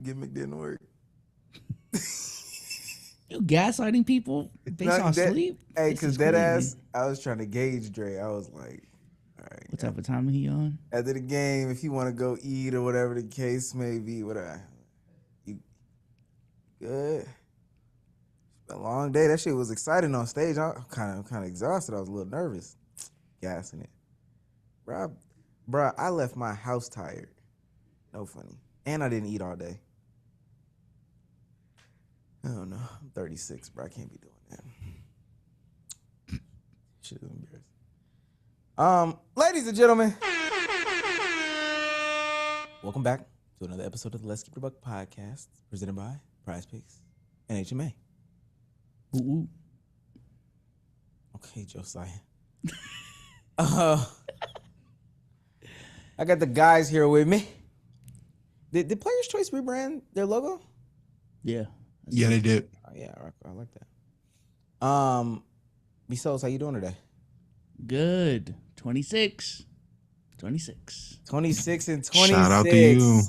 Gimmick didn't work. You gaslighting people? They saw sleep. Hey, because that ass, I was trying to gauge Dre. I was like, all right. What type of time are he on? After the game, if you want to go eat or whatever the case may be, whatever. You good? A long day. That shit was exciting on stage. I'm kind of exhausted. I was a little nervous, gassing it. Bro, I left my house tired. No funny. And I didn't eat all day. I don't know. I'm 36, bro. I can't be doing that. Shit is embarrassing. Ladies and gentlemen, welcome back to another episode of the Let's Keep It a Buck podcast, presented by PrizePicks and HMA. Ooh. Okay, Josiah. I got the guys here with me. Did Players Choice rebrand their logo? Yeah. Yeah, they did. Oh, yeah, I like that. Besos, how you doing today? Good. 26 and 26. Shout out to you.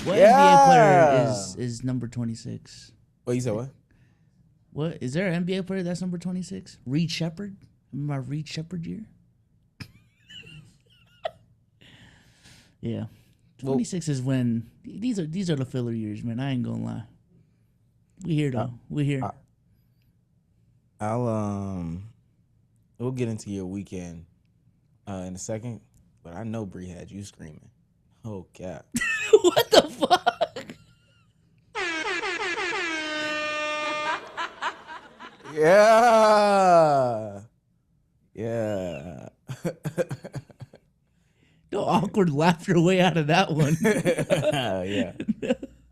What NBA player is number 26? What you said? What? What is there an NBA player that's number 26? Reed Shepherd. Remember my Reed Shepherd year? Yeah. 26 is when these are the filler years, man. I ain't gonna lie. We here though. We here. We'll get into your weekend in a second, but I know Bree had you screaming. Oh cap. What the fuck? Yeah. No awkward laughter way out of that one. Yeah.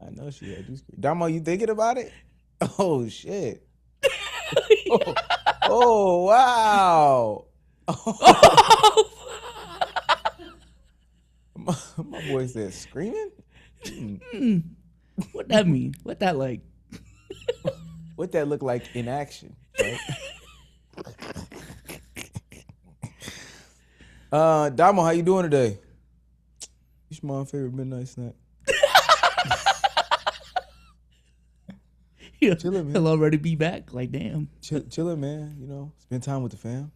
I know she had you screaming. Damo, you thinking about it? Oh shit. Oh wow. My boy said screaming? What that mean? What that like? What that look like in action? Right? Damo, how you doing today? It's my favorite midnight snack. Yeah, chilling, man. He'll already be back. Like, damn. Chilling, man. You know, spend time with the fam.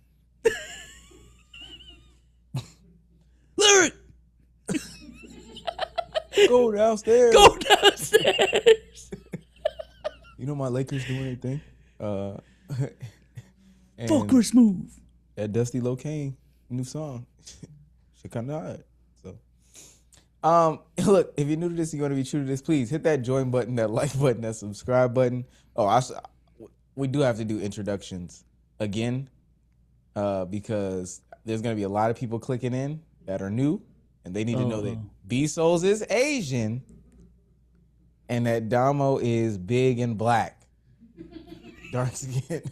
Lyric! Go downstairs. Go downstairs. You know my Lakers doing anything? Full Chris move. That Dusty Locane new song. Shit kind of hot. So, look, if you're new to this, you want to be true to this, please hit that join button, that like button, that subscribe button. Oh, we do have to do introductions again, because there's gonna be a lot of people clicking in that are new, and they need to know that B Souls is Asian, and that Damo is big and black, dark skin.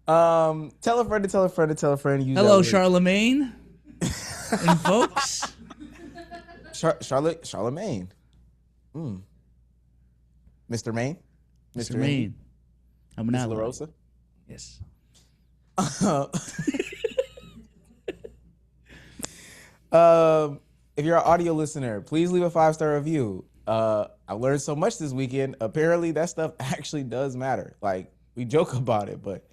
Tell a friend to tell a friend to tell a friend. Hello, Charlemagne and folks. Charlemagne. Mr. Maine. Mr. Maine. I'm an ally. LaRosa. Yes. If you're an audio listener, please leave a 5-star review. I learned so much this weekend. Apparently, that stuff actually does matter. Like, we joke about it, but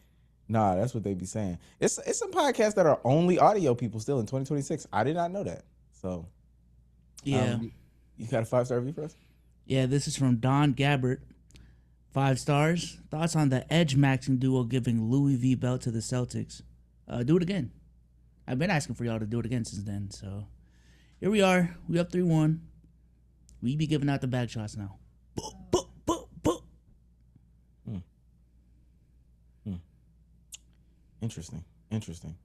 nah, that's what they be saying. It's some podcasts that are only audio people still in 2026. I did not know that. So, yeah. You got a 5-star review for us? Yeah, this is from Don Gabbert. 5 stars. Thoughts on the edge maxing duo giving Louis V belt to the Celtics? Do it again. I've been asking for y'all to do it again since then. So here we are. We up 3-1. We be giving out the bag shots now. Interesting.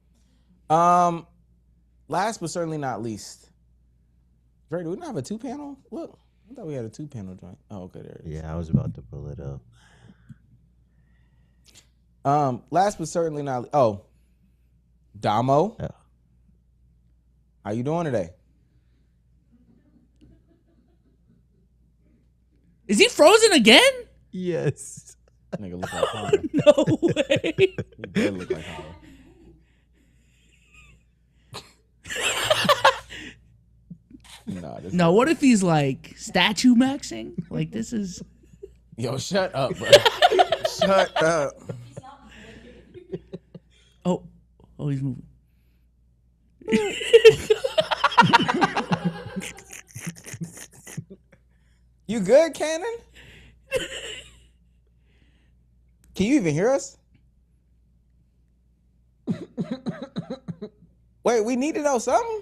Last but certainly not least. Dre, do we not have a 2-panel? Look, I thought we had a 2-panel joint. Oh, okay, there it is. Yeah, I was about to pull it up. Last but certainly not. Oh, Damo. Yeah. How you doing today? Is he frozen again? Yes. Nigga look like Holler. No way. He did look like Holler. Nah, this No, what if he's like statue maxing? Like this is. Yo, shut up, bro. Shut up. Oh, he's moving. You good, Cannon? Can you even hear us? Wait, we need to know something.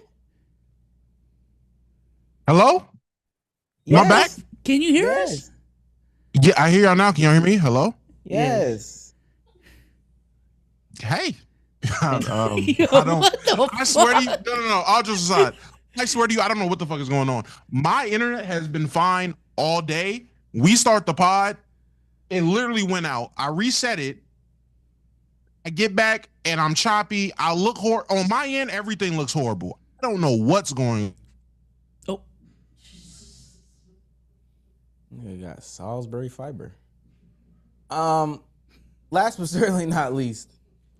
Hello? Am I back? Can you hear Yes. us? Yeah, I hear y'all now. Can y'all hear me? Hello? Yes. Hey. Yo, I don't. what the I swear to you. fuck? No. All just aside. I swear to you, I don't know what the fuck is going on. My internet has been fine all day. We start the pod. It literally went out. I reset it. I get back and I'm choppy. I look on my end. Everything looks horrible. I don't know what's going on. Oh, You got Salisbury fiber. Last but certainly not least,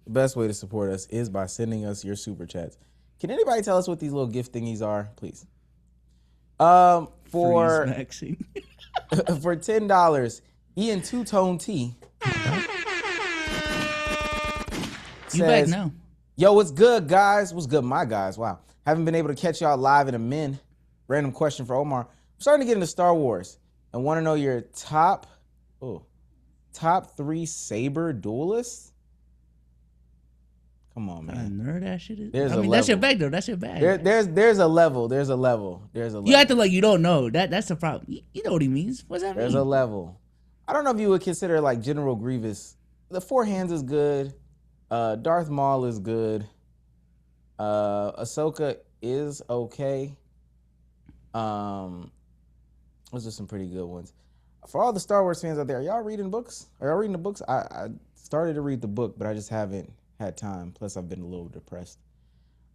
the best way to support us is by sending us your super chats. Can anybody tell us what these little gift thingies are, please? For freeze maxing. for $10, Ian Two Tone T You back says, now? "Yo, what's good, guys? What's good, my guys? Wow, haven't been able to catch y'all live in a min. Random question for Omar. I'm starting to get into Star Wars and want to know your top 3 saber duelists. Come on, What man. nerd that shit is. There's I a mean, that's your level. bag though. That's your bag. There's a level. There's a level. You acting like you don't know. That's the problem. You know what he means. What's that There's mean? a level. I don't know if you would consider like General Grievous. The Four Hands is good. Darth Maul is good. Ahsoka is okay. Those are some pretty good ones. For all the Star Wars fans out there, are y'all reading books? Are y'all reading the books? I started to read the book, but I just haven't had time. Plus, I've been a little depressed.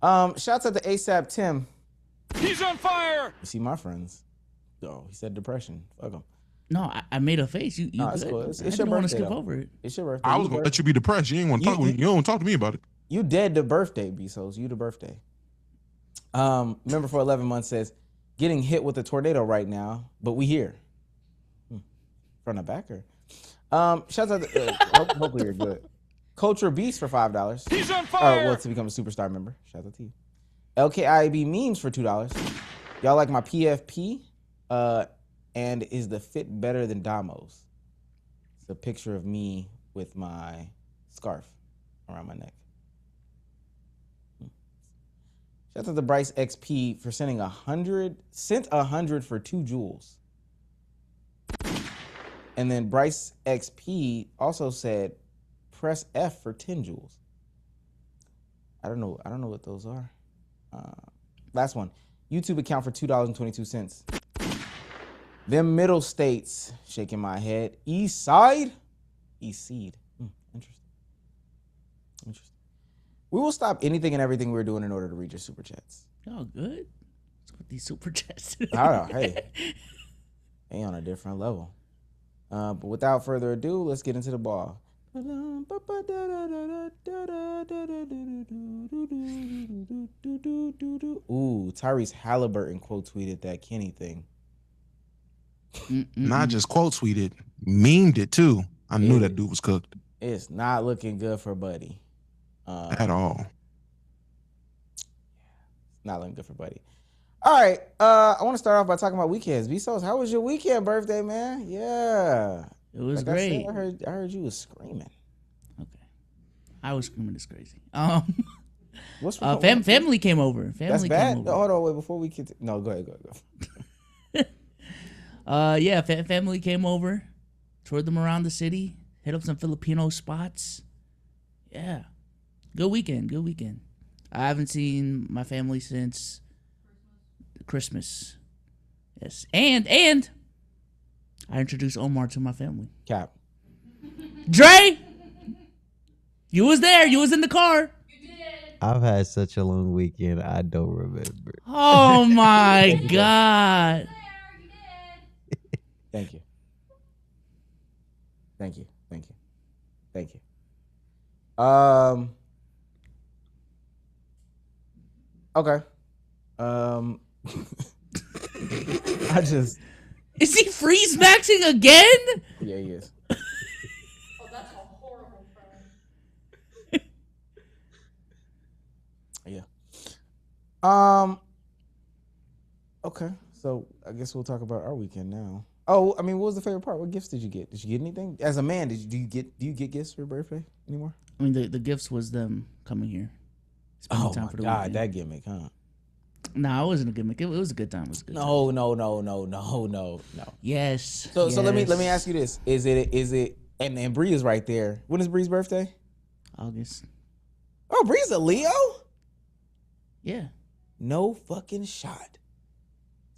Shouts out to ASAP Tim. He's on fire! You see my friends. Oh, he said depression. Fuck him. No, I made a face. You No, it's good. cool. It's I your didn't want to birthday, skip though. over it. It's your birthday. I was gonna let you be depressed. You ain't want to talk. You don't talk to me about it. You dead to birthday, B-Sos. You the birthday. Member for 11 months says, getting hit with a tornado right now, but we here. Front of backer. Shouts out to, hopefully you're good. Culture Beast for $5. He's on Oh, fire! well, to become a superstar member. Shout out to you. LKIB memes for $2. Y'all like my PFP? And is the fit better than Damo's? It's a picture of me with my scarf around my neck. Shout out to Bryce XP for sending 100. Sent 100 for 2 jewels. And then Bryce XP also said, press F for 10 jewels. I don't know what those are. Last one. YouTube account for $2.22. Them middle states, shaking my head. East side? East seed. Interesting. We will stop anything and everything we're doing in order to read your super chats. Oh, good. What's with these super chats? Hey, on a different level. But without further ado, let's get into the ball. Ooh, Tyrese Halliburton quote tweeted that Kenny thing. Not just quote tweeted, memed it too. I knew that dude was cooked. It's not looking good for Buddy. At all. Not looking good for Buddy. All right. I want to start off by talking about weekends. Vsauce, how was your weekend birthday, man? Yeah. It was Like great. I heard you was screaming. Okay. I was screaming. It's crazy. What's Family came over. That's Family bad. came over. No, hold on, wait. Before we get no, go ahead. Yeah, family came over, toured them around the city, hit up some Filipino spots. Yeah, good weekend. I haven't seen my family since Christmas. Yes, and I introduced Omar to my family. Cap. Dre, you was there. You was in the car. I've had such a long weekend, I don't remember. Oh my God. Thank you. Okay. I just Is he freeze maxing again? yeah, he is. Oh, that's a horrible friend. Yeah. Okay, so I guess we'll talk about our weekend now. Oh, I mean, what was the favorite part? What gifts did you get? Did you get anything? As a man, do you get gifts for your birthday anymore? I mean, the gifts was them coming here. Spending time for the weekend. that gimmick, huh? Nah, it wasn't a gimmick. It was a good time. It was a good time. No. Yes. So let yes. me ask you this: Is it? And Bree is right there. When is Bree's birthday? August. Oh, Bree's a Leo? Yeah. No fucking shot.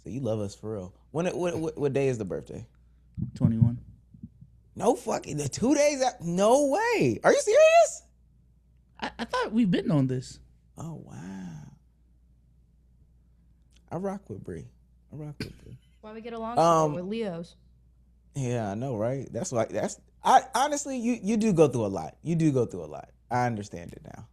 So you love us for real. What day is the birthday? 21. No fucking 2 days out. No way. Are you serious? I thought we've been on this. Oh wow. I rock with Bree. Why we get along so good with Leos? Yeah, I know, right? I honestly, you do go through a lot. I understand it now.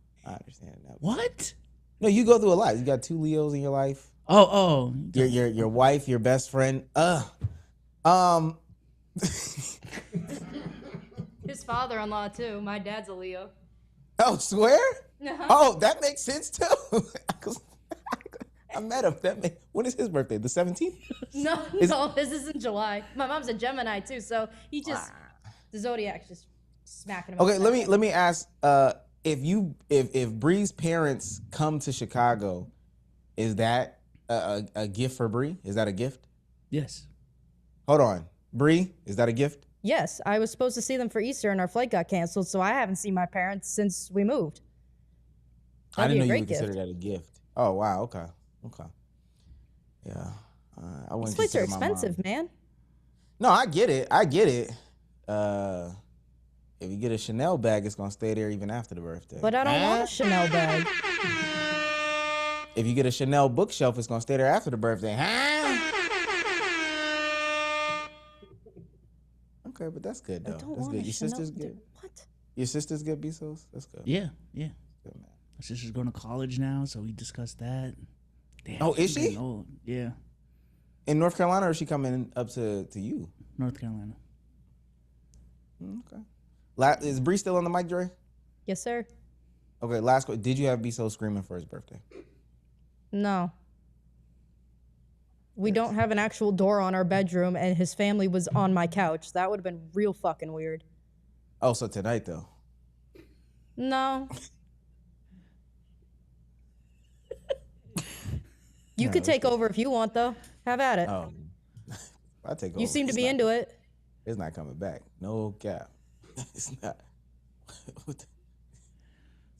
What? No, you go through a lot. You got 2 Leos in your life. Oh. Your wife, your best friend. His father-in-law too. My dad's a Leo. Oh, swear? Uh-huh. Oh, that makes sense too. I met him. When is his birthday? The 17th? No, this is in July. My mom's a Gemini too, so he just the zodiac's just smacking him. Okay, upside let me ask. If Bree's parents come to Chicago, is that a gift for Bree? Is that a gift? Yes. Hold on, Bree, is that a gift? Yes, I was supposed to see them for Easter and our flight got canceled, so I haven't seen my parents since we moved. I That'd didn't be know a you would great consider that a gift. Oh wow, okay. Yeah, I wouldn't. These flights are consider my mom- expensive, man. No, I get it. If you get a Chanel bag, it's gonna stay there even after the birthday. But I don't want a Chanel bag. If you get a Chanel bookshelf, it's gonna stay there after the birthday. Okay, but that's good I though. don't That's want good. a Your Chanel. sister's good. What? Your sister's good, Bezos? That's good. Yeah. Good, man. My sister's going to college now, so we discussed that. Damn, Oh, is she's she? getting old. Yeah. In North Carolina, or is she coming up to you? North Carolina. Okay. Is Bree still on the mic, Dre? Yes, sir. Okay, last question. Did you have Bezos screaming for his birthday? No. We don't have an actual door on our bedroom, and his family was on my couch. That would have been real fucking weird. Oh, so tonight, though. No. You could take over if you want, though. Have at it. Oh. I'll take over. You seem to be into it. It's not coming back. No cap. It's not. It's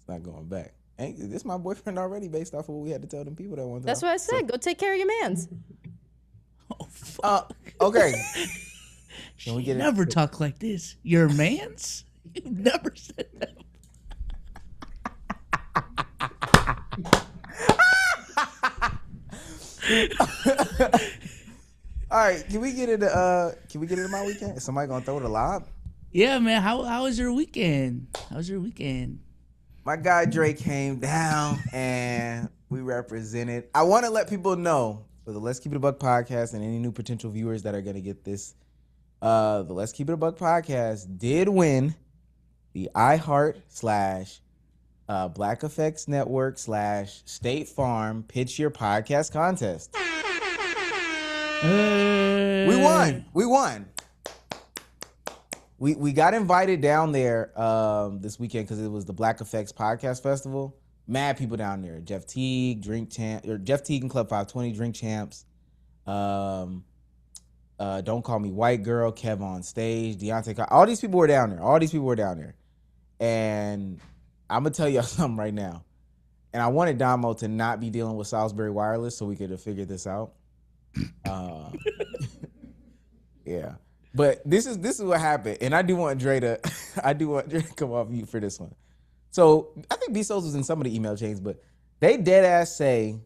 not going back. Ain't this my boyfriend already based off of what we had to tell them people that one time? That's what I said. Go take care of your mans. Oh, fuck. Okay. Can we get never talk like this. Your mans? You never said that. All right, can we get into my weekend? Is somebody gonna throw the lob? Yeah, man. How was your weekend? How was your weekend? My guy Drake came down and we represented. I want to let people know for the Let's Keep It a Buck podcast and any new potential viewers that are gonna get this. The Let's Keep It a Buck podcast did win the iHeart / Black Effects Network / State Farm Pitch Your Podcast contest. We won. We got invited down there this weekend because it was the Black Effects Podcast Festival. Mad people down there. Jeff Teague, Jeff Teague and Club 520, Drink Champs. Don't Call Me White Girl, Kev on Stage, Deontay. All these people were down there. And I'm going to tell y'all something right now. And I wanted Damo to not be dealing with Salisbury Wireless so we could have figured this out. Yeah. But this is what happened. And I do want Dre to come off mute for this one. So I think Bezos was in some of the email chains, but they dead ass say,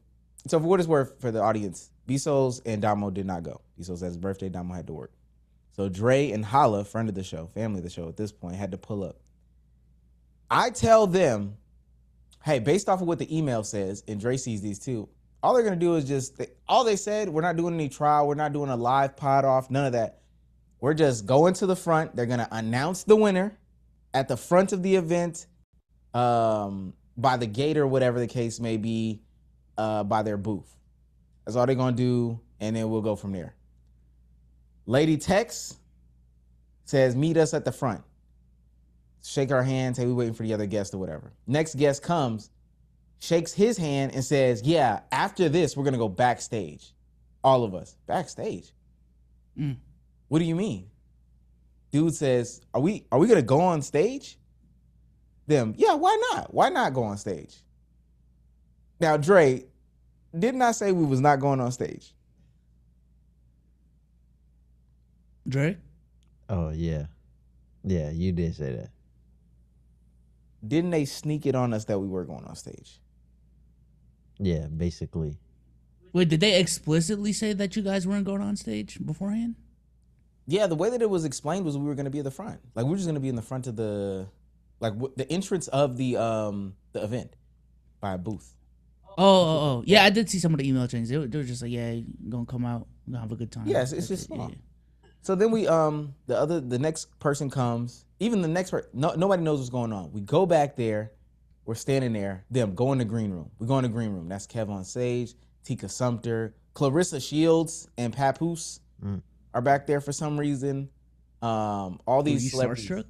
so for what it's worth for the audience, Bezos and Damo did not go. Bezos had his birthday, Damo had to work. So Dre and Holla, friend of the show, family of the show at this point, had to pull up. I tell them, hey, based off of what the email says, and Dre sees these too, all they're gonna do is just all they said. We're not doing any trial. We're not doing a live pod off. None of that. We're just going to the front. They're gonna announce the winner at the front of the event, by the gate or whatever the case may be, by their booth. That's all they're gonna do, and then we'll go from there. Lady texts, says, meet us at the front. Shake our hands, hey, we waiting for the other guest or whatever. Next guest comes, shakes his hand and says, yeah, after this, we're gonna go backstage. All of us. Backstage? What do you mean? Dude says, are we gonna go on stage? Them, yeah, why not? Why not go on stage? Now, Dre, didn't I say we was not going on stage? Dre? Oh, yeah. Yeah, you did say that. Didn't they sneak it on us that we were going on stage? Yeah, basically. Wait, did they explicitly say that you guys weren't going on stage beforehand? Yeah, the way that it was explained was we were going to be at the front. Like, we were just going to be in the front of the entrance of the event by a booth. Oh. Yeah, I did see some of the email chains. They were just like, yeah, you're going to come out. We're going to have a good time. Yes, it's just small. Yeah. So then we, the next person comes. Even the next person, nobody knows what's going on. We go back there. We're standing there. Them, go in the green room. We go in the green room. That's Kev on stage, Tika Sumter, Clarissa Shields, and Papoose are back there for some reason. All these celebrities. Starstruck?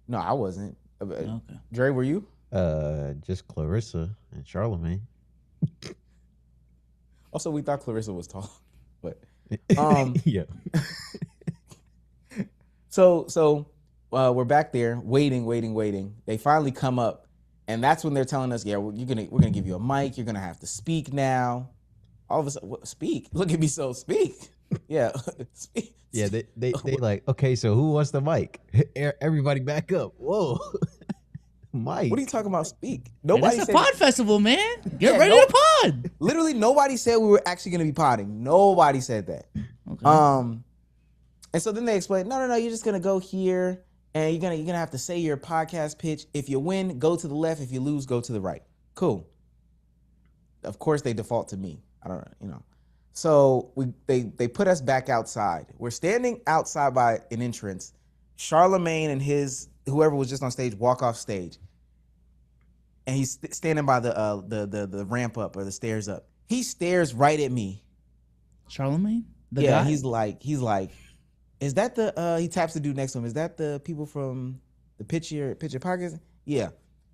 No, I wasn't. Okay. Dre, were you? Just Clarissa and Charlamagne. Also, we thought Clarissa was tall, but yeah. So we're back there waiting. They finally come up, and that's when they're telling us, yeah, we're gonna give you a mic. You're gonna have to speak now. All of a sudden, speak. Look at me, so speak. Yeah, speak. Yeah, they like, okay, so who wants the mic? Everybody back up. Whoa. Mike. What are you talking about? Speak. Nobody said. It's a pod festival, man. Get ready to pod. Literally, nobody said we were actually going to be podding. Nobody said that. Okay. And so then they explained, no, you're just going to go here, and you're gonna have to say your podcast pitch. If you win, go to the left. If you lose, go to the right. Cool. Of course, they default to me. I don't know, So they put us back outside. We're standing outside by an entrance. Charlamagne and whoever was just on stage walk off stage, and he's standing by the ramp up or the stairs up. He stares right at me. Charlamagne? The yeah, guy? he's like, is that the? He taps the dude next to him. Is that the people from the Pitch Your Podcast? Yeah,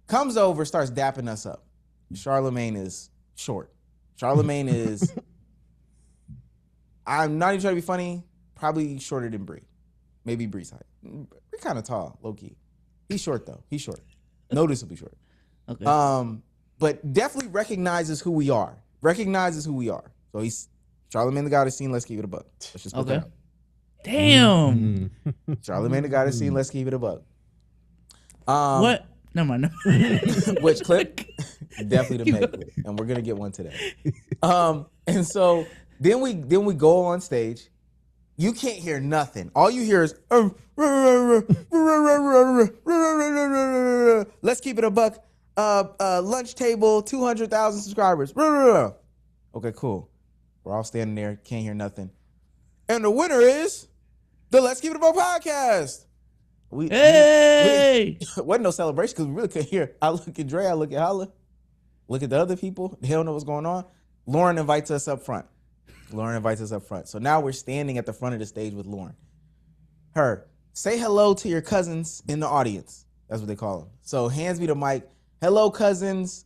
comes over, starts dapping us up. Charlamagne is short. Charlamagne is. I'm not even trying to be funny. Probably shorter than Bree. Maybe Bree's height. Bree kind of tall, low key. He's short though. He's short. Noticeably short. Okay. But definitely recognizes who we are. So he's Charlamagne the guy that's seen. Let's keep it a buck. Let's just put that out. Damn. Charlamagne the guy that's seen. Let's keep it a buck. What? Never mind. Which clip? Definitely the Meg clip, and we're gonna get one today. And so then we go on stage. You can't hear nothing. All you hear is let's keep it a buck. Lunch table, 200,000 subscribers. Okay, cool. We're all standing there, can't hear nothing. And the winner is the Let's Keep It a Buck podcast. Hey! Wasn't no celebration because we really couldn't hear. I look at Dre, I look at Holla, look at the other people. They don't know what's going on. Lauren invites us up front. So now we're standing at the front of the stage with Lauren. Say hello to your cousins in the audience. That's what they call them. So hands me the mic. Hello, cousins,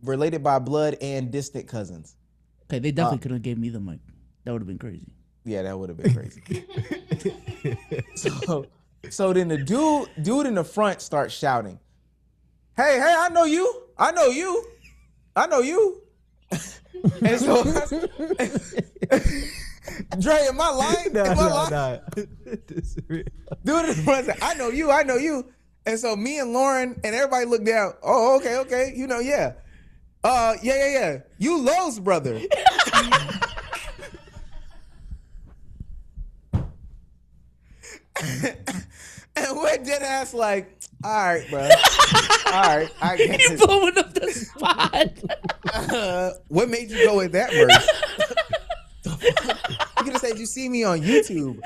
related by blood and distant cousins. Okay, they definitely could have gave me the mic. That would have been crazy. Yeah, that would have been crazy. So then the dude in the front starts shouting, hey, I know you. And so, Dre, am I lying? Nah. Dude in the front said, I know you. And so me and Lauren and everybody looked down. Oh, okay. Yeah. Yeah. You Lowe's brother. And we're dead ass like, All right, bro. All right, I You guess. blowing up the spot. What made you go with that verse? You could have said you see me on YouTube.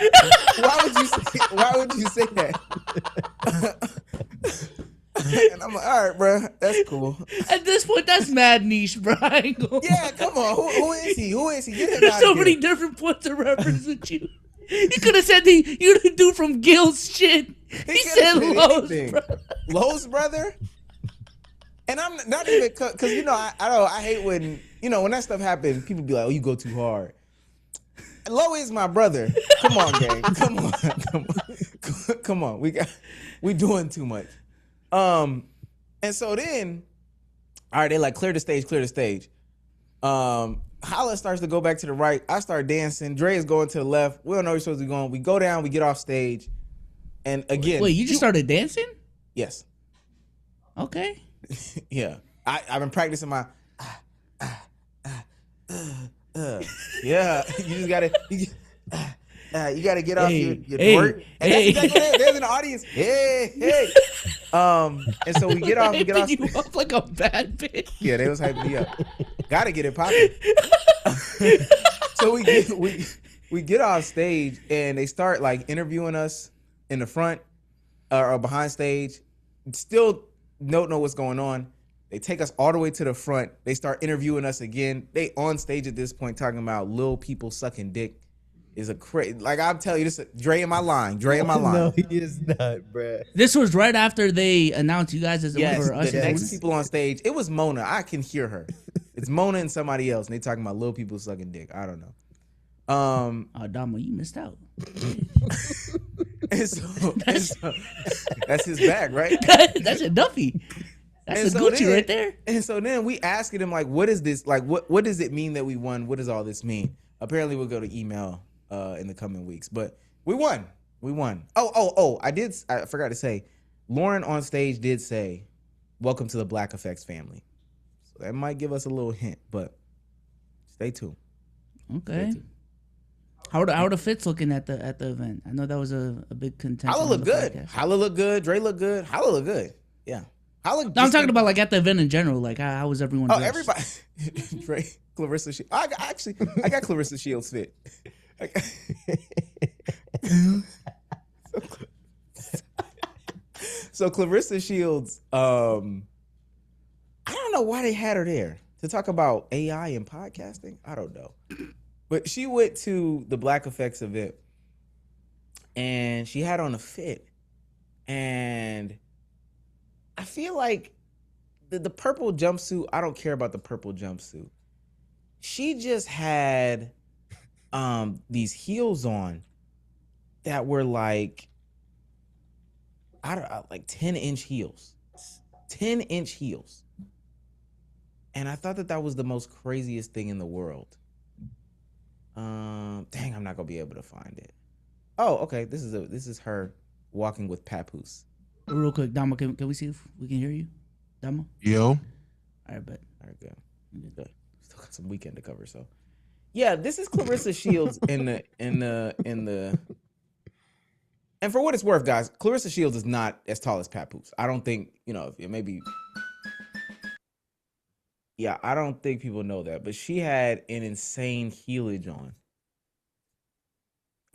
Why would you say that? And I'm like, all right, bro, that's cool. At this point, that's mad niche, bro. I ain't gonna Yeah, lie. come on. Who is he? Who is he? Get him There's out so of many here. different points of reference with you. You could have said you the dude from Gil's shit. He could've said Lowe's, anything. bro. Lowe's brother. And I'm not even because I hate when when that stuff happens. People be like, "Oh, you go too hard." Lowe is my brother. Come on, gang. Come on. We doing too much. And so then, all right, they like clear the stage. Holla starts to go back to the right. I start dancing. Dre is going to the left. We don't know where we're supposed to be going. We go down. We get off stage. And again, Wait, you just started dancing? yes, Okay. yeah. I've been practicing my. Yeah, you just gotta. You gotta get off your twerk. And that's exactly what there's an audience. Hey. And so we get off. We get off. You up like a bad bitch. Yeah, they was hyping me up. Gotta get it popping. So we get off stage and they start like interviewing us in the front or behind stage. Still don't know what's going on. They take us all the way to the front. They start interviewing us again. They on stage at this point talking about little people sucking dick is a crazy. Like I'm telling you, this Dre in my line. No, he is not, bruh. This was right after they announced you guys as Yes, for us. the next people on stage. It was Mona. I can hear her. It's Mona and somebody else, and they talking about little people sucking dick. I don't know. Damo, you missed out. And so that's his bag, right? That's a Duffy. That's And a so Gucci then- right there. And so then we asking him like, what is this? Like, what does it mean that we won? What does all this mean? Apparently, we'll go to email in the coming weeks, but we won. Oh! I forgot to say, Lauren on stage did say, "Welcome to the Black Effects family." So that might give us a little hint, but stay tuned. Okay. How are the fits looking at the event? I know that was a big contention. Holla on look the good. podcast. Holla look good. Dre look good. Holla look good. Yeah. Holla. No, I'm talking about like at the event in general. Like how was everyone? Oh, dressed? everybody. Dre, Clarissa Shields. I got Clarissa Shields fit. So Clarissa Shields, I don't know why they had her there to talk about AI and podcasting. I don't know. But she went to the Black Effects event and she had on a fit. And I feel like the purple jumpsuit, I don't care about the purple jumpsuit. She just had these heels on that were like, I don't know, like 10-inch heels. 10-inch heels. And I thought that was the most craziest thing in the world. Dang, I'm not gonna be able to find it. Oh, okay. This is her walking with papoose. Real quick, Damo, can we see if we can hear you? Damo? Yo. All right, bet. All right, good. Still got some weekend to cover, so. Yeah, this is Clarissa Shields in the and for what it's worth, guys, Clarissa Shields is not as tall as Papoose. I don't think, maybe. Yeah, I don't think people know that, but she had an insane heelage on.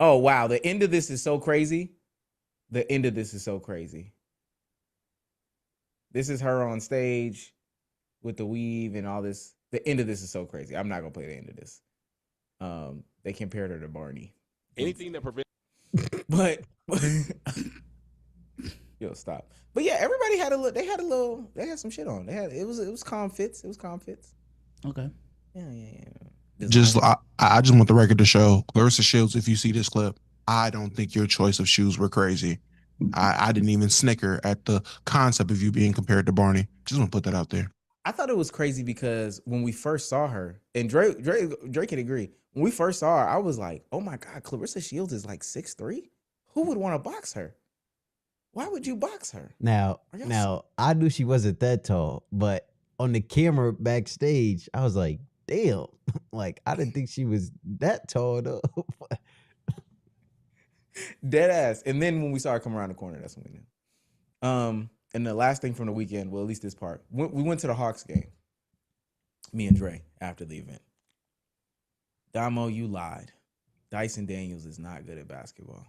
Oh, wow. The end of this is so crazy. This is her on stage with the weave and all this. The end of this is so crazy. I'm not going to play the end of this. They compared her to Barney. Anything that prevents. But yo, stop. But yeah, everybody had they had some shit on. It was calm fits. Okay. Yeah. I just want the record to show Clarissa Shields. If you see this clip, I don't think your choice of shoes were crazy. I didn't even snicker at the concept of you being compared to Barney. Just want to put that out there. I thought it was crazy because when we first saw her, and Drake can agree, when we first saw her, I was like, oh my God, Clarissa Shields is like 6'3"? Who would want to box her? Why would you box her? Now, I knew she wasn't that tall, but on the camera backstage, I was like, damn. Like, I didn't think she was that tall, though. Dead ass. And then when we saw her come around the corner, that's when we knew. And the last thing from the weekend, well, at least this part, we went to the Hawks game. Me and Dre after the event. Damo, you lied. Dyson Daniels is not good at basketball.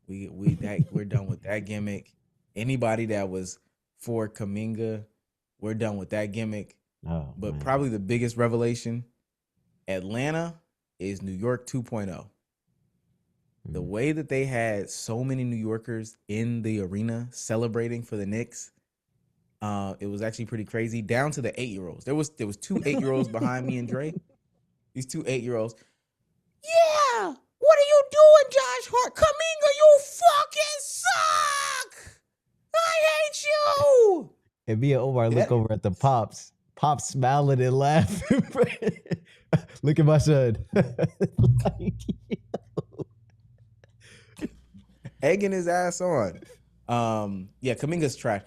We're done with that gimmick. Anybody that was for Kuminga, we're done with that gimmick. Oh, but man. probably the biggest revelation, Atlanta is New York 2.0. The way that they had so many New Yorkers in the arena celebrating for the Knicks, it was actually pretty crazy. Down to the 8-year-olds. There was 2 8-year-olds behind me and Dre. These 2 8-year-olds. Yeah, what are you doing, Josh Hart? Kuminga, you fucking suck. I hate you. And me and Omar look over at the Pops. Pops smiling and laughing. Look at my son. Like, Egging his ass on. Yeah, Kuminga's trash.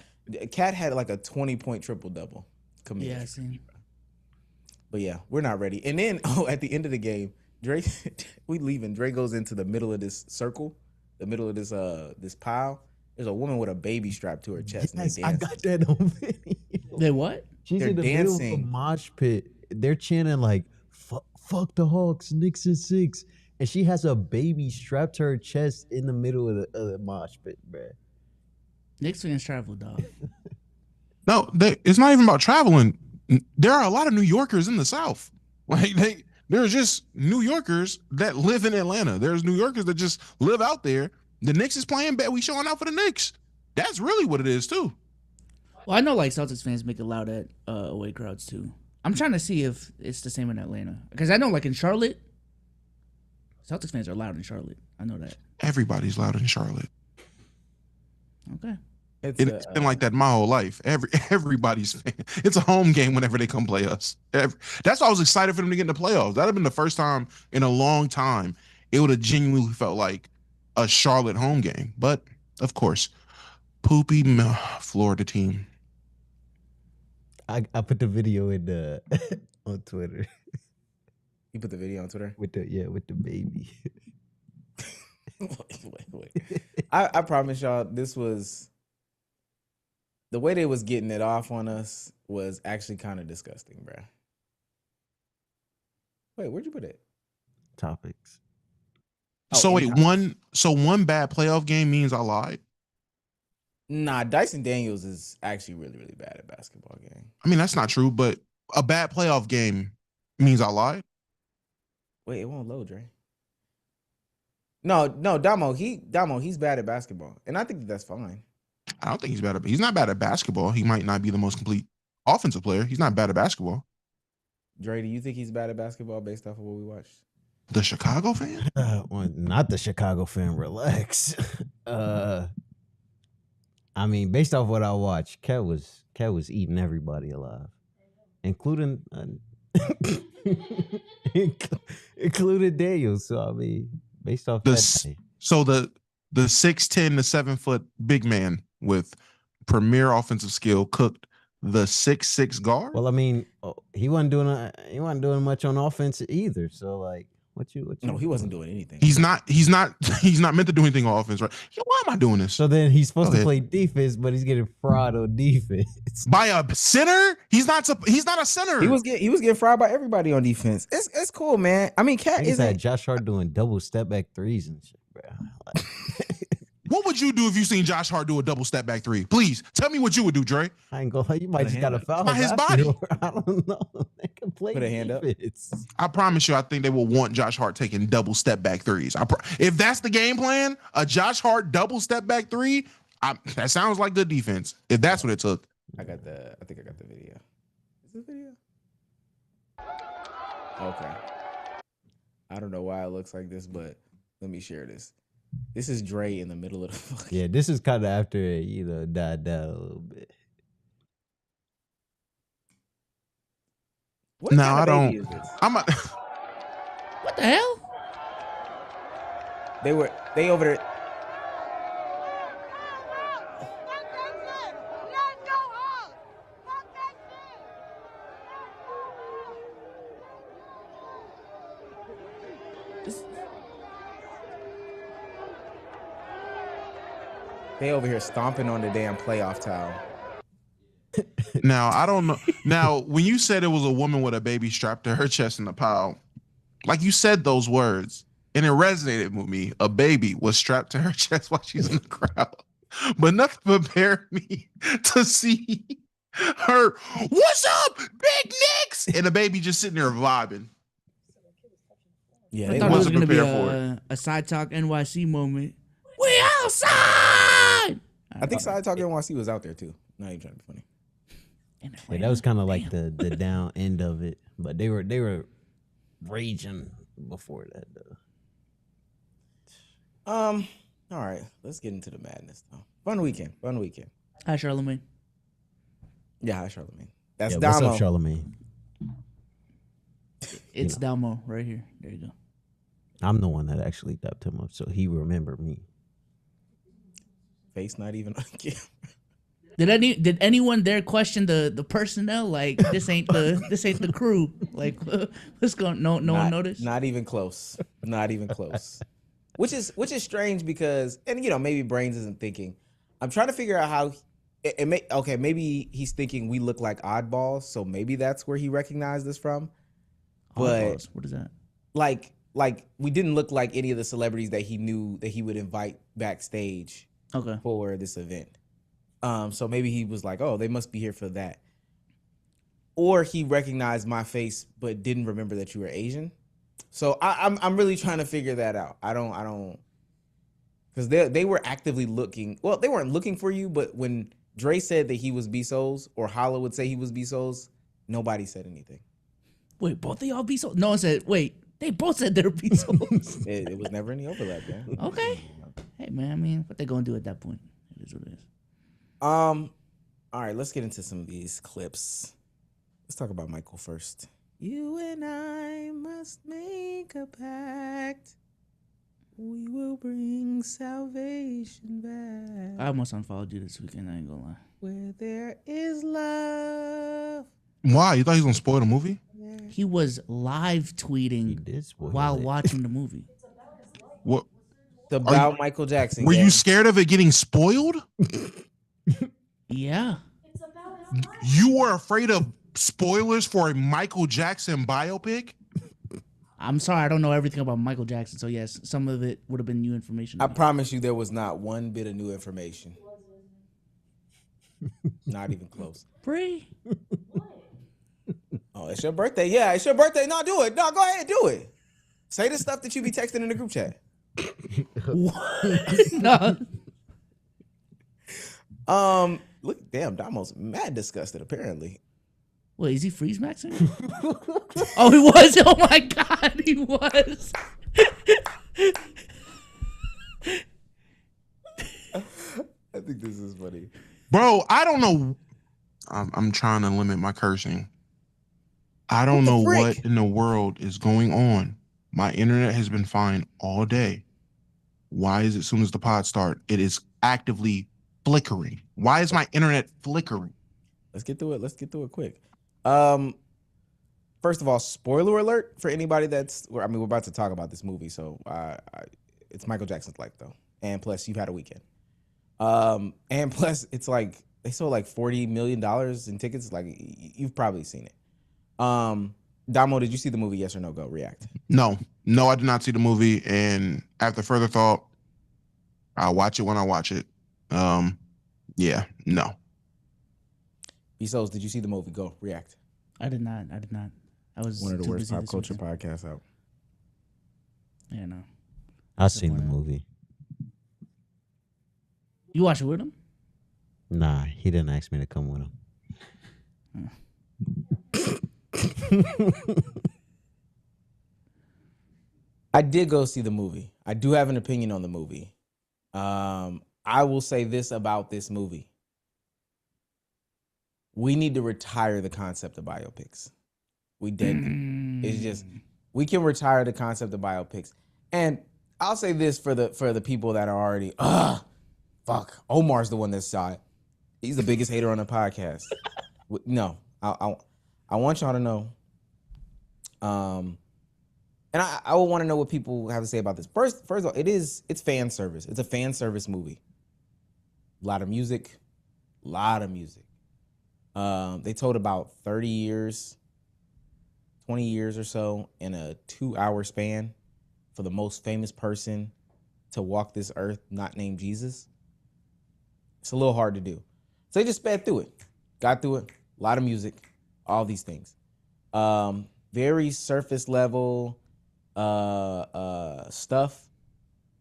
Cat had like a 20-point triple-double. Kuminga. Yeah, I seen. But yeah, we're not ready. And then, at the end of the game, Dre, we leaving. Dre goes into the middle of this circle, the middle of this pile. There's a woman with a baby strapped to her chest. yes, and I they got that on video. They what? She's They're in the middle of a dancing. mosh pit. They're chanting like, fuck the Hawks, Knicks in 6. And she has a baby strapped to her chest in the middle of the mosh pit, bruh. Knicks fans travel, dog. No, it's not even about traveling. There are a lot of New Yorkers in the South. Like there's just New Yorkers that live in Atlanta. There's New Yorkers that just live out there. The Knicks is playing bad. We showing out for the Knicks. That's really what it is too. Well, I know like Celtics fans make it loud at away crowds too. I'm trying to see if it's the same in Atlanta because I know like in Charlotte, Celtics fans are loud in Charlotte. I know that. Everybody's loud in Charlotte. Okay. It's been like that my whole life. Everybody's fan. It's a home game whenever they come play us. That's why I was excited for them to get in the playoffs. That'd have been the first time in a long time it would have genuinely felt like a Charlotte home game. But of course, poopy Florida team. I put the video in the on Twitter You put the video on Twitter? with the baby. Wait. I promise y'all, this was the way they was getting it off on us was actually kind of disgusting, bruh. Wait, where'd you put it? Topics. So wait, anytime. one bad playoff game means I lied. Nah, Dyson Daniels is actually really, really bad at basketball game. I mean, that's not true, but a bad playoff game means I lied. Wait, it won't load, Dre. No, Damo, he's bad at basketball. And I think that's fine. I don't think he's not bad at basketball. He might not be the most complete offensive player. He's not bad at basketball. Dre, do you think he's bad at basketball based off of what we watched? The Chicago fan? Well, not the Chicago fan. Relax. I mean, based off what I watched, Cat was eating everybody alive, including including Daniels. So I mean, based off that. So the 6'10" to 7 foot big man with premier offensive skill cooked the 6'6" guard. Well, I mean, he wasn't doing much on offense either. So like, what you? No, he wasn't doing anything. He's not meant to do anything on offense, right? Why am I doing this? So then he's supposed to play defense, but he's getting fraud on defense. By a center? He's not a center. He was getting fried by everybody on defense. It's cool, man. I mean, Cat He's had isn't. Josh Hart doing double step back threes and shit, bro. Like, What would you do if you seen Josh Hart do a double step back 3? Please tell me what you would do, Dre. I ain't gonna lie, you might just got to foul By his him body. after. I don't know. They can play Put a hand up. defense. I promise you, I think they will want Josh Hart taking double step back 3s. If that's the game plan, a Josh Hart double step back 3, that sounds like good defense. If that's what it took. I think I got the video. Is this video? Okay. I don't know why it looks like this, but let me share this. This is Dre in the middle of the fucking. Yeah, this is kind of after died down a little bit. What No, kind I of don't. baby is this? What the hell? They over there. They over here stomping on the damn playoff towel. Now, I don't know. Now, when you said it was a woman with a baby strapped to her chest in the pile, like you said those words, and it resonated with me. A baby was strapped to her chest while she's in the crowd. But nothing prepared me to see her, what's up, Big Knicks? And the baby just sitting there vibing. Yeah, I they thought it was wasn't gonna be prepared for a side talk NYC moment. We outside. I think Side Talk NYC was out there too. Not even trying to be funny. Yeah, that was kind of like the down end of it, but they were raging before that though. All right, let's get into the madness though. Fun weekend. Hi, Charlamagne. Yeah, hi Charlamagne. That's Yeah, Damo. what's up, Charlamagne? It's Damo right here. There you go. I'm the one that actually dubbed him up, so he remembered me. Face not even on camera. Did anyone there question the personnel? Like this ain't the crew. Like what's going? No one noticed. Not even close. Not even close. Which is strange because, and you know, maybe Brains isn't thinking. I'm trying to figure out how. Maybe he's thinking we look like oddballs, so maybe that's where he recognized us from. But what is that? like we didn't look like any of the celebrities that he knew that he would invite backstage Okay. for this event. So maybe he was like, oh, they must be here for that. Or he recognized my face but didn't remember that you were Asian. So I'm really trying to figure that out. I don't because they were actively looking. Well, they weren't looking for you, but when Dre said that he was B-Souls, or Holla would say he was B-Souls, nobody said anything. Wait, both of y'all B-Souls? No one said. Wait, they both said they're B-Souls. It was never any overlap, man. Okay. Hey man, I mean, what they gonna do at that point? It is what it is. All right, let's get into some of these clips. Let's talk about Michael first. You and I must make a pact. We will bring salvation back. I almost unfollowed you this weekend. I ain't gonna lie. Where there is love. Why? You thought he was gonna spoil the movie? He was live He tweeting did spoil while it. watching the movie. What? It's about Michael Jackson. Were gang. you scared of it getting spoiled? Yeah. You were afraid of spoilers for a Michael Jackson biopic? I'm sorry, I don't know everything about Michael Jackson, so yes, some of it would have been new information. I promise you there was not one bit of new information. Not even close. Free. Oh, it's your birthday. Yeah, it's your birthday. No, do it. No, go ahead, do it. Say the stuff that you be texting in the group chat. No. Look, damn, Damo's mad disgusted, apparently. Wait, is he freeze maxing? Oh, he was. Oh my god, he was. I think this is funny. Bro, I don't know. I'm trying to limit my cursing. I don't know what in the world is going on. My internet has been fine all day. Why is it as soon as the pod start, it is actively flickering? Why is my internet flickering? Let's get through it. Let's get through it quick. First of all, spoiler alert for anybody we're about to talk about this movie, so it's Michael Jackson's life though, and plus you've had a weekend, and plus it's like they sold like $40 million in tickets. Like you've probably seen it. Damo, did you see the movie? Yes or no? Go react. No, I did not see the movie, and after further thought, I'll watch it when I watch it. Yeah, no. B-Souls, did you see the movie? Go react. I did not. I was One of the too worst busy pop this culture weekend. podcasts out. Yeah, no. I've seen the movie. You watch it with him? Nah, he didn't ask me to come with him. I did go see the movie. I do have an opinion on the movie. I will say this about this movie. We need to retire the concept of biopics. We did. It's just we can retire the concept of biopics. And I'll say this for the people that are already fuck. Omar's the one that saw it. He's the biggest hater on the podcast. No, I want y'all to know. And I would want to know what people have to say about this. First of all, it's fan service. It's a fan service movie. A lot of music. They told about 30 years, 20 years or so in a 2-hour span for the most famous person to walk this earth not named Jesus. It's a little hard to do. So they just sped through it. Got through it. A lot of music. All these things. Very surface level stuff.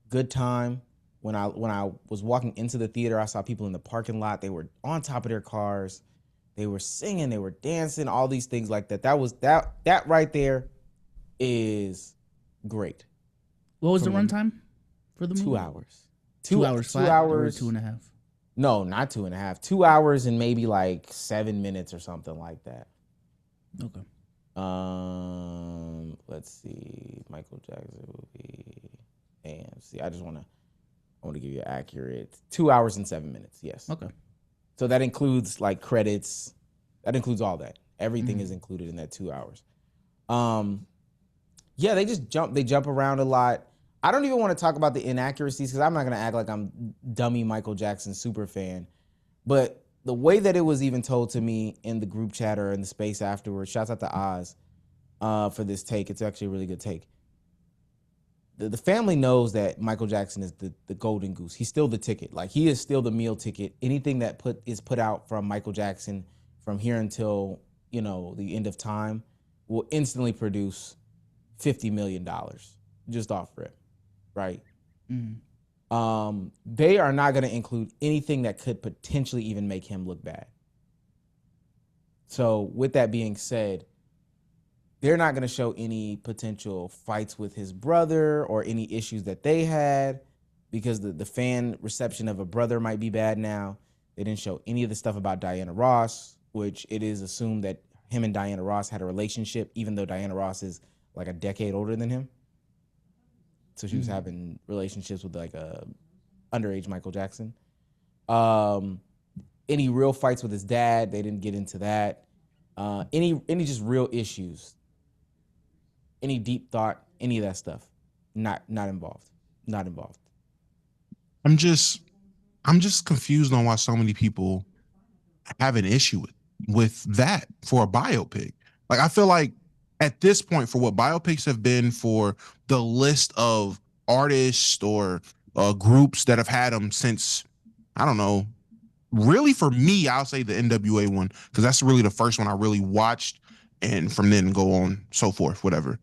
Good time. When I was walking into the theater, I saw people in the parking lot. They were on top of their cars. They were singing, they were dancing, all these things like that. That right there is great. What was the runtime for the movie? 2 hours. 2 hours flat 2 hours. or 2.5? No, not 2.5. 2 hours and maybe like 7 minutes or something like that. Okay. Let's see. Michael Jackson movie. AMC. I want to give you an accurate 2 hours and 7 minutes. Yes. Okay. So that includes like credits. That includes all that. Everything is included in that 2 hours. Yeah, they jump around a lot. I don't even want to talk about the inaccuracies because I'm not going to act like I'm dummy Michael Jackson super fan. But the way that it was even told to me in the group chat or in the space afterwards, shouts out to Oz for this take. It's actually a really good take. The family knows that Michael Jackson is the golden goose. He's still the ticket. Like, he is still the meal ticket. Anything that is put out from Michael Jackson from here until, the end of time will instantly produce $50 million just off rip, right? Mm-hmm. They are not going to include anything that could potentially even make him look bad. So with that being said, they're not going to show any potential fights with his brother or any issues that they had because the fan reception of a brother might be bad now. They didn't show any of the stuff about Diana Ross, which it is assumed that him and Diana Ross had a relationship, even though Diana Ross is like a decade older than him. So she was having relationships with like a underage Michael Jackson. Any real fights with his dad, they didn't get into that. Any just real issues. Any deep thought, any of that stuff, not involved. Not involved. I'm just confused on why so many people have an issue with that for a biopic. Like, I feel like at this point, for what biopics have been for the list of artists or groups that have had them since, I don't know, really for me, I'll say the NWA one, because that's really the first one I really watched, and from then go on, so forth, whatever.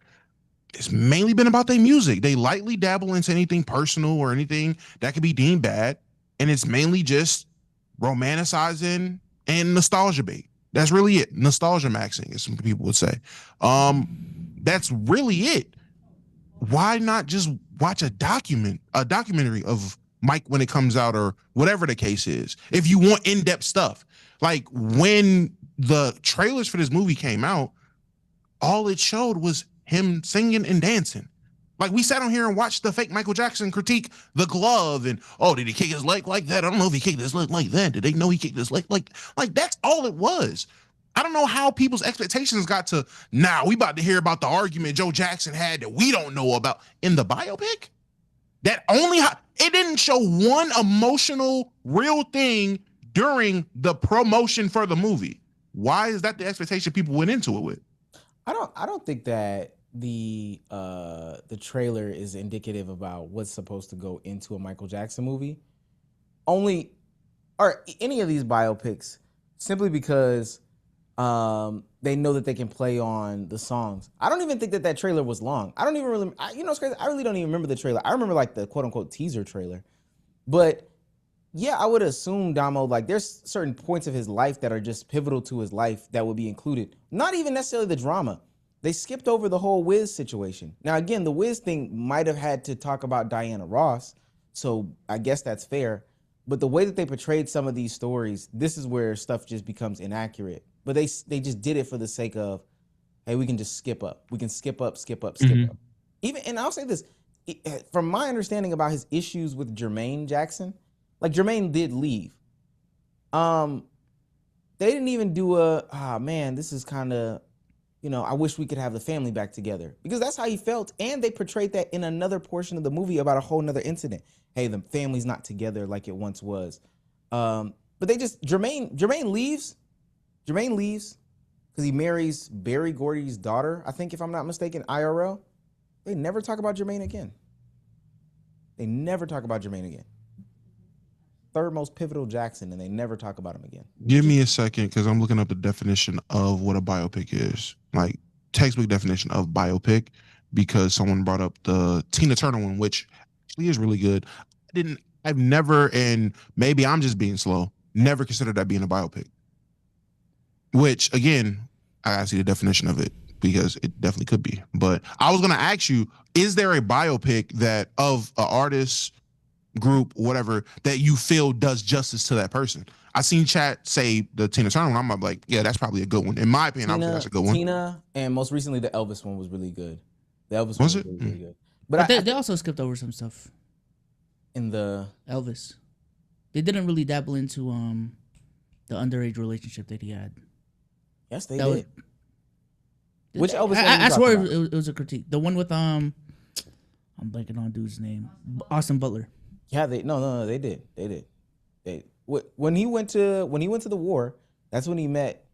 It's mainly been about their music. They lightly dabble into anything personal or anything that could be deemed bad, and it's mainly just romanticizing and nostalgia bait. That's really it. Nostalgia maxing, as some people would say. That's really it. Why not just watch a documentary of Mike when it comes out, or whatever the case is? If you want in-depth stuff, like when the trailers for this movie came out, all it showed was him singing and dancing. Like, we sat on here and watched the fake Michael Jackson critique the glove, and did he kick his leg like that? I don't know if he kicked his leg like that. Did they know he kicked his leg like that's all it was. I don't know how people's expectations got to, we about to hear about the argument Joe Jackson had that we don't know about in the biopic. That it didn't show one emotional real thing during the promotion for the movie. Why is that the expectation people went into it with? I don't think that the trailer is indicative about what's supposed to go into a Michael Jackson movie. Or any of these biopics, simply because they know that they can play on the songs. I don't even think that trailer was long. I don't even really, it's crazy. I really don't even remember the trailer. I remember like the quote unquote teaser trailer. But yeah, I would assume, Damo, like there's certain points of his life that are just pivotal to his life that would be included. Not even necessarily the drama. They skipped over the whole Wiz situation. Now, again, the Wiz thing might have had to talk about Diana Ross, so I guess that's fair. But the way that they portrayed some of these stories, this is where stuff just becomes inaccurate. But they just did it for the sake of, hey, we can just skip up. We can skip up. Even, and I'll say this, from my understanding about his issues with Jermaine Jackson, like Jermaine did leave. They didn't even do this is kind of, I wish we could have the family back together, because that's how he felt. And they portrayed that in another portion of the movie about a whole nother incident. Hey, the family's not together like it once was. But they just Jermaine leaves because he marries Barry Gordy's daughter, I think, if I'm not mistaken, IRL. They never talk about Jermaine again. Third most pivotal Jackson, and they never talk about him again. Give me a second, because I'm looking up the definition of what a biopic is. Like, textbook definition of biopic, because someone brought up the Tina Turner one, which actually is really good. I've never, and maybe I'm just being slow, never considered that being a biopic. Which, again, I gotta see the definition of it, because it definitely could be. But I was gonna ask you, is there a biopic that of an artist, group, whatever, that you feel does justice to that person? I seen chat say the Tina Turner one. I'm like, yeah, that's probably a good one. In my opinion, I think that's a good one. Tina, and most recently the Elvis one was really good. The Elvis one Was was it? really good. But they also skipped over some stuff. In the Elvis, they didn't really dabble into the underage relationship that he had. Yes, they That did. Which Elvis one I you swear talking about? it was a critique. The one with I'm blanking on dude's name. Austin Butler. Yeah, they did. When he went to the war, that's when he met.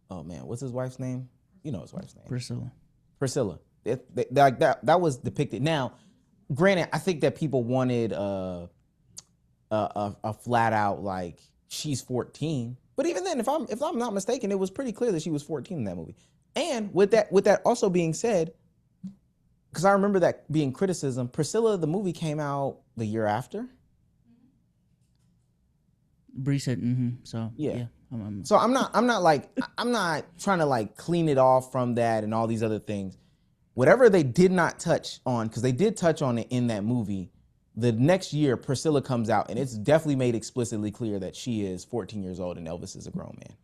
Oh man, what's his wife's name? You know his wife's name. Priscilla. Like that was depicted. Now, granted, I think that people wanted a flat out like she's 14. But even then, if I'm not mistaken, it was pretty clear that she was 14 in that movie. And with that also being said, because I remember that being criticism, Priscilla, the movie came out the year after. Bree said, So yeah. So I'm not trying to like clean it off from that and all these other things. Whatever they did not touch on, because they did touch on it in that movie, the next year Priscilla comes out and it's definitely made explicitly clear that she is 14 years old and Elvis is a grown man.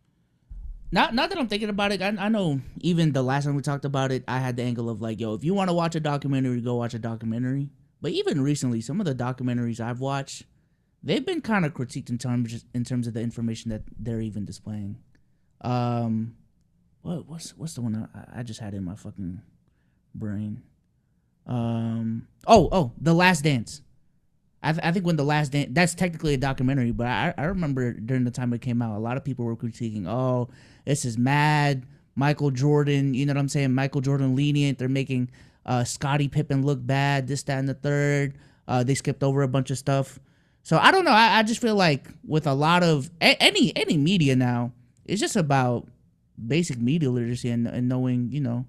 Not that I'm thinking about it. I know even the last time we talked about it, I had the angle of like, yo, if you want to watch a documentary, go watch a documentary. But even recently, some of the documentaries I've watched, they've been kind of critiqued in terms of the information that they're even displaying. What's the one I just had in my fucking brain? The Last Dance. I think when The Last Dance, that's technically a documentary, but I remember during the time it came out, a lot of people were critiquing, oh, this is mad, Michael Jordan, you know what I'm saying, Michael Jordan lenient, they're making Scottie Pippen look bad, this, that, and the third. They skipped over a bunch of stuff. So I don't know, I just feel like with a lot of, any media now, it's just about basic media literacy and knowing, you know,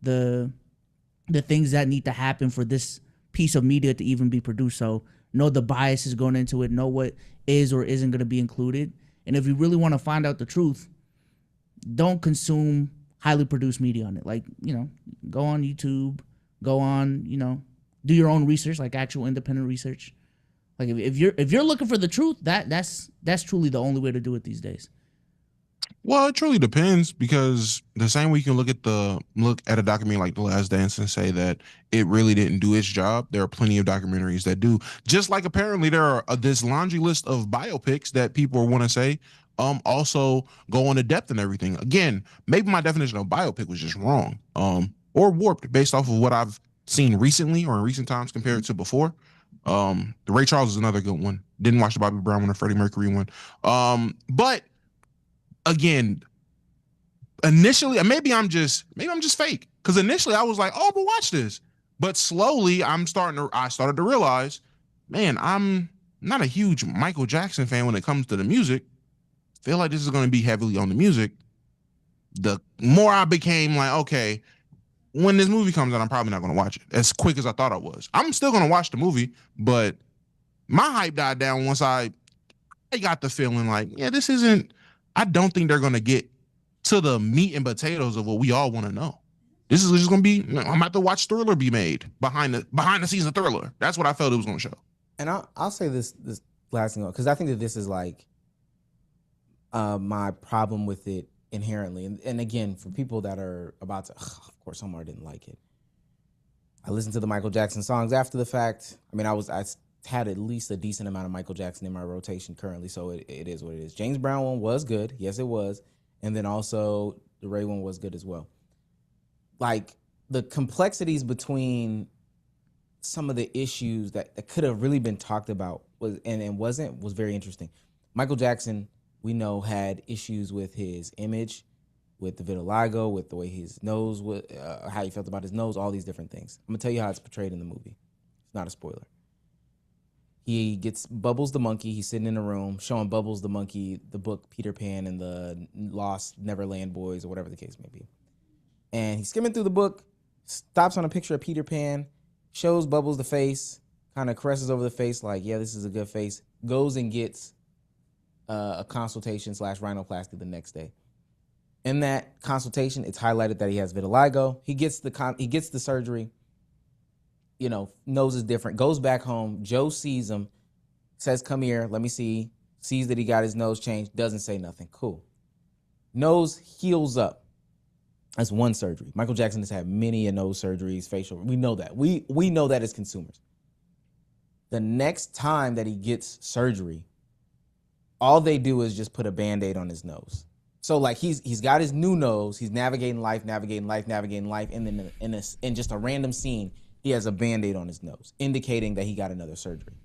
the things that need to happen for this piece of media to even be produced. So know the biases going into it, know what is or isn't going to be included. And if you really want to find out the truth, don't consume highly produced media on it. Like, you know, go on YouTube, go on, you know, do your own research, like actual independent research. Like if you're looking for the truth, that's truly the only way to do it these days. Well, it truly depends, because the same way you can look at a documentary like The Last Dance and say that it really didn't do its job, there are plenty of documentaries that do. Just like apparently there are this laundry list of biopics that people want to say also go into depth and everything. Again, maybe my definition of biopic was just wrong or warped based off of what I've seen recently or in recent times compared to before. The Ray Charles is another good one. Didn't watch the Bobby Brown one or Freddie Mercury one. But again, initially, maybe I'm just fake, because initially I was like, oh, but watch this. But slowly I started to realize, man, I'm not a huge Michael Jackson fan when it comes to the music. Feel like this is going to be heavily on the music. The more I became like, okay, when this movie comes out, I'm probably not going to watch it as quick as I thought I was. I'm still going to watch the movie, but my hype died down once I got the feeling like, yeah, this isn't, I don't think they're going to get to the meat and potatoes of what we all want to know. This is just going to be, I'm about to watch Thriller be made behind the scenes of Thriller. That's what I felt it was going to show. And I'll say this last thing, because I think that this is like my problem with it inherently. And again, for people that are about to, of course, Omar didn't like it. I listened to the Michael Jackson songs after the fact. I mean, I had at least a decent amount of Michael Jackson in my rotation currently, so it is what it is. James Brown one was good. Yes, it was. And then also the Ray one was good as well. Like, the complexities between some of the issues that could have really been talked about was very interesting. Michael Jackson, we know, had issues with his image, with the vitiligo, with the way his nose was, how he felt about his nose, all these different things. I'm gonna tell you how it's portrayed in the movie. It's not a spoiler. He gets Bubbles the monkey. He's sitting in a room showing Bubbles the monkey the book Peter Pan and the Lost Neverland Boys, or whatever the case may be. And he's skimming through the book, stops on a picture of Peter Pan, shows Bubbles the face, kind of caresses over the face like, yeah, this is a good face, goes and gets a consultation / rhinoplasty the next day. In that consultation, it's highlighted that he has vitiligo. He gets the surgery. You know, nose is different. Goes back home. Joe sees him, says, "Come here, let me see." Sees that he got his nose changed. Doesn't say nothing. Cool. Nose heals up. That's one surgery. Michael Jackson has had many a nose surgeries, facial. We know that. We know that as consumers. The next time that he gets surgery, all they do is just put a Band-Aid on his nose. So like he's got his new nose. He's navigating life, and then in just a random scene, he has a Band-Aid on his nose, indicating that he got another surgery.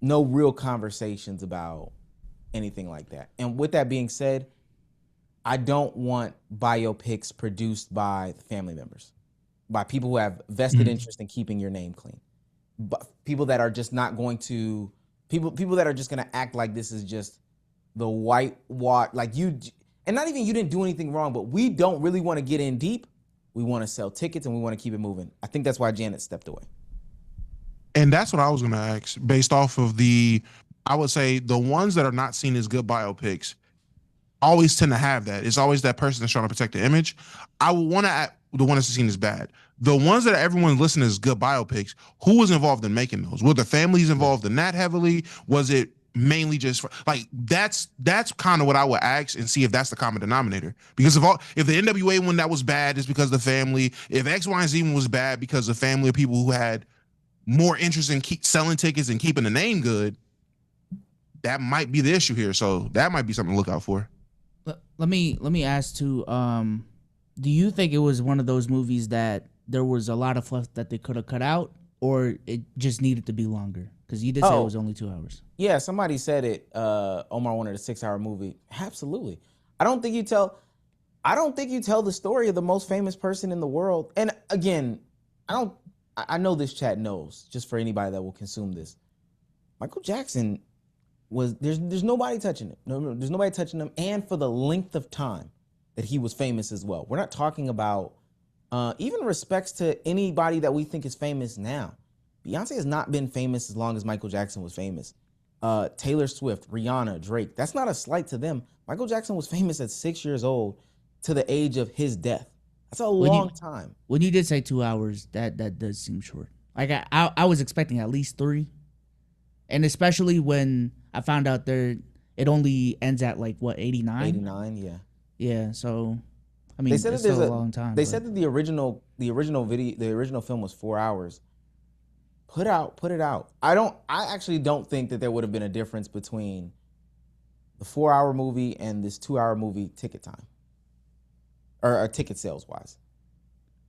No real conversations about anything like that. And with that being said, I don't want biopics produced by the family members, by people who have vested interest in keeping your name clean. But people that are just not going to, people that are just going to act like this is just the whitewash, like you, and not even you didn't do anything wrong, but we don't really want to get in deep. We want to sell tickets and we want to keep it moving. I think that's why Janet stepped away. And that's what I was going to ask, based off of I would say the ones that are not seen as good biopics always tend to have that. It's always that person that's trying to protect the image. I would want to the one that's seen as bad. The ones that everyone's listening as good biopics, who was involved in making those? Were the families involved in that heavily? Was it mainly just like that's kind of what I would ask and see if that's the common denominator? Because if the NWA one that was bad is because of the family, if X, Y, and Z one was bad because of family of people who had more interest in keep selling tickets and keeping the name good, that might be the issue here. So that might be something to look out for. Let me ask too. Do you think it was one of those movies that there was a lot of fluff that they could have cut out, or it just needed to be longer? Because you did say it was only 2 hours. Yeah, somebody said it. Omar wanted a 6-hour movie. Absolutely. I don't think you tell the story of the most famous person in the world. And again, I know this chat knows, just for anybody that will consume this. Michael Jackson there's nobody touching it. No, there's nobody touching him. And for the length of time that he was famous as well. We're not talking about even respects to anybody that we think is famous now. Beyonce has not been famous as long as Michael Jackson was famous. Taylor Swift, Rihanna, Drake. That's not a slight to them. Michael Jackson was famous at 6 years old to the age of his death. That's a long time. When you did say 2 hours, that does seem short. Like I was expecting at least 3. And especially when I found out it only ends at like what, 89? 89, yeah. Yeah, so I mean, they said it's that still a long time. They said that the original film was 4 hours. Put it out. I actually don't think that there would have been a difference between the 4-hour movie and this 2-hour movie ticket time. Or ticket sales wise.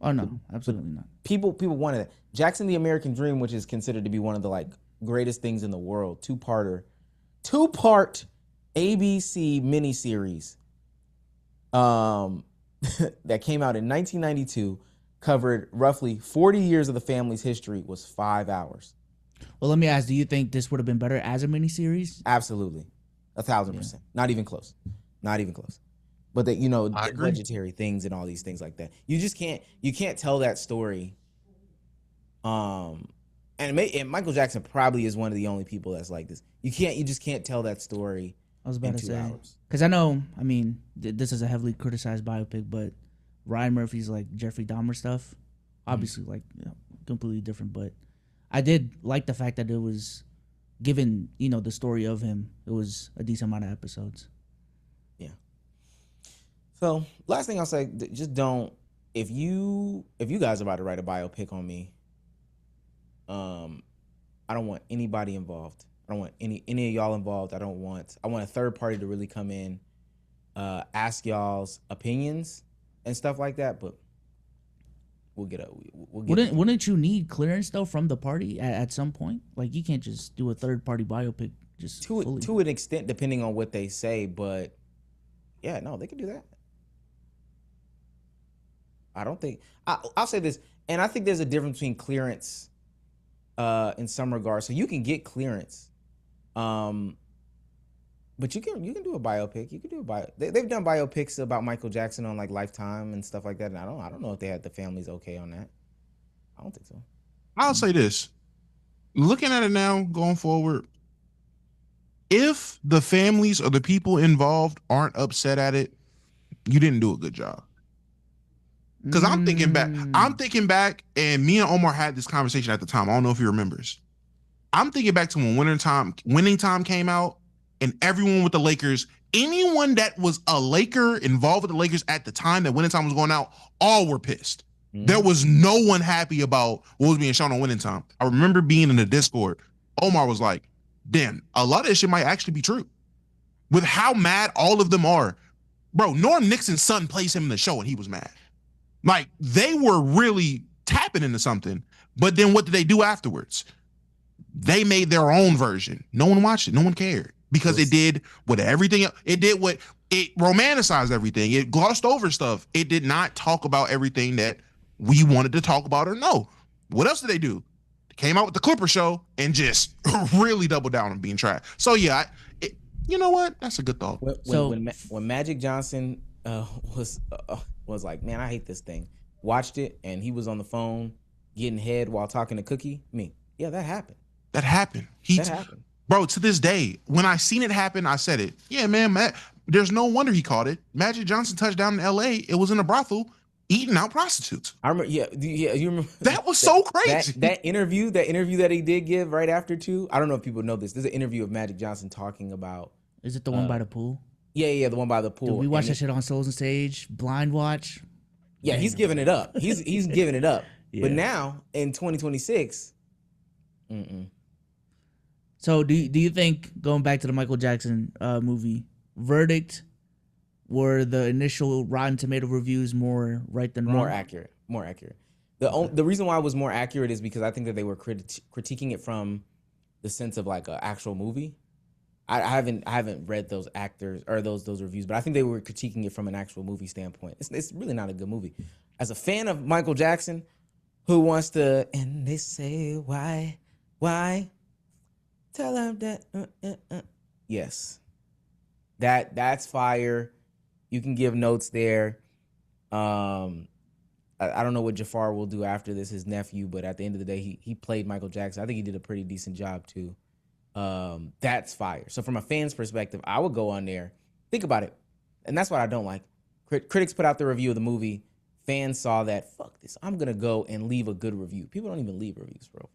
Oh no, absolutely not. People wanted it. Jackson the American Dream, which is considered to be one of the like greatest things in the world, two-part ABC miniseries that came out in 1992, covered roughly 40 years of the family's history, was 5 hours. Well, let me ask, do you think this would have been better as a miniseries? Absolutely. 1,000%. Not even close. But that, budgetary things and all these things like that. You just can't tell that story. And Michael Jackson probably is one of the only people that's like this. You just can't tell that story. I was about in to 2 say, hours. because I know, I mean, this is a heavily criticized biopic, but Ryan Murphy's like Jeffrey Dahmer stuff, obviously completely different. But I did like the fact that it was given, the story of him. It was a decent amount of episodes. Yeah. So last thing I'll say, just don't. If you guys are about to write a biopic on me, I don't want anybody involved. I don't want any of y'all involved. I want a third party to really come in, ask y'all's opinions and stuff like that. But we'll get it. Wouldn't you need clearance though from the party at some point? Like you can't just do a third party biopic just fully. To an extent, depending on what they say, but yeah, no, they can do that. I don't think I'll say this, and I think there's a difference between clearance in some regards. So you can get clearance, but you can do a biopic. You can do they've done biopics about Michael Jackson on like Lifetime and stuff like that. And I don't know if they had the families okay on that. I don't think so. I'll say this: looking at it now, going forward, if the families or the people involved aren't upset at it, you didn't do a good job. Because I'm thinking back, and me and Omar had this conversation at the time. I don't know if he remembers. I'm thinking back to when winning time came out, and everyone with the Lakers, anyone that was a Laker involved with the Lakers at the time that winning time was going out, all were pissed. There was no one happy about what was being shown on winning time. I remember being in the Discord. Omar was like, damn, a lot of this shit might actually be true. With how mad all of them are. Bro, Norm Nixon's son plays him in the show and he was mad. Like, they were really tapping into something. But then what did they do afterwards? They made their own version. No one watched it. No one cared. Because it did what everything else. It romanticized everything. It glossed over stuff. It did not talk about everything that we wanted to talk about or know. What else did they do? They came out with the Clipper show and just really doubled down on being trash. So yeah, you know what? That's a good thought. When Magic Johnson was like, man, I hate this thing. Watched it and he was on the phone getting head while talking to Cookie. Yeah, that happened. That happened. That happened. Bro, to this day, when I seen it happen, I said it. Yeah, man, there's no wonder he caught it. Magic Johnson touched down in L.A. It was in a brothel eating out prostitutes. I remember. Yeah, you remember? That was so crazy. That interview that he did give right after too. I don't know if people know this. There's an interview of Magic Johnson talking about. Is it the one by the pool? Yeah, the one by the pool. Dude, we watched that shit on Souls and Stage, blind watch. Yeah, he's giving it up. He's giving it up. Yeah. But now in 2026, So do you think, going back to the Michael Jackson movie, verdict, were the initial Rotten Tomato reviews more right than wrong? More accurate. The reason why it was more accurate is because I think that they were critiquing it from the sense of like an actual movie. I haven't read those actors or those reviews, but I think they were critiquing it from an actual movie standpoint. It's really not a good movie. As a fan of Michael Jackson, who wants to, and they say why, tell him that, yes, that's fire. You can give notes there. I don't know what Jafar will do after this, his nephew, but at the end of the day, he played Michael Jackson. I think he did a pretty decent job too. That's fire. So from a fan's perspective, I would go on there. Think about it. And that's what I don't like. Critics put out the review of the movie. Fans saw that, fuck this. I'm going to go and leave a good review. People don't even leave reviews, bro.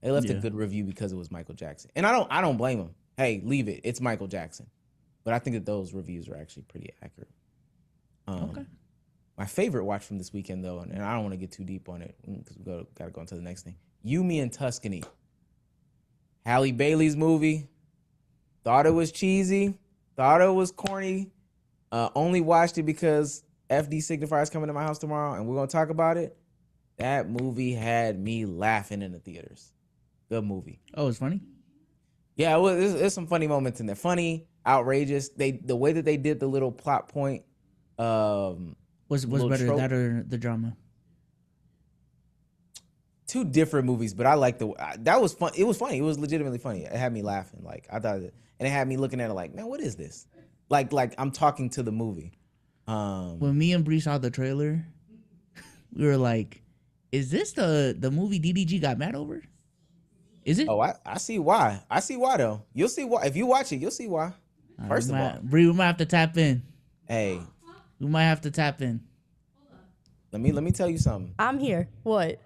They left a good review because it was Michael Jackson. And I don't blame them. Hey, leave it. It's Michael Jackson. But I think that those reviews are actually pretty accurate. Okay. My favorite watch from this weekend, though, and I don't want to get too deep on it because we got to go on to the next thing. Miami and Tuscany. Halle Bailey's movie. Thought it was cheesy. Thought it was corny. Only watched it because FD Signifier's coming to my house tomorrow, and we're going to talk about it. That movie had me laughing in the theaters. Good movie. Oh, it's funny? Yeah, there's some funny moments in there. Funny, outrageous. The way that they did the little plot point. Was better, trope. That or the drama? Two different movies, but I like that was fun. It was funny. It was legitimately funny. It had me laughing. Like I thought, and it had me looking at it like, man, what is this? Like I'm talking to the movie. When me and Bree saw the trailer, we were like, "Is this the movie DDG got mad over? Is it?" Oh, I see why. I see why though. You'll see why if you watch it. You'll see why. First of all, Bree, we might have to tap in. Hey, we might have to tap in. Let me tell you something. I'm here. What?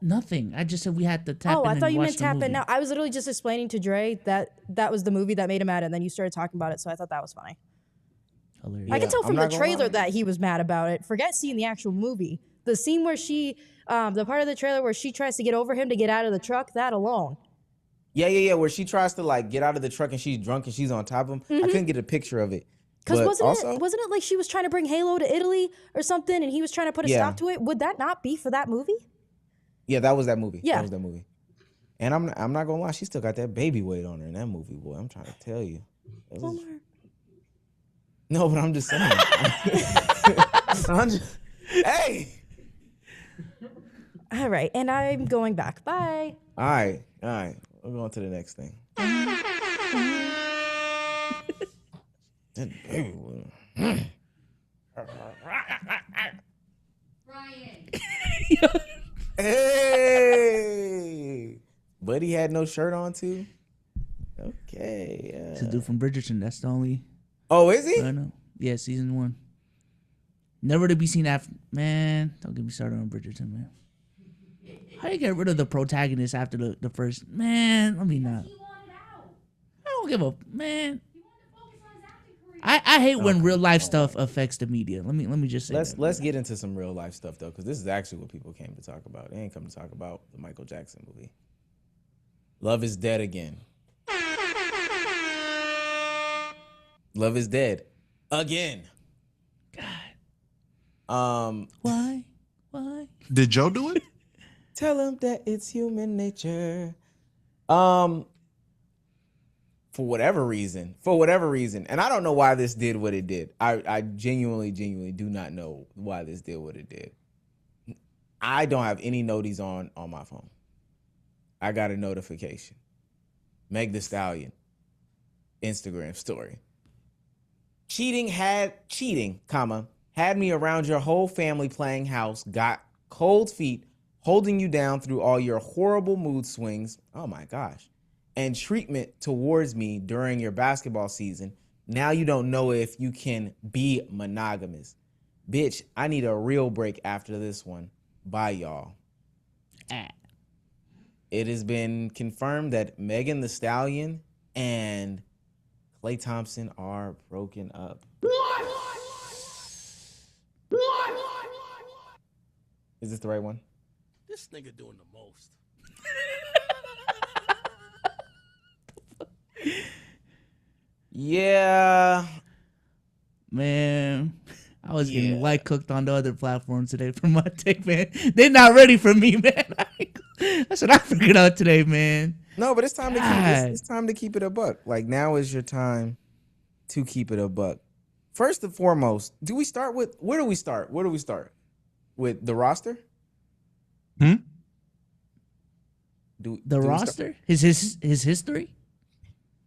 Nothing. I just said we had to tap in. Oh, I thought you watch meant tap in now. I was literally just explaining to Dre that was the movie that made him mad, and then you started talking about it, so I thought that was funny. Hilarious. I can tell from the trailer that he was mad about it. Forget seeing the actual movie. The scene where she, the part of the trailer where she tries to get over him to get out of the truck, that alone. Yeah. Where she tries to like get out of the truck and she's drunk and she's on top of him. I couldn't get a picture of it. Because But wasn't it like she was trying to bring Halo to Italy or something, and he was trying to put a stop to it? Would that not be for that movie? Yeah, that was that movie. Yeah. That was that movie. And I'm not gonna lie, she still got that baby weight on her in that movie, boy. I'm trying to tell you. No, but I'm just saying. Hey. All right, and I'm going back. Bye. All right. We're going to the next thing. That baby weight. Brian. Hey. Buddy had no shirt on too. Okay. It's a dude from Bridgerton. That's the only. Oh, is he? I know. Yeah, season 1. Never to be seen after. Man, don't get me started on Bridgerton, man. How do you get rid of the protagonist after the first? Man, let me not. He wanted out. I don't give a man. He wanted to focus on his acting career. I hate when real life stuff affects the media. Let me just say. Let's get into some real life stuff though, because this is actually what people came to talk about. They ain't come to talk about the Michael Jackson movie. Love is dead again. Love is dead again. God. Why? Did Joe do it? Tell him that it's human nature. For whatever reason, and I don't know why this did what it did. I genuinely do not know why this did what it did. I don't have any noties on my phone. I got a notification. Meg Thee Stallion, Instagram story. Cheating, had me around your whole family playing house, got cold feet, holding you down through all your horrible mood swings. Oh my gosh. And treatment towards me during your basketball season. Now you don't know if you can be monogamous. Bitch, I need a real break after this one. Bye, y'all. It has been confirmed that Megan Thee Stallion and Klay Thompson are broken up. Is this the right one? This nigga doing the most. Yeah. Man, I was getting white cooked on the other platforms today for my take, man. They're not ready for me, man. That's what I figured out today, man. No, but it's time to it's time to keep it a buck. Like, now is your time to keep it a buck. First and foremost, where do we start? Where do we start? With the roster? The roster? His history?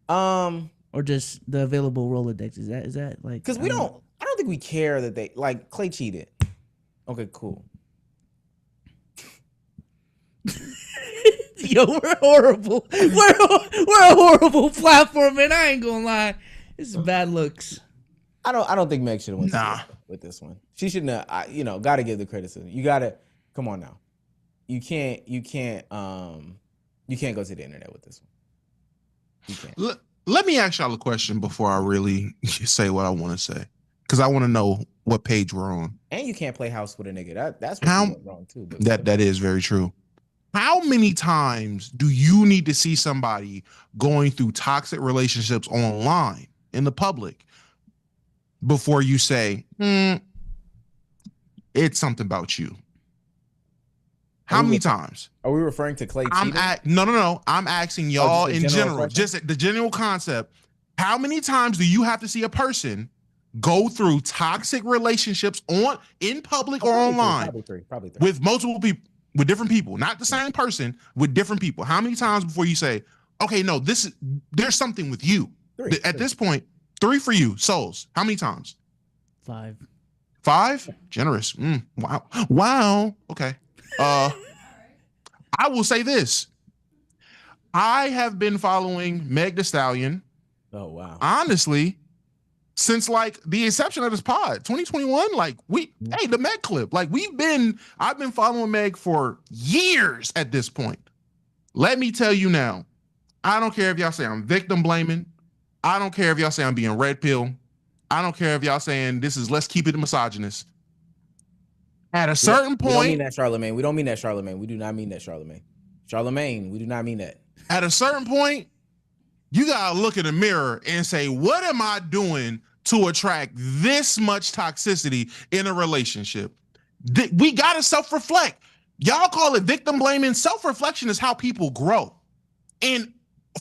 Or just the available Rolodex? Is that like? Because I don't think we care that they like Klay cheated. Okay, cool. Yo, we're horrible. We're a horrible platform, man. I ain't gonna lie. This is bad looks. I don't think Meg should have went with this one. She shouldn't have. Got to give the criticism. You got to come on now. You can't go to the internet with this one. You can't. Let me ask y'all a question before I really say what I want to say, because I want to know what page we're on. And you can't play house with a nigga. That's what went wrong too. But that is very true. How many times do you need to see somebody going through toxic relationships online in the public before you say, it's something about you? How many times? Are we referring to Klay cheating? No. I'm asking y'all in general, question? just the general concept. How many times do you have to see a person go through toxic relationships in public or online? Probably three. With multiple people, with different people, not the same person, with different people. How many times before you say, okay, no, there's something with you? At this point, 3 for you, Souls. How many times? 5. 5? Generous. Wow. Okay. I will say this. I have been following Meg Thee Stallion. Oh, wow. Honestly, since like the inception of this pod, 2021, the Meg clip, I've been following Meg for years at this point. Let me tell you now, I don't care if y'all say I'm victim blaming. I don't care if y'all say I'm being red pill. I don't care if y'all saying this is let's keep it misogynist. At a certain point. We don't mean that, Charlemagne. We don't mean that, Charlemagne. We do not mean that, Charlemagne. Charlemagne, we do not mean that. At a certain point, you gotta look in the mirror and say, what am I doing to attract this much toxicity in a relationship. We gotta self-reflect. Y'all call it victim blaming. Self-reflection is how people grow. And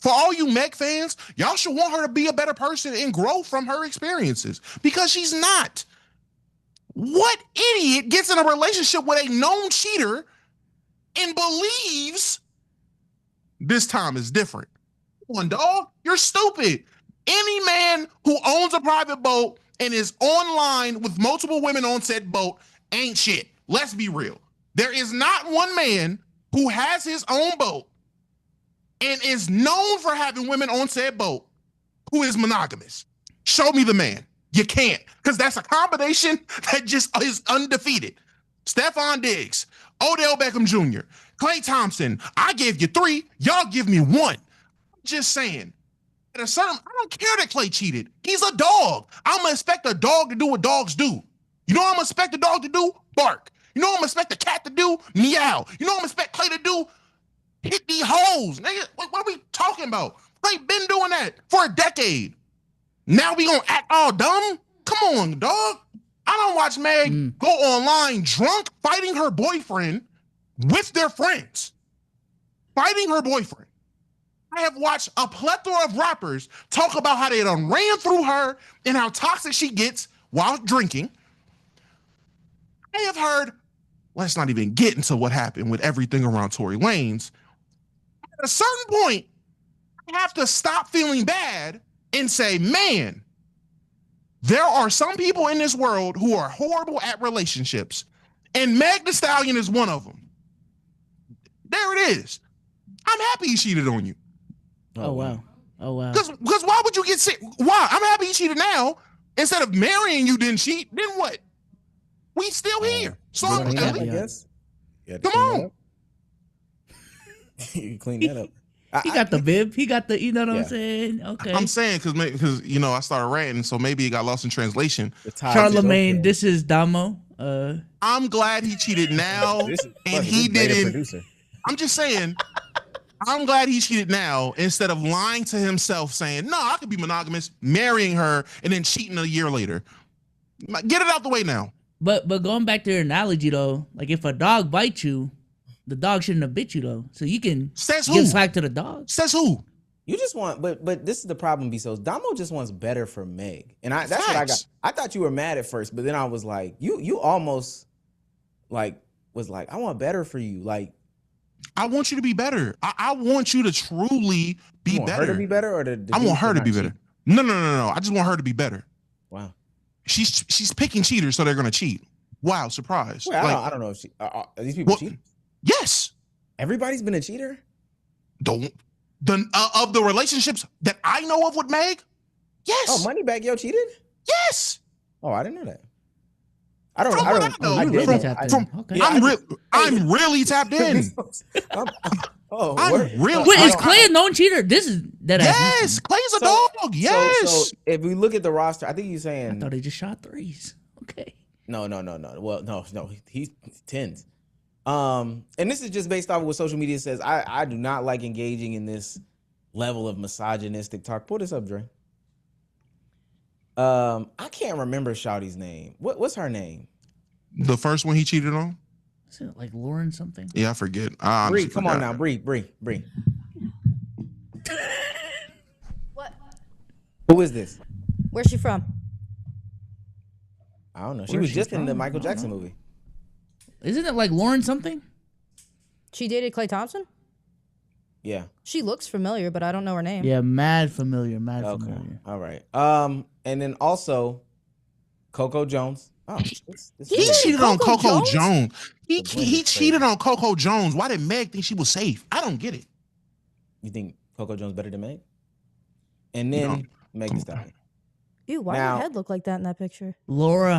for all you Meg fans, y'all should want her to be a better person and grow from her experiences, because she's not. What idiot gets in a relationship with a known cheater and believes this time is different? One dog, you're stupid. Any man who owns a private boat and is online with multiple women on said boat ain't shit. Let's be real. There is not one man who has his own boat and is known for having women on said boat who is monogamous. Show me the man. You can't, because that's a combination that just is undefeated. Stephon Diggs, Odell Beckham Jr., Klay Thompson. I gave you 3. Y'all give me 1. Just saying. At a certain, I don't care that Klay cheated. He's a dog. I'm gonna expect a dog to do what dogs do. You know what I'm gonna expect a dog to do? Bark. You know what I'm gonna expect a cat to do? Meow. You know what I'm gonna expect Klay to do? Hit these hoes. Nigga, what are we talking about? Klay been doing that for a decade. Now we gonna act all dumb? Come on, dog. I don't watch Meg go online drunk fighting her boyfriend with their friends. Fighting her boyfriend. I have watched a plethora of rappers talk about how they done ran through her and how toxic she gets while drinking. I have heard, let's not even get into what happened with everything around Tory Lanez. At a certain point, I have to stop feeling bad and say, man, there are some people in this world who are horrible at relationships, and Meg Thee Stallion is one of them. There it is. I'm happy he cheated on you. Oh wow. Oh wow. Because why would you get sick? Why? I'm happy he cheated now. Instead of marrying you, didn't cheat. Then what? We still here. So Clean that up, I Yeah. guess. You Come on. You clean that up. He got the bib. He got the. You know what Yeah. I'm saying? Okay. I'm saying because you know I started ranting, so maybe it got lost in translation. The ties is Charlemagne. okay. This is Damo. I'm glad he cheated now, This is- and this he great a didn't. producer. I'm just saying. I'm glad he cheated now instead of lying to himself, saying, "No, I could be monogamous, marrying her, and then cheating a year later." Get it out the way now. But going back to your analogy though, like if a dog bites you, the dog shouldn't have bit you though. So you can Says who? give slack to the dog. Says who? You just want, but this is the problem, Bezos. Damo just wants better for Meg, and that's what I got. Facts. I thought you were mad at first, but then I was like, you almost like was like, I want better for you. Like, I want you to be better. I want you to truly be you want better. her to be better, or the I dude want her to not be cheat? better. No. I just want her to be better. Wow. She's picking cheaters, so they're gonna cheat. Wow, surprise. Well, Like, I don't know if she are these people Well- cheaters. yes. Everybody's been a cheater. Don't of the relationships that I know of with Meg. Yes. Oh, Moneybag Yo cheated. Yes. Oh, I didn't know that. I don't. From I what don't. I know, I you did really know. tapped I- in. from- Okay. Yeah, I'm really tapped in. I'm I'm really- Wait, is I- Klay a known cheater? This is that. Yes, Clay's a dog. Yes. So if we look at the roster, I think you're I saying thought he just shot threes. Okay. no. Well, no. He's tens. And this is just based off of what social media says. I do not like engaging in this level of misogynistic talk. Pull this up, Dre. I can't remember Shawty's name. What's her name? The first one he cheated on? Is it like Lauren something? Yeah, I forget. I Bree. honestly Come on forgot. now, Bree. What? Who is this? Where's she from? I don't know. She Where's was she just in the from? Michael I don't Jackson know. movie. Isn't it like Lauren something? She dated Klay Thompson? Yeah. She looks familiar, but I don't know her name. Yeah, mad familiar. Mad Okay. familiar. All right. And then also Coco Jones. Oh, this He He dated cheated on Coco Coco Jones? Jones. He The blend he is cheated crazy. on Coco Jones. Why did Meg think she was safe? I don't get it. You think Coco Jones better than Meg? And then No. Meg Thee Stallion. Ew, why Now- her head look like that in that picture? Laura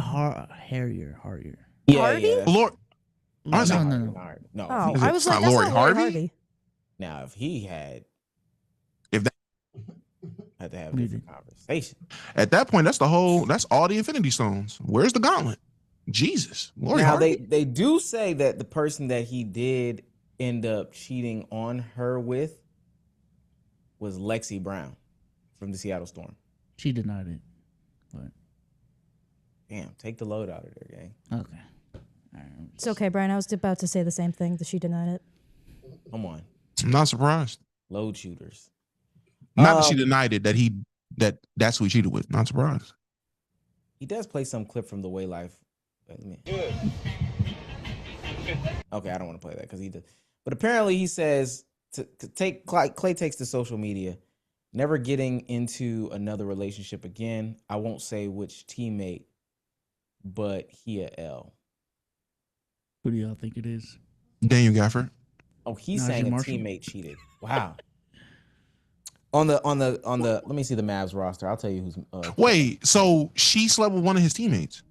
Harrier. Harvey? Lord, No, was it? no. No. Oh, Is I it was not like, that's Lori not Lori Harvey? Harvey. Now, if he had, If that- had to have a What do you different conversation. at that point, that's all the Infinity Stones. Where's the gauntlet? Jesus. Lori Now Harvey? they do say that the person that he did end up cheating on her with was Lexi Brown from the Seattle Storm. She denied it. But Damn, take the load out of there, gang. Okay. All right. It's okay, Brian. I was about to say the same thing. That she denied it. Come on, I'm not surprised. load shooters. Not that she denied it, that's who he cheated with. Not surprised. He does play some clip from The Way Life. Wait, let me. Okay, I don't want to play that because he did. But apparently he says to take Klay takes to social media, never getting into another relationship again. I won't say which teammate, but he a L. Who do y'all think it is? Daniel Gafford. Oh, he's Najee saying a Marshall? teammate cheated. Wow. On the let me see the Mavs roster. I'll tell you who's Wait, so she slept with one of his teammates?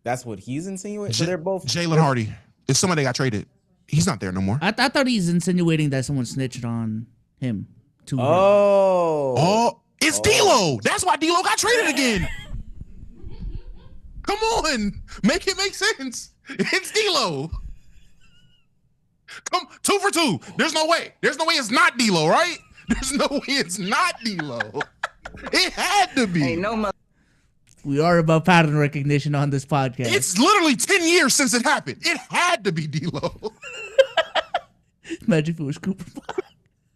that's what he's insinuating. So they're both Jalen Hardy. It's somebody that got traded. He's not there no more. I thought he's insinuating that someone snitched on him. To her. Oh. It's D'Lo. That's why D'Lo got traded again. Come on, make it make sense. It's D'Lo. Come 2 for 2. There's no way it's not D'Lo, right? There's no way it's not D'Lo. It had to be. Ain't no We are about pattern recognition on this podcast. It's literally 10 years since it happened. It had to be D'Lo. Imagine if it was Cooper.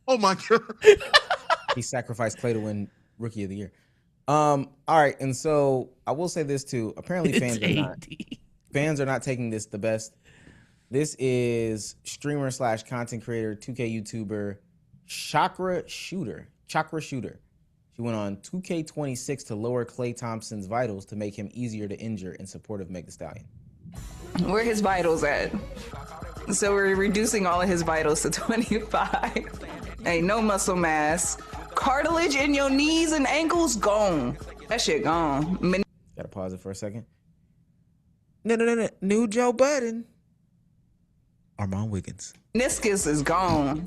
Oh my god. He sacrificed Klay to win Rookie of the Year. All right, and so I will say this too. Apparently, fans are not taking this the best. This is streamer / content creator, 2K YouTuber, Chakra Shooter. She went on 2K26 to lower Klay Thompson's vitals to make him easier to injure in support of Meg Thee Stallion. Where his vitals at? So we're reducing all of his vitals to 25. Ain't no muscle mass. Cartilage in your knees and ankles gone. That shit gone. Gotta pause it for a second. No. New Joe Budden. Armand Wiggins. Meniscus is gone.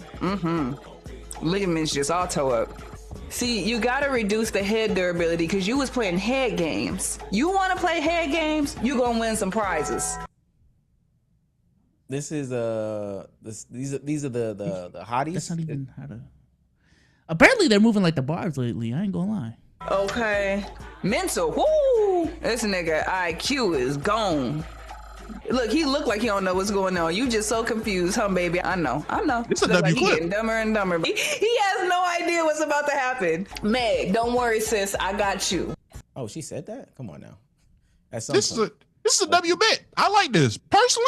Ligaments just all toe up. See, you gotta reduce the head durability because you was playing head games. You wanna play head games, you gonna win some prizes. This is these are the hotties. That's not even how to. Apparently, they're moving like the barbs lately. I ain't gonna lie. Okay. Mental. Woo! This nigga IQ is gone. Look, he look like he don't know what's going on. You just so confused, huh, baby? I know. It's a Look W like he clip. getting dumber and dumber. He has no idea what's about to happen. Meg, don't worry, sis. I got you. Oh, she said that? Come on now. At some This is point. a W bit. I like this. Personally,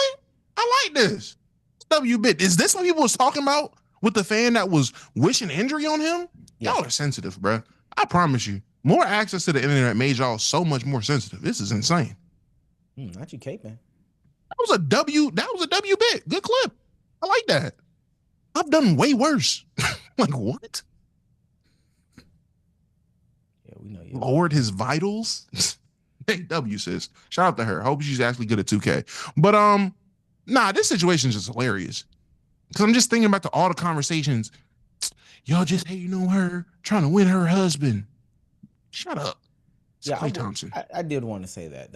I like this. W bit. Is this what people was talking about with the fan that was wishing injury on him? Yeah. Y'all are sensitive, bruh. I promise you. More access to the internet made y'all so much more sensitive. This is insane. Not you, Kate, man. That was a W bit. Good clip. I like that. I've done way worse. Like what? Yeah, we know you. Lowered his vitals. Hey, W sis. Shout out to her. Hope she's actually good at 2K. But nah, this situation is just hilarious. Cause I'm just thinking about all the conversations. Y'all just hating on her, trying to win her husband. Shut up. It's Yeah, Klay Thompson. I did want to say that.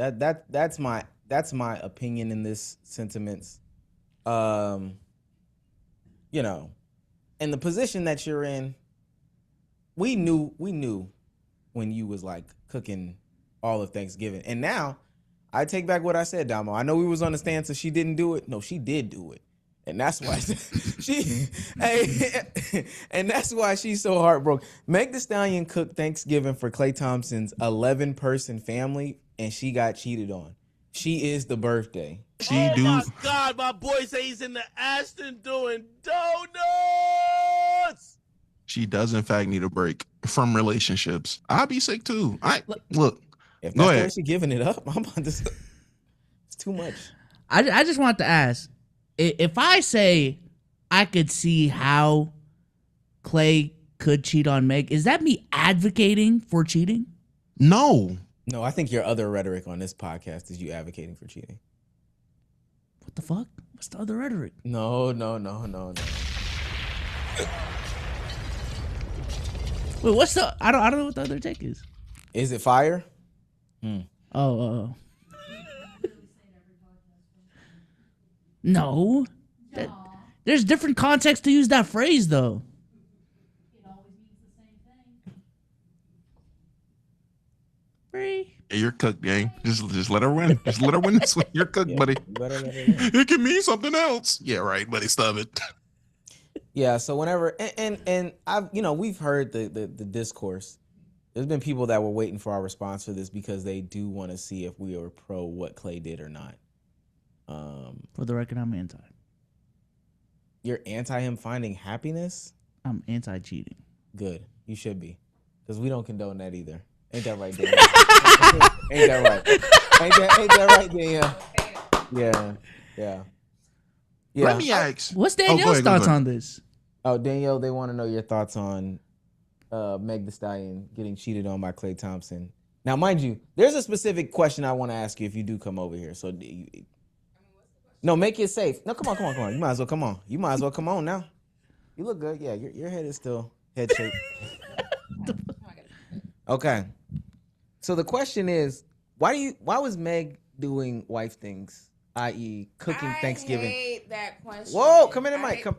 That's my opinion in this sentiments. You know, in the position that you're in, we knew when you was like cooking all of Thanksgiving. And now I take back what I said, Damo. I know we was on the stance that she didn't do it. No, she did do it. And that's why and that's why she's so heartbroken. Meg Thee Stallion cooked Thanksgiving for Klay Thompson's 11-person family, and she got cheated on. She is the birthday. She do. My God, my boy say he's in the Aston doing donuts. She does in fact need a break from relationships. I'll be sick too. Look. If Go that's the ahead. way she giving it up, I'm about to. It's too much. I just want to ask, if I say I could see how Klay could cheat on Meg, is that me advocating for cheating? No. No, I think your other rhetoric on this podcast is you advocating for cheating. What the fuck? What's the other rhetoric? No. Wait, what's the? I don't know what the other take is. Is it fire? Oh. No. There's different contexts to use that phrase, though. It always means the same thing. Free. Yeah, you're cooked, gang. Just let her win. Just let her win this one. You're cooked, buddy. You better let her win. It can mean something else. Yeah, right, buddy. Stop it. Yeah, so whenever and I've we've heard the discourse. There's been people that were waiting for our response for this because they do want to see if we are pro what Klay did or not. For the record, I'm anti. You're anti him finding happiness? I'm anti-cheating. Good. You should be. Because we don't condone that either. Ain't that right, Daniel? Ain't that right? Ain't that right, Daniel? Yeah. Let me ask. What's Danielle's thoughts on this? Oh, Danielle, they want to know your thoughts on Meg Thee Stallion getting cheated on by Klay Thompson. Now, mind you, there's a specific question I want to ask you if you do come over here. So, no, make it safe. No, come on. You might as well come on. You might as well come on now. You look good. Yeah, your head is still head shape. Okay. So the question is, why was Meg doing wife things, i.e., cooking Thanksgiving? I hate that question. Whoa, come in the mic. Come.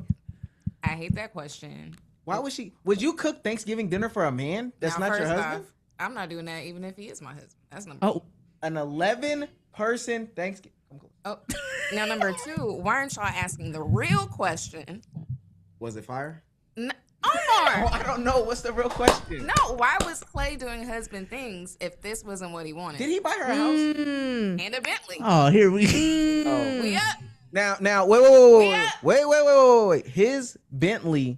I hate that question. Why was she? Would you cook Thanksgiving dinner for a man that's Now, not your first husband? off, I'm not doing that even if he is my husband. That's number Oh, An 11-person Thanksgiving. Oh, now number two, why aren't y'all asking the real question? Was it fire? Omar! Oh, I don't know. What's the real question? No, why was Klay doing husband things if this wasn't what he wanted? Did he buy her a house? And a Bentley. oh, here we. Oh. We up. Now, wait. His Bentley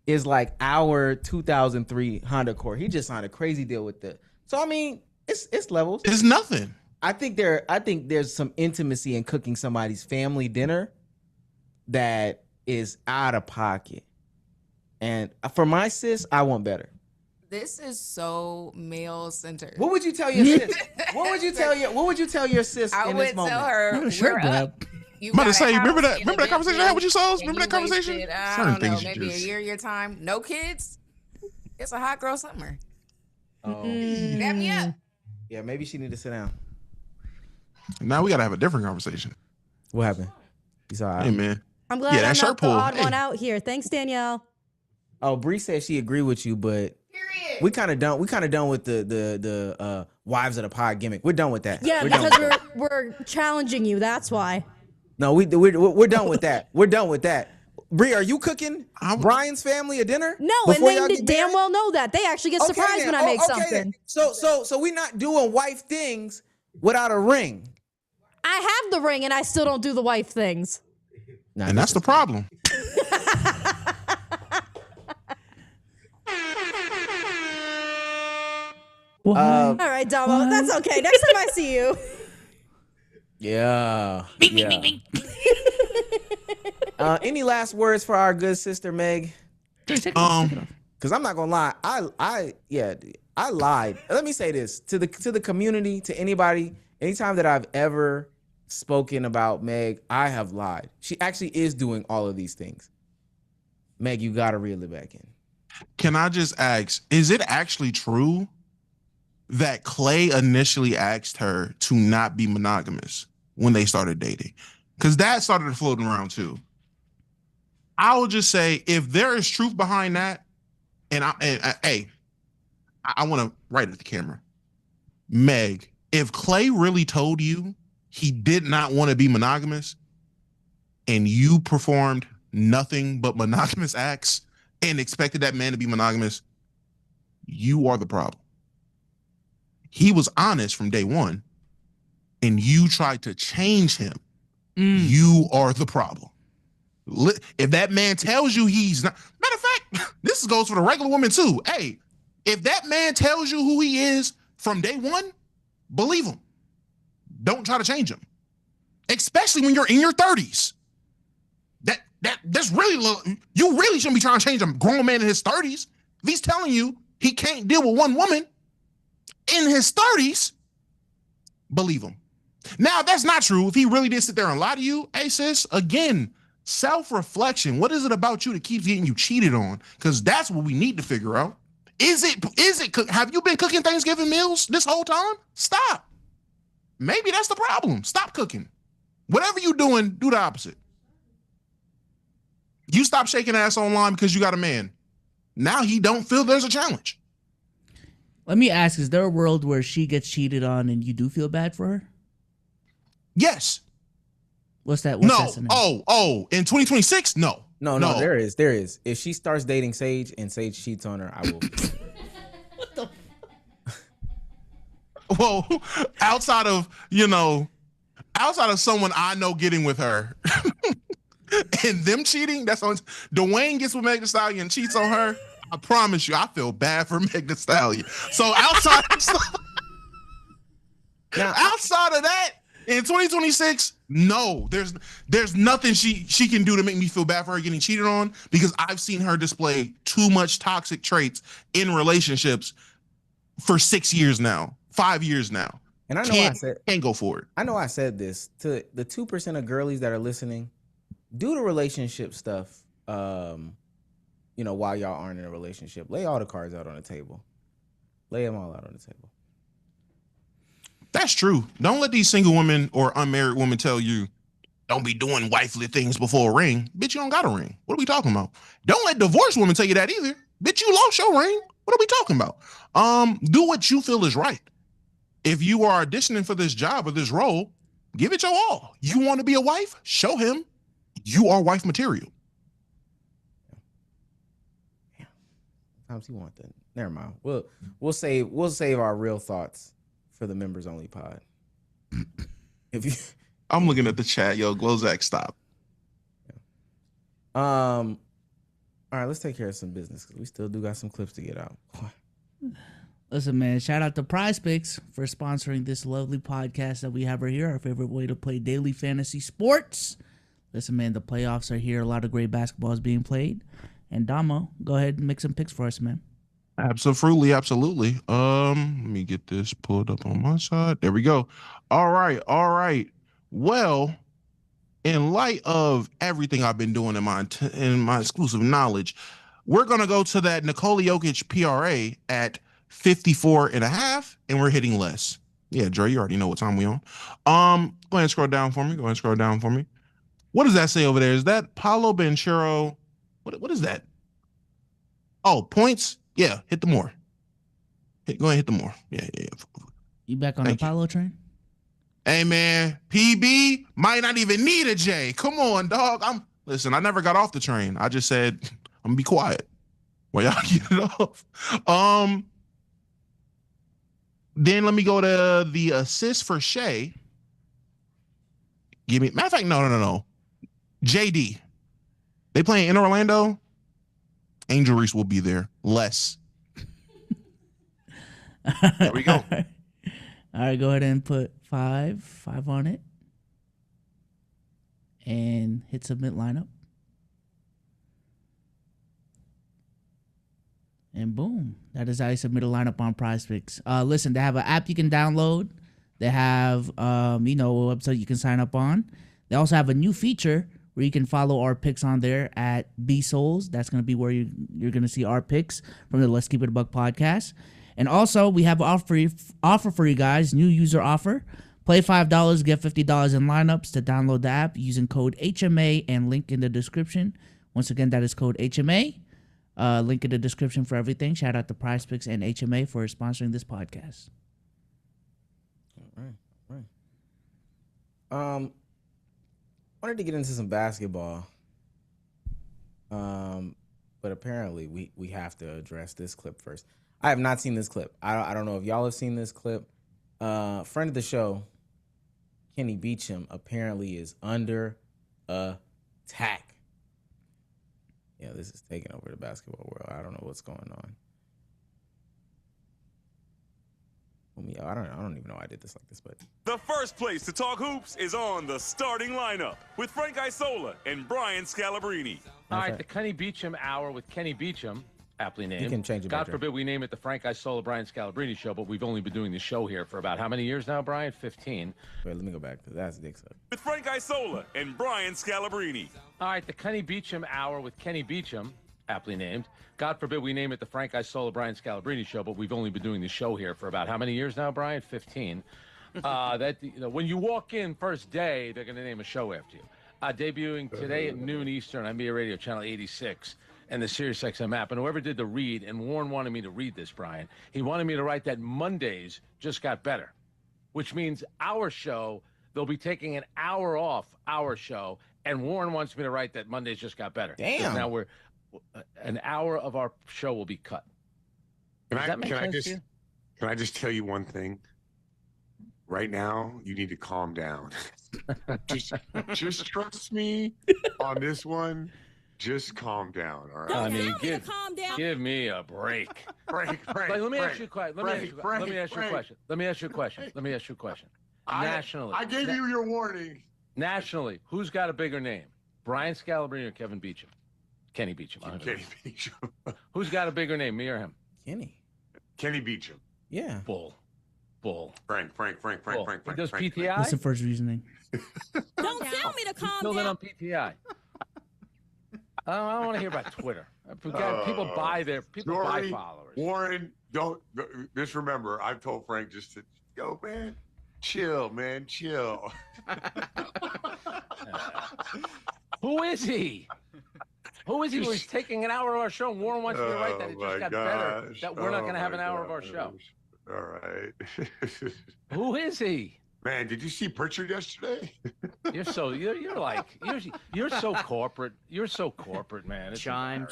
is like our 2003 Honda Accord. He just signed a crazy deal with it. So I mean, it's levels. It's nothing. I think there's some intimacy in cooking somebody's family dinner that is out of pocket. And for my sis, I want better. This is so male centered. What would you tell your sis? What would you tell your sis I in would this moment? tell her, Not a shirt we're grab. up. You I'm about to got a say, remember house that and a conversation I Bentley, had with you, Sauce? and Remember that conversation? wasted, I Certain don't know, things you maybe just- a year, your time. No kids. It's a hot girl summer. Oh. Dap me up. Yeah, maybe she need to sit down. Now we gotta have a different conversation. What happened? You saw Hey man, I'm glad Yeah, that I'm shirt not the pull. odd Hey. one out here. Thanks, Danielle. Oh, Bree said she agreed with you, but Period. we kind of done with the wives of the pod gimmick. We're done with that. Yeah, We're done with because that. we're challenging you. That's why. No, we're done with that. We're done with that. Bree, are you cooking Brian's family a dinner? No, before and y'all they get damn married? well know that. They actually get Okay, surprised then. when I make Okay, something. then. So we're not doing wife things without a ring. I have the ring and I still don't do the wife things. and that's the problem. What? All right, Damo, that's okay. Next time I see you. Yeah. Any last words for our good sister Meg? Take it off. Because I'm not gonna lie, I lied. Let me say this to the community, to anybody, anytime that I've ever spoken about Meg, I have lied. She actually is doing all of these things. Meg, you gotta reel it back in. Can I just ask, is it actually true that Klay initially asked her to not be monogamous when they started dating? Because that started floating around too. I will just say, if there is truth behind that, and I want to write at the camera, Meg, if Klay really told you he did not want to be monogamous, and you performed nothing but monogamous acts and expected that man to be monogamous, you are the problem. He was honest from day one, and you tried to change him. You are the problem. If that man tells you he's not, matter of fact, this goes for the regular woman too. Hey, if that man tells you who he is from day one, believe him. Don't try to change him, especially when you're in your 30s. That's really, you really shouldn't be trying to change a grown man in his 30s. If he's telling you he can't deal with one woman in his 30s, believe him. Now, if that's not true, if he really did sit there and lie to you, hey sis, again, self-reflection. What is it about you that keeps getting you cheated on? Because that's what we need to figure out. Is it, have you been cooking Thanksgiving meals this whole time? Stop. Maybe that's the problem. Stop cooking. Whatever you're doing, do the opposite. You stop shaking ass online because you got a man. Now he don't feel there's a challenge. Let me ask: is there a world where she gets cheated on and you do feel bad for her? Yes. What's that? No. That scenario? In 2026, no. No, there is. If she starts dating Sage and Sage cheats on her, I will. Well, outside of someone I know getting with her and them cheating, that's on. Dwayne gets with Meg Thee Stallion and cheats on her. I promise you, I feel bad for Meg Thee Stallion. So outside of that, in 2026, no, there's nothing she can do to make me feel bad for her getting cheated on, because I've seen her display too much toxic traits in relationships for 6 years now, 5 years now. And I know can't go for it. I know I said this to the 2% of girlies that are listening. Do the relationship stuff, while y'all aren't in a relationship. Lay all the cards out on the table. Lay them all out on the table. That's true. Don't let these single women or unmarried women tell you, don't be doing wifely things before a ring. Bitch, you don't got a ring. What are we talking about? Don't let divorced women tell you that either. Bitch, you lost your ring. What are we talking about? Do what you feel is right. If you are auditioning for this job or this role, give it your all. You want to be a wife? Show him you are wife material. Sometimes he want that. Never mind. We'll save our real thoughts for the members only pod. I'm looking at the chat, yo. Glozak, stop. All right, let's take care of some business because we still do got some clips to get out. Listen, man, shout out to PrizePicks for sponsoring this lovely podcast that we have right here, our favorite way to play daily fantasy sports. Listen, man, the playoffs are here. A lot of great basketball is being played. And Damo, go ahead and make some picks for us, man. Absolutely. Let me get this pulled up on my side. There we go. All right. Well, in light of everything I've been doing in my exclusive knowledge, we're gonna go to that Nikola Jokic PRA at 54.5, and we're hitting less. Yeah, Dre, you already know what time we on. Go ahead and scroll down for me. What does that say over there? Is that Paulo Banchero? What is that? Oh, points. Yeah, hit the more. Go ahead, hit the more. Yeah. You back on the Paulo train? Hey, man, PB might not even need a J. Come on, dog. Listen, I never got off the train. I just said, I'm going to be quiet while y'all get it off. Then let me go to the assist for Shea. Matter of fact, no. JD. They playing in Orlando. Angel Reese will be there. Less. There we go. All right, go ahead and put five on it. And hit submit lineup. And boom. That is how you submit a lineup on PrizePicks. Listen, they have an app you can download. They have a website you can sign up on. They also have a new feature where you can follow our picks on there at BSouls. That's going to be where you're going to see our picks from the Let's Keep It a Buck podcast. And also, we have an offer for you guys, new user offer. Play $5, get $50 in lineups to download the app using code HMA and link in the description. Once again, that is code HMA. Link in the description for everything. Shout out to PrizePicks and HMA for sponsoring this podcast. All right. Wanted to get into some basketball, but apparently we have to address this clip first. I have not seen this clip. I don't know if y'all have seen this clip. Friend of the show, Kenny Beecham, apparently is under attack. Yeah, this is taking over the basketball world. I don't know what's going on. I don't even know I did this like this, but the first place to talk hoops is on the starting lineup with Frank Isola and Brian Scalabrine. All right, the Kenny Beecham Hour with Kenny Beecham, aptly named. You can change it. God forbid we name it the Frank Isola Brian Scalabrine Show, but we've only been doing the show here for about how many years now, Brian? 15. Wait, let me go back because that's Dick's up. With Frank Isola and Brian Scalabrine. All right, the Kenny Beecham Hour with Kenny Beecham, aptly named. God forbid we name it the Frank Isola Brian Scalabrine Show, but we've only been doing the show here for about how many years now, Brian? 15. When you walk in first day, they're going to name a show after you. Debuting today at noon Eastern on NBA Radio Channel 86. and the SiriusXM app. And whoever did the read, and Warren wanted me to read this, Brian, he wanted me to write that Mondays just got better, which means our show, they'll be taking an hour off our show, and Warren wants me to write that Mondays just got better. 'Cause Damn. now an hour of our show will be cut. Does that make sense to you? Can I just tell you one thing? Right now, you need to calm down. just trust me on this one. Just calm down, all right? I mean, give me a break. Frank, Like, let me ask you a question. Let me ask you a question. Nationally. I gave you your warning. Nationally, who's got a bigger name? Brian Scalabrine or Kevin Beecham? Kenny Beecham. Kenny Beecham. Who's got a bigger name, me or him? Kenny Beecham. Yeah. Bull. Frank. He does Frank. PTI? What's the first reasoning? Don't tell me to calm Fill in down. on PTI. I don't want to hear about Twitter. People buy followers. Warren, don't. Just remember, I've told Frank just to go, man. Chill, man. Chill. Who is he? Who is he? He's taking an hour of our show. And Warren wants me to write that it just got better. That we're not going to have an hour of our show. All right. Who is he? Man, did you see Pritchard yesterday? You're so corporate. You're so corporate, man. It's Chime.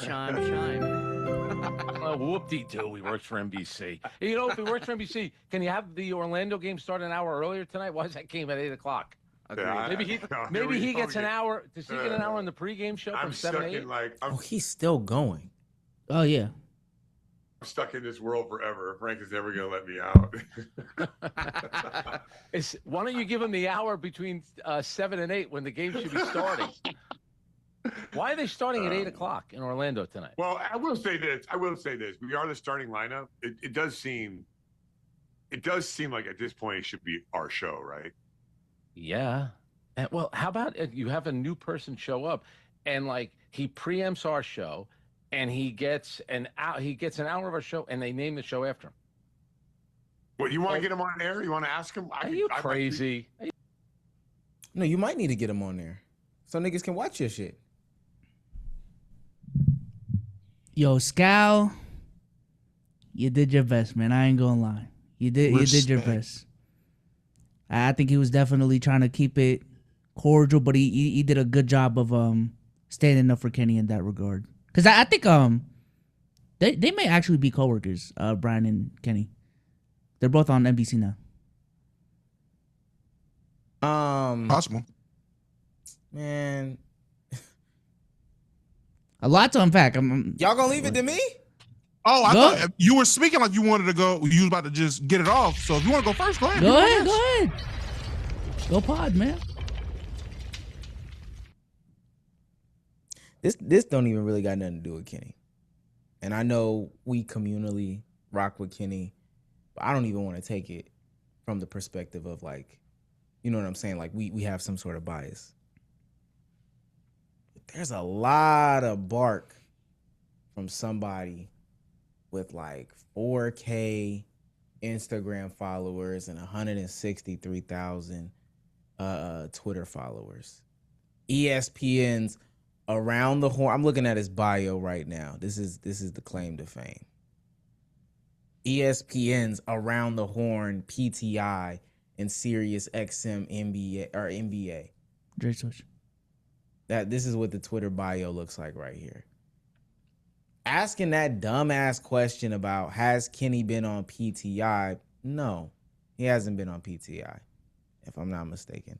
Oh, whoop-de-doo. He works for NBC. You know, if he works for NBC, can you have the Orlando game start an hour earlier tonight? Why is that game at 8 o'clock? Yeah, maybe he gets an hour. Does he get an hour on the pregame show from 7 to 8? He's still going. Oh yeah. I'm stuck in this world forever. Frank is never going to let me out. Why don't you give him the hour between 7 and 8 when the game should be starting? Why are they starting at 8 o'clock in Orlando tonight? Well, I will say this. We are the starting lineup. It does seem like at this point it should be our show, right? Yeah. Well, how about you have a new person show up and like he preempts our show and he gets an hour of our show and they name the show after him. What, you want to get him on air? You want to ask him? Are you crazy? No, you might need to get him on there so niggas can watch your shit. Yo, Scal, you did your best, man. I ain't gonna lie. You did your best. I think he was definitely trying to keep it cordial, but he did a good job of standing up for Kenny in that regard. Because I think they may actually be coworkers, Brian and Kenny. They're both on NBC now. Possible. Man, a lot to unpack. Y'all gonna leave it to me? Oh, I thought you were speaking like you wanted to go. You was about to just get it off. So if you want to go first, go ahead. Go ahead. Go pod, man. This don't even really got nothing to do with Kenny. And I know we communally rock with Kenny, but I don't even want to take it from the perspective of like, you know what I'm saying? Like we have some sort of bias. But there's a lot of bark from somebody with like 4K Instagram followers and 163,000 Twitter followers. ESPN's around the horn. I'm looking at his bio right now. This is the claim to fame. ESPN's around the horn PTI and Sirius XM NBA. Great switch. This is what the Twitter bio looks like right here. Asking that dumbass question about has Kenny been on PTI? No, he hasn't been on PTI, if I'm not mistaken.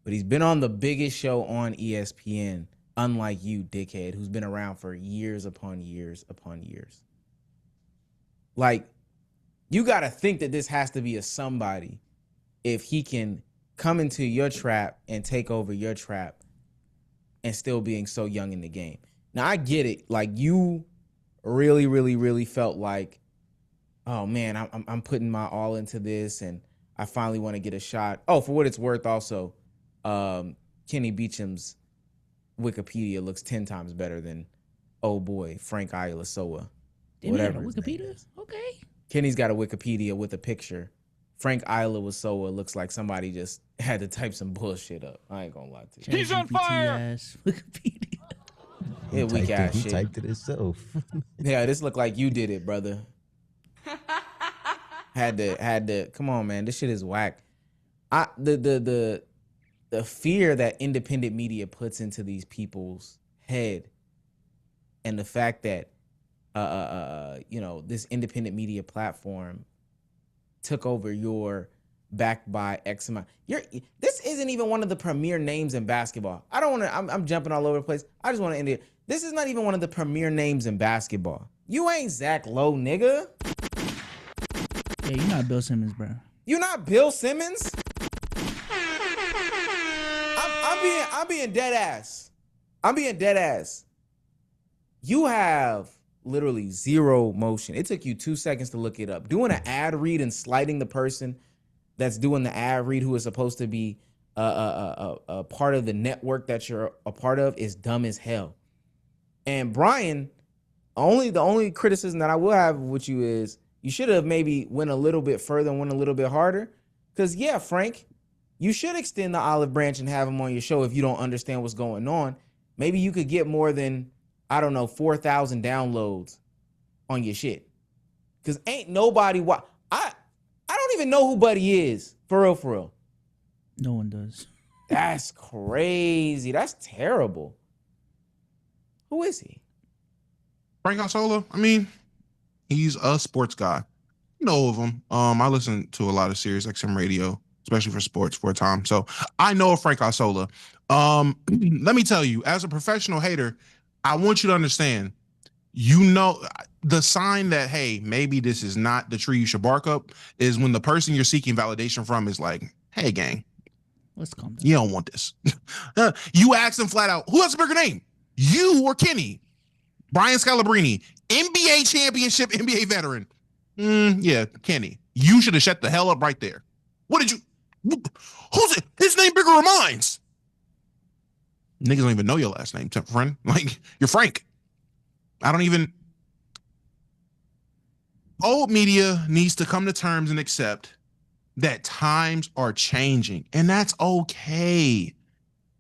But he's been on the biggest show on ESPN, unlike you, dickhead, who's been around for years upon years upon years. Like, you got to think that this has to be a somebody if he can come into your trap and take over your trap and still being so young in the game. Now, I get it. Like, you really, really, really felt like, oh, man, I'm putting my all into this, and I finally want to get a shot. Oh, for what it's worth, also, Kenny Beecham's Wikipedia looks 10 times better than, oh, boy, Frank Isola. Whatever. Wikipedia? Okay. Kenny's got a Wikipedia with a picture. Frank Isola looks like somebody just had to type some bullshit up. I ain't gonna lie to you. He's on fire! Wikipedia. Yeah, weak ass He shit. typed it himself. Yeah, this looked like you did it, brother. Had to. Come on, man. This shit is whack. The fear that independent media puts into these people's head, and the fact that this independent media platform took over your backed by X amount. This isn't even one of the premier names in basketball. I don't want to. I'm jumping all over the place. I just want to end it. This is not even one of the premier names in basketball. You ain't Zach Lowe, nigga. Yeah, you're not Bill Simmons, bro. You not Bill Simmons? I'm being dead ass. I'm being dead ass. You have literally zero motion. It took you 2 seconds to look it up. Doing an ad read and sliding the person that's doing the ad read who is supposed to be a part of the network that you're a part of is dumb as hell. And Brian, the only criticism that I will have with you is you should have maybe went a little bit further and went a little bit harder. Because, yeah, Frank, you should extend the olive branch and have him on your show if you don't understand what's going on. Maybe you could get more than, 4,000 downloads on your shit. Because ain't nobody... I don't even know who Buddy is. For real. No one does. That's crazy. That's terrible. Who is he? Frank Isola. I mean, he's a sports guy. You know of him. I listen to a lot of Sirius XM radio, especially for sports for a time. So I know of Frank Isola. Let me tell you, as a professional hater, I want you to understand, the sign that, hey, maybe this is not the tree you should bark up is when the person you're seeking validation from is like, hey, gang, let's calm down. You don't want this. You ask them flat out, who has a bigger name? You or Kenny? Brian Scalabrine, NBA championship, NBA veteran. Yeah, Kenny. You should have shut the hell up right there. Who's it? His name bigger or mine's? Niggas don't even know your last name, friend. Like, you're Frank. Old media needs to come to terms and accept that times are changing, and that's okay.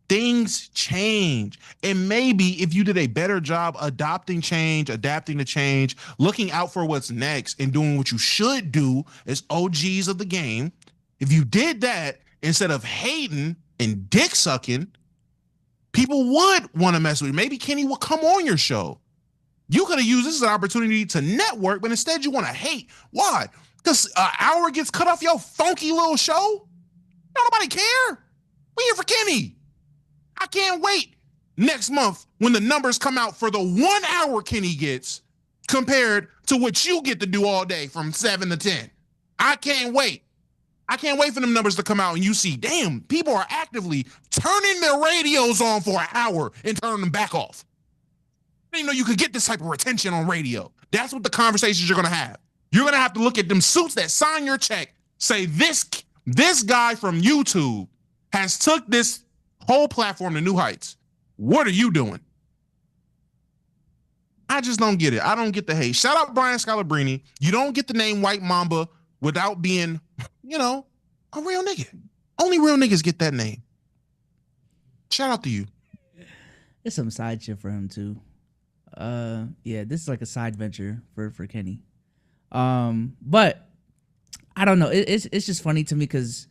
Things change. And maybe if you did a better job adapting to change, looking out for what's next, and doing what you should do as OGs of the game, if you did that instead of hating and dick sucking, people would want to mess with you. Maybe Kenny would come on your show. You could have used this as an opportunity to network, but instead you want to hate. Why? Because an hour gets cut off your funky little show? Nobody care. We here for Kenny. I can't wait next month when the numbers come out for the 1 hour Kenny gets compared to what you get to do all day from 7 to 10. I can't wait. I can't wait for them numbers to come out and you see, damn, people are actively turning their radios on for an hour and turning them back off. I didn't know you could get this type of retention on radio. That's what the conversations you're going to have. You're going to have to look at them suits that sign your check, say this guy from YouTube has took this whole platform to new heights. What are you doing? I just don't get it. I don't get the hate. Shout out Brian Scalabrine. You don't get the name White Mamba without being, a real nigga. Only real niggas get that name. Shout out to you. It's some side shit for him too. Yeah, this is like a side venture for Kenny. But I don't know. It's just funny to me because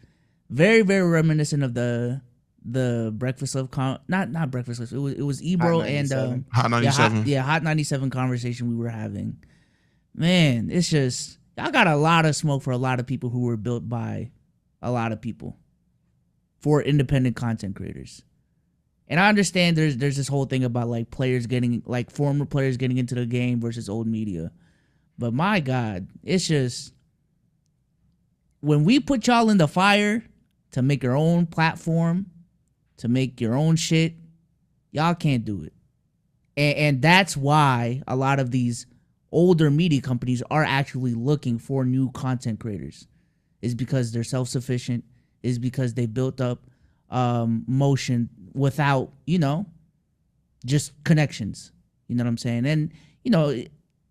very, very reminiscent of the Breakfast Club not Breakfast Club. It was Ebro and Hot 97. Hot 97 conversation we were having. Man, it's just I got a lot of smoke for a lot of people who were built by a lot of people for independent content creators. And I understand there's this whole thing about like former players getting into the game versus old media. But my God, it's just when we put y'all in the fire to make your own platform, to make your own shit, y'all can't do it. And that's why a lot of these older media companies are actually looking for new content creators. Is because they're self-sufficient, is because they built up motion without, just connections. You know what I'm saying? And,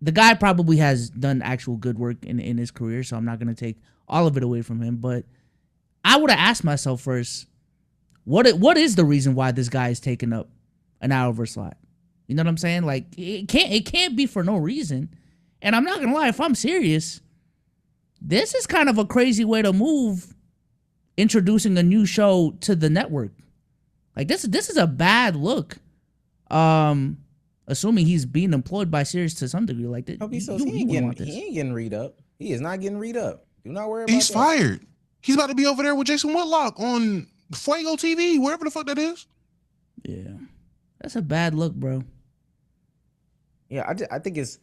the guy probably has done actual good work in his career, so I'm not going to take all of it away from him. But I would have asked myself first, what is the reason why this guy is taking up an hour of a slot? You know what I'm saying? Like it can't be for no reason. And I'm not gonna lie, if I'm serious, this is kind of a crazy way to move, introducing a new show to the network. Like this is a bad look. Assuming he's being employed by Sirius to some degree, like that. He ain't getting read up. He is not getting read up. Do not worry about He's that. fired. He's about to be over there with Jason Whitlock on Fuego TV, wherever the fuck that is. Yeah, that's a bad look, bro. Yeah, I think it's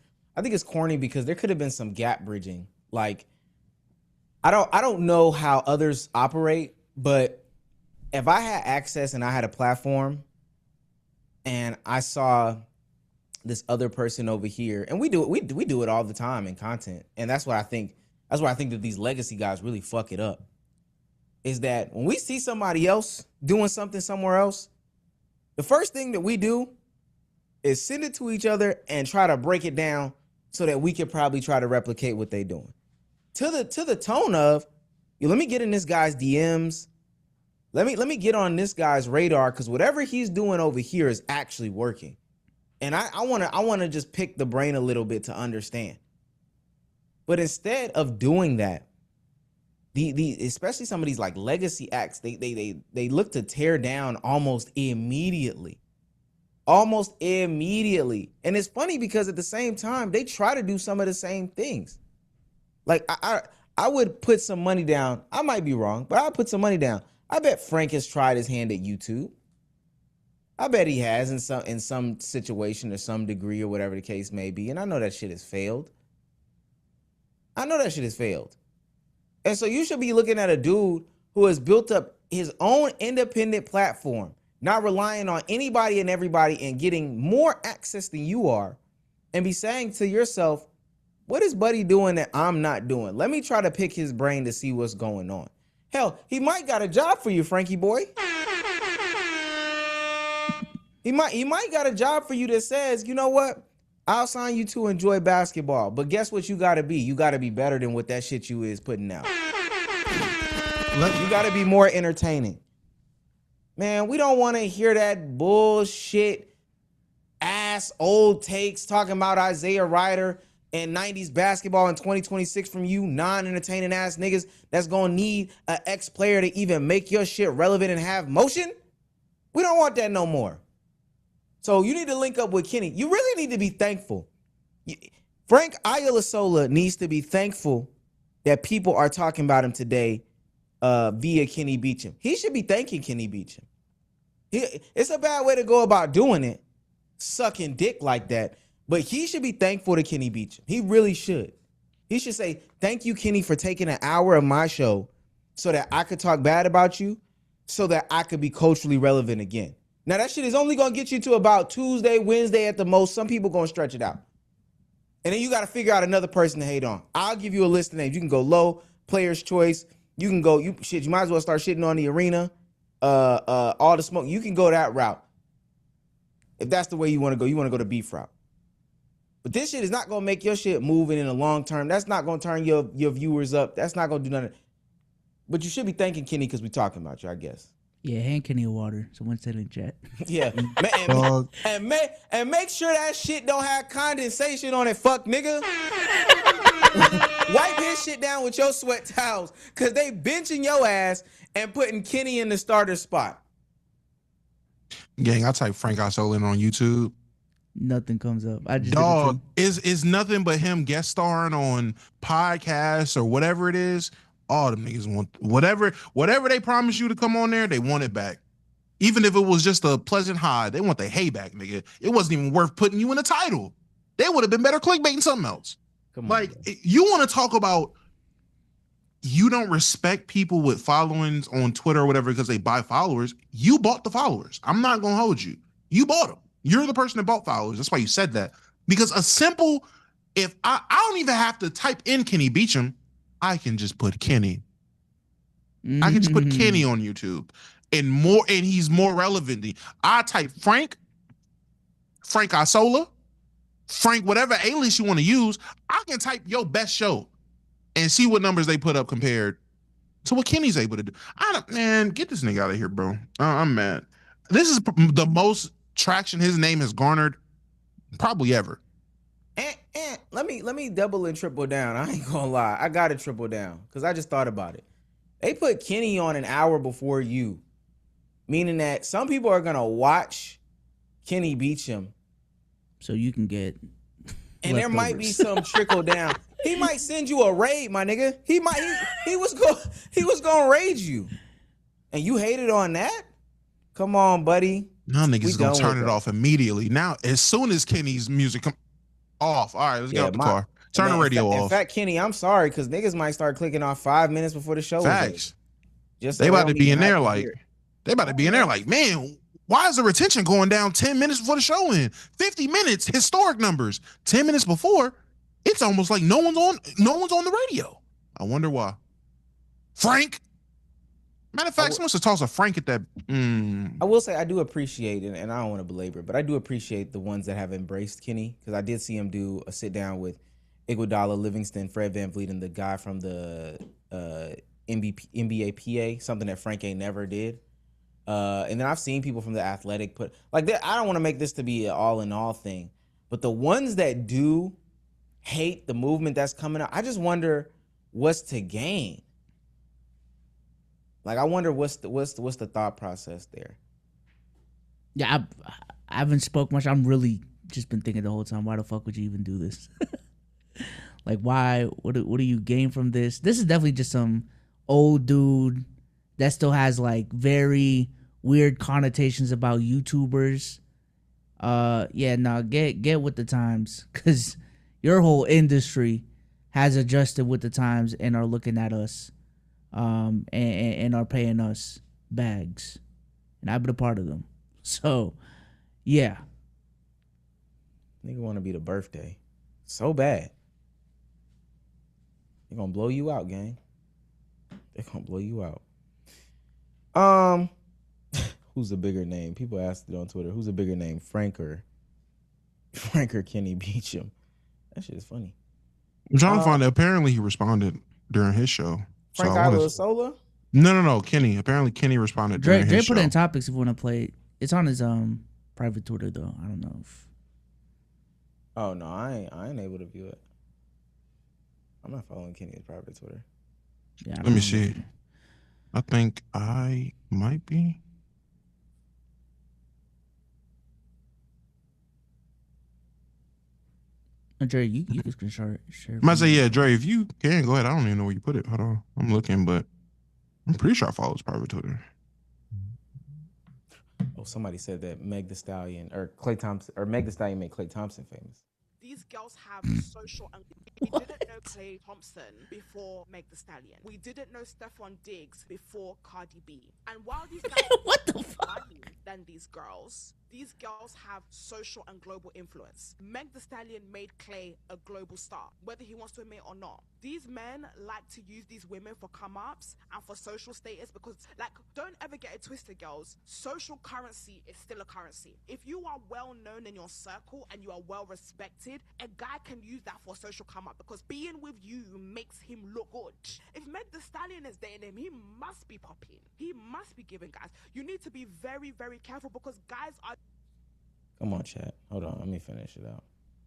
corny because there could have been some gap bridging. Like, I don't know how others operate, but if I had access and I had a platform, and I saw this other person over here, and we do it all the time in content, and that's why I think that these legacy guys really fuck it up. Is that when we see somebody else doing something somewhere else, the first thing that we do is send it to each other and try to break it down so that we could probably try to replicate what they're doing. To the tone of, let me get in this guy's DMs. Let me get on this guy's radar, because whatever he's doing over here is actually working. And I wanna just pick the brain a little bit to understand. But instead of doing that, especially some of these like legacy acts, they look to tear down almost immediately. Almost immediately. And it's funny because at the same time, they try to do some of the same things. Like I would put some money down. I might be wrong, but I'll put some money down. I bet Frank has tried his hand at YouTube. I bet he has in some situation or some degree or whatever the case may be. And I know that shit has failed. And so you should be looking at a dude who has built up his own independent platform, not relying on anybody and everybody and getting more access than you are, and be saying to yourself, what is Buddy doing that I'm not doing? Let me try to pick his brain to see what's going on. Hell, he might got a job for you, Frankie boy. He might got a job for you that says, you know what? I'll sign you to enjoy basketball. But guess what you gotta be? You gotta be better than what that shit you is putting out. You gotta be more entertaining. Man, we don't want to hear that bullshit ass old takes talking about Isaiah Ryder and 90s basketball in 2026 from you non-entertaining ass niggas that's gonna need an ex-player to even make your shit relevant and have motion. We don't want that no more. So you need to link up with Kenny. You really need to be thankful. Frank Isola needs to be thankful that people are talking about him today via Kenny Beecham. He should be thanking Kenny Beecham. It's a bad way to go about doing it, sucking dick like that. But he should be thankful to Kenny Beecham. He really should. He should say, thank you, Kenny, for taking an hour of my show so that I could talk bad about you, so that I could be culturally relevant again. Now, that shit is only going to get you to about Tuesday, Wednesday at the most. Some people going to stretch it out. And then you got to figure out another person to hate on. I'll give you a list of names. You can go low, player's choice. You can go, you might as well start shitting on the arena. All the smoke. You can go that route. If that's the way you want to go, you want to go the beef route. But this shit is not going to make your shit moving in the long term. That's not going to turn your viewers up. That's not going to do nothing. But you should be thanking Kenny because we're talking about you, I guess. Yeah, hand Kenny a water. Someone said in chat. Yeah. and make sure that shit don't have condensation on it, fuck nigga. Wipe his shit down with your sweat towels because they benching your ass and putting Kenny in the starter spot. Gang, I type Frank Isola in on YouTube. Nothing comes up. I just dog is nothing but him guest starring on podcasts or whatever it is. All them niggas want whatever they promise you to come on there, they want it back. Even if it was just a pleasant high, they want the hay back, nigga. It wasn't even worth putting you in the title. They would have been better clickbaiting something else. Come on, you want to talk about you don't respect people with followings on Twitter or whatever because they buy followers. You bought the followers. I'm not gonna hold you. You bought them. You're the person that bought followers. That's why you said that. Because if I don't even have to type in Kenny Beecham, I can just put Kenny. I can just put Kenny on YouTube and he's more relevant. I type Frank Isola, Frank, whatever alias you want to use. I can type your best show and see what numbers they put up compared to what Kenny's able to do. Man, get this nigga out of here, bro. I'm mad. This is the most traction his name has garnered probably ever. And let me double and triple down. I ain't gonna lie. I gotta triple down because I just thought about it. They put Kenny on an hour before you, meaning that some people are gonna watch Kenny Beecham, so you can get. And there might be some trickle down. He might send you a raid, my nigga. He was gonna raid you, and you hated on that. Come on, buddy. Now niggas gonna turn it off immediately. Now, as soon as Kenny's music come off, all right, let's get out the car. Turn the radio off. In fact, Kenny, I'm sorry, because niggas might start clicking off 5 minutes before the show. Facts. Just they about to be in there like, man, why is the retention going down 10 minutes before the show end? 50 minutes, historic numbers. 10 minutes before, it's almost like no one's on the radio. I wonder why. Frank. Matter of fact, someone should toss a Frank at that. I will say I do appreciate it, and I don't want to belabor it, but I do appreciate the ones that have embraced Kenny, because I did see him do a sit down with Iguodala, Livingston, Fred VanVleet, and the guy from the NBA PA, something that Frank ain't never did. And then I've seen people from The Athletic put like I don't want to make this to be an all in all thing, but the ones that do hate the movement that's coming up, I just wonder what's to gain. Like I wonder what's the thought process there. Yeah, I haven't spoke much. I'm really just been thinking the whole time, why the fuck would you even do this? Like why? What do you gain from this? This is definitely just some old dude that still has like very weird connotations about YouTubers. Get with the times, because your whole industry has adjusted with the times and are looking at us, and are paying us bags, and I've been a part of them. So, yeah. Nigga want to be the birthday so bad. They're gonna blow you out, gang. They're gonna blow you out. Who's a bigger name? People asked it on Twitter. Who's a bigger name, Frank or Kenny Beecham? That shit is funny. I'm trying to find out. Apparently, he responded during his show. Frank Isola? No. Kenny. Apparently, Kenny responded during his show. Dre put in topics if you want to play it. It's on his private Twitter though. I don't know if. Oh no, I ain't able to view it. I'm not following Kenny's private Twitter. Yeah. Let me see. I think I might be. Dre, you can share. I might say, yeah, Dre, if you can, go ahead. I don't even know where you put it. Hold on. I'm looking, but I'm pretty sure I follow his private Twitter. Oh, somebody said that Meg Thee Stallion or Klay Thompson or Meg Thee Stallion made Klay Thompson famous. These girls have social. We didn't know Klay Thompson before Meg Thee Stallion. We didn't know Stephon Diggs before Cardi B. And while these guys what the fuck? Than these girls have social and global influence. Meg Thee Stallion made Klay a global star, whether he wants to admit or not. These men like to use these women for come-ups and for social status because, like, don't ever get it twisted, girls. Social currency is still a currency. If you are well known in your circle and you are well respected, a guy can use that for social come-up because being with you makes him look good. If Meg Thee Stallion is dating him, he must be popping. He must be giving guys. You need to be very, very careful because guys are. Come on, chat. Hold on. Let me finish it out.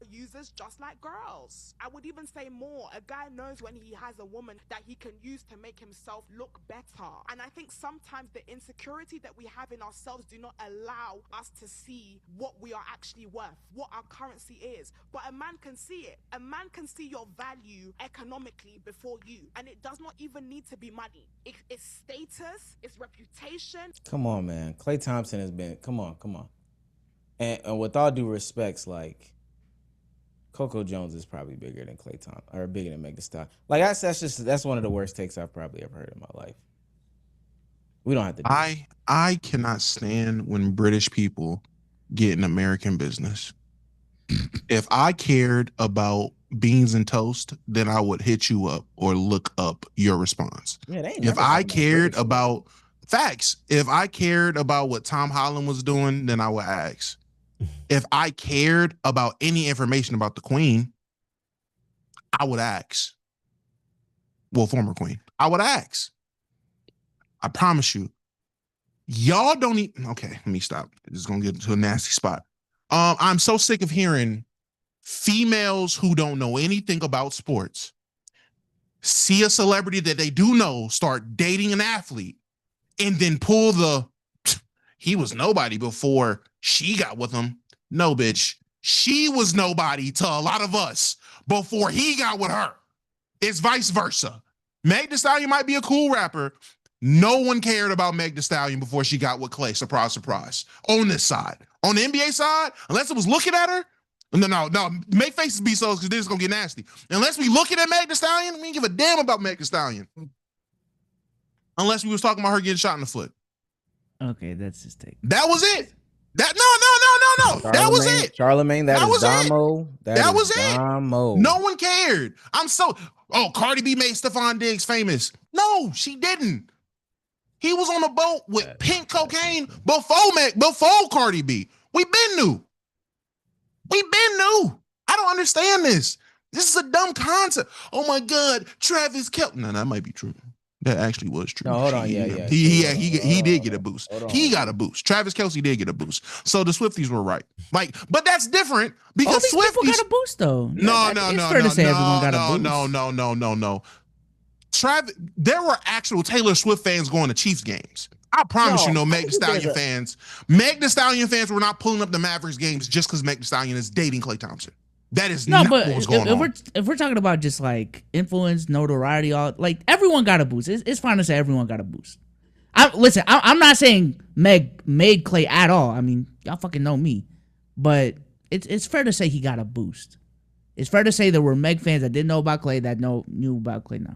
Users just like girls. I would even say more. A guy knows when he has a woman that he can use to make himself look better. And I think sometimes the insecurity that we have in ourselves do not allow us to see what we are actually worth, what our currency is. But a man can see it. A man can see your value economically before you. And it does not even need to be money. It's status, it's reputation. Come on, man. Klay Thompson has been, come on. And with all due respects, like, Coco Jones is probably bigger than Klay Thompson, or bigger than Meg Thee Stallion. Like, that's one of the worst takes I've probably ever heard in my life. We don't have to do I cannot stand when British people get in American business. If I cared about beans and toast, then I would hit you up or look up your response. Yeah, if I cared about facts, if I cared about what Tom Holland was doing, then I would ask. If I cared about any information about the queen, I would ask. Well, former queen. I would ask. I promise you. Y'all don't even. Okay, let me stop. This is going to get into a nasty spot. I'm so sick of hearing females who don't know anything about sports see a celebrity that they do know start dating an athlete and then pull the he was nobody before she got with him. No, bitch. She was nobody to a lot of us before he got with her. It's vice versa. Meg Thee Stallion might be a cool rapper. No one cared about Meg Thee Stallion before she got with Klay. Surprise, surprise. On this side. On the NBA side, unless it was looking at her, no, make faces be so because this is gonna get nasty. Unless we looking at Meg Thee Stallion, we didn't give a damn about Meg Thee Stallion. Unless we was talking about her getting shot in the foot. Okay, that's his take. That was it. That no. That was it. Charlemagne, that was is Damo. That was it. Damo. No one cared. Cardi B made Stephon Diggs famous. No, she didn't. He was on a boat with pink cocaine before Cardi B. We been knew. I don't understand this. This is a dumb concept. Oh my God, Travis Kelce. No, that might be true. That actually was true. No, hold on. Yeah. He did get a boost. He got a boost. Travis Kelce did get a boost. So the Swifties were right. But that's different because all these Swifties people got a boost though. No. It's fair to say everyone got a boost. No. Travis, there were actual Taylor Swift fans going to Chiefs games. I promise you, Meg Thee Stallion fans. Meg Thee Stallion fans were not pulling up the Mavericks games just because Meg Thee Stallion is dating Klay Thompson. That is not what was going on. If we're talking about just like influence, notoriety, all like everyone got a boost. It's fine to say everyone got a boost. I'm not saying Meg made Klay at all. I mean, y'all fucking know me, but it's fair to say he got a boost. It's fair to say there were Meg fans that didn't know about Klay that knew about Klay now.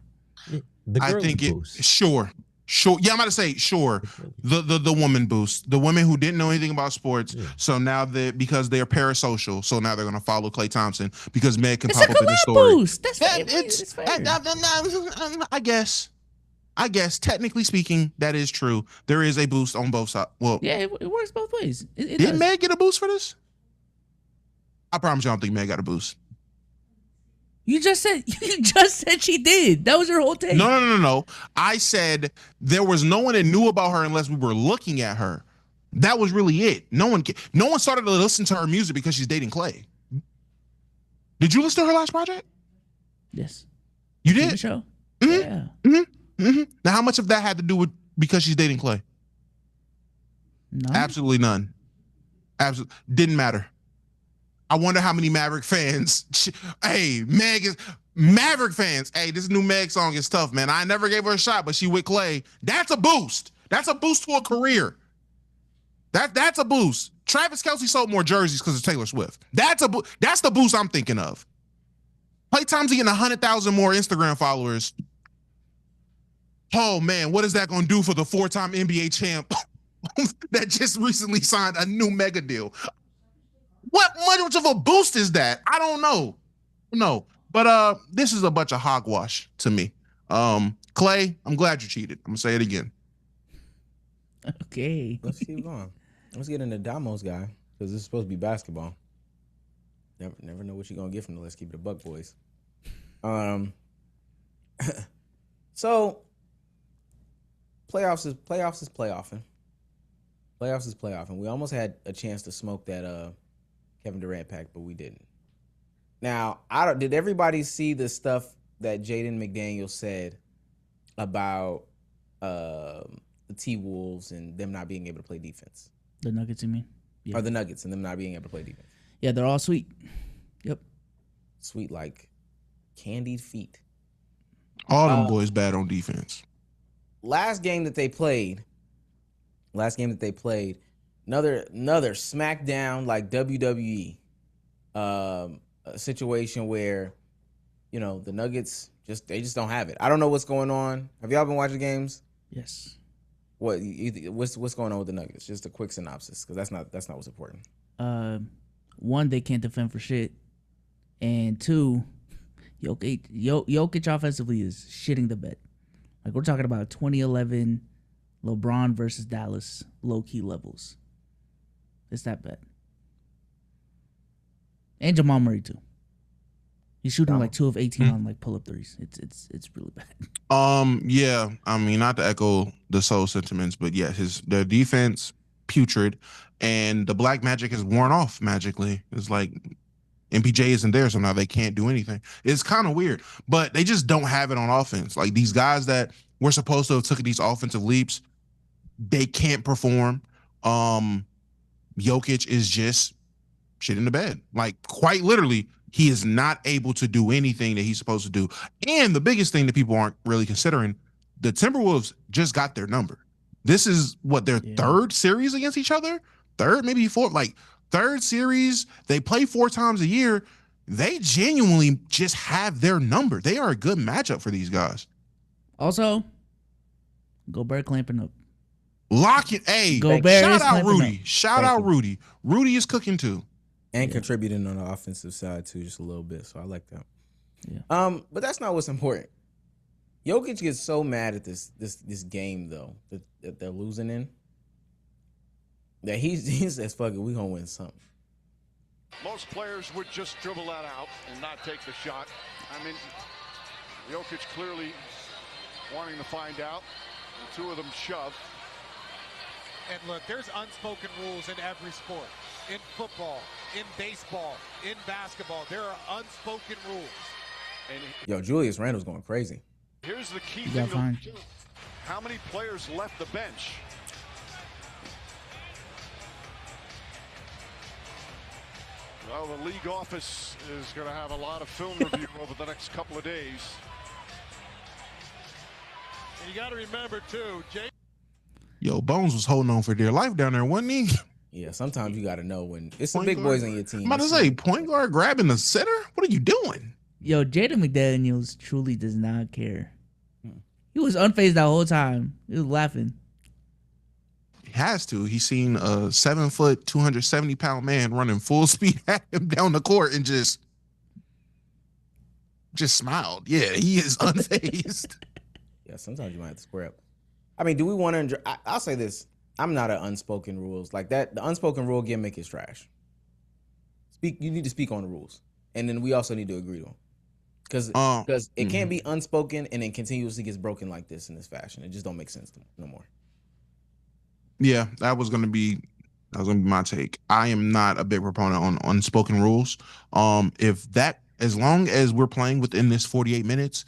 I think sure. Yeah, I'm about to say sure. The woman boost. The women who didn't know anything about sports. Yeah. So now because they're parasocial, so now they're gonna follow Klay Thompson because Meg can pop up in the story. Boost. That's fair. I guess technically speaking, that is true. There is a boost on both sides. Well, yeah, it works both ways. Did Meg get a boost for this? I promise you, I don't think Meg got a boost. You just said she did. That was her whole take. No. I said there was no one that knew about her unless we were looking at her. That was really it. No one started to listen to her music because she's dating Klay. Did you listen to her last project? Yes. You did? The show. Mm-hmm. Yeah. Mm-hmm. Now, how much of that had to do with because she's dating Klay? None. Absolutely none. Absolutely didn't matter. I wonder how many Maverick fans. Maverick fans. Hey, this new Meg song is tough, man. I never gave her a shot, but she with Klay. That's a boost. That's a boost to a career. That's a boost. Travis Kelce sold more jerseys because of Taylor Swift. That's the boost I'm thinking of. Klay Thompson getting 100,000 more Instagram followers. Oh man, what is that going to do for the 4-time NBA champ that just recently signed a new mega deal? What much of a boost is that? I don't know. No, but this is a bunch of hogwash to me. Klay, I'm glad you cheated. I'm gonna say it again. Okay. Let's keep going. Let's get into Damo's guy because this is supposed to be basketball. Never know what you're gonna get from the Let's Keep It a Buck boys. So playoffs is playoffing. Playoffs is playoffing. We almost had a chance to smoke that Kevin Durant pack, but we didn't. Now, did everybody see the stuff that Jaden McDaniels said about the T-Wolves and them not being able to play defense? The Nuggets, you mean? Yeah. Or the Nuggets and them not being able to play defense? Yeah, they're all sweet. Yep. Sweet like candied feet. All them boys bad on defense. Last game that they played, another smackdown like WWE a situation where, the Nuggets just don't have it. I don't know what's going on. Have y'all been watching games? Yes. What's going on with the Nuggets? Just a quick synopsis, because that's not what's important. One, they can't defend for shit, and two, Jokic offensively is shitting the bed. Like, we're talking about 2011 LeBron versus Dallas low-key levels. It's that bad. And Jamal Murray too. He's shooting like 2 of 18 on like pull-up threes. It's really bad. Yeah. I mean, not to echo the soul sentiments, but yeah, their defense putrid, and the black magic is worn off magically. It's like MPJ isn't there, so now they can't do anything. It's kind of weird, but they just don't have it on offense. Like these guys that were supposed to have took these offensive leaps, they can't perform. Jokic is just shit in the bed. Like quite literally, he is not able to do anything that he's supposed to do. And the biggest thing that people aren't really considering, the Timberwolves just got their number. This is what their third series against each other? Third, maybe fourth, like third series. They play 4 times a year. They genuinely just have their number. They are a good matchup for these guys. Also, Gobert clamping up. Lock it. Hey, Gobert shout is out clamping Rudy. up. Shout out Rudy. Rudy is cooking too. And contributing on the offensive side too, just a little bit. So I like that. Yeah. But that's not what's important. Jokic gets so mad at this game though that they're losing in that he says, "Fuck it, we gonna win something." Most players would just dribble that out and not take the shot. I mean, Jokic clearly wanting to find out. The two of them shove. And look, there's unspoken rules in every sport. In football, in baseball, in basketball, there are unspoken rules. And Yo, Julius Randle's going crazy. here's the key You thing. got fine. How many players left the bench? Well, the league office is going to have a lot of film review over the next couple of days. And you got to remember, too, Jay. Yo, Bones was holding on for dear life down there, wasn't he? Yeah, sometimes you got to know when it's the Point big guard. boys on your team. I'm about to say, point guard grabbing the center? What are you doing? Yo, Jaden McDaniels truly does not care. He was unfazed that whole time. He was laughing. He has to. He's seen a 7 foot, 270-pound man running full speed at him down the court and just smiled. Yeah, he is unfazed. Yeah, sometimes you might have to square up. I mean, do we want to? I'll say this: I'm not an unspoken rules like that. The unspoken rule gimmick is trash. You need to speak on the rules, and then we also need to agree on, because it can't be unspoken and then continuously gets broken like this in this fashion. It just don't make sense no more. Yeah, that was gonna be my take. I am not a big proponent on unspoken rules. As long as we're playing within this 48 minutes,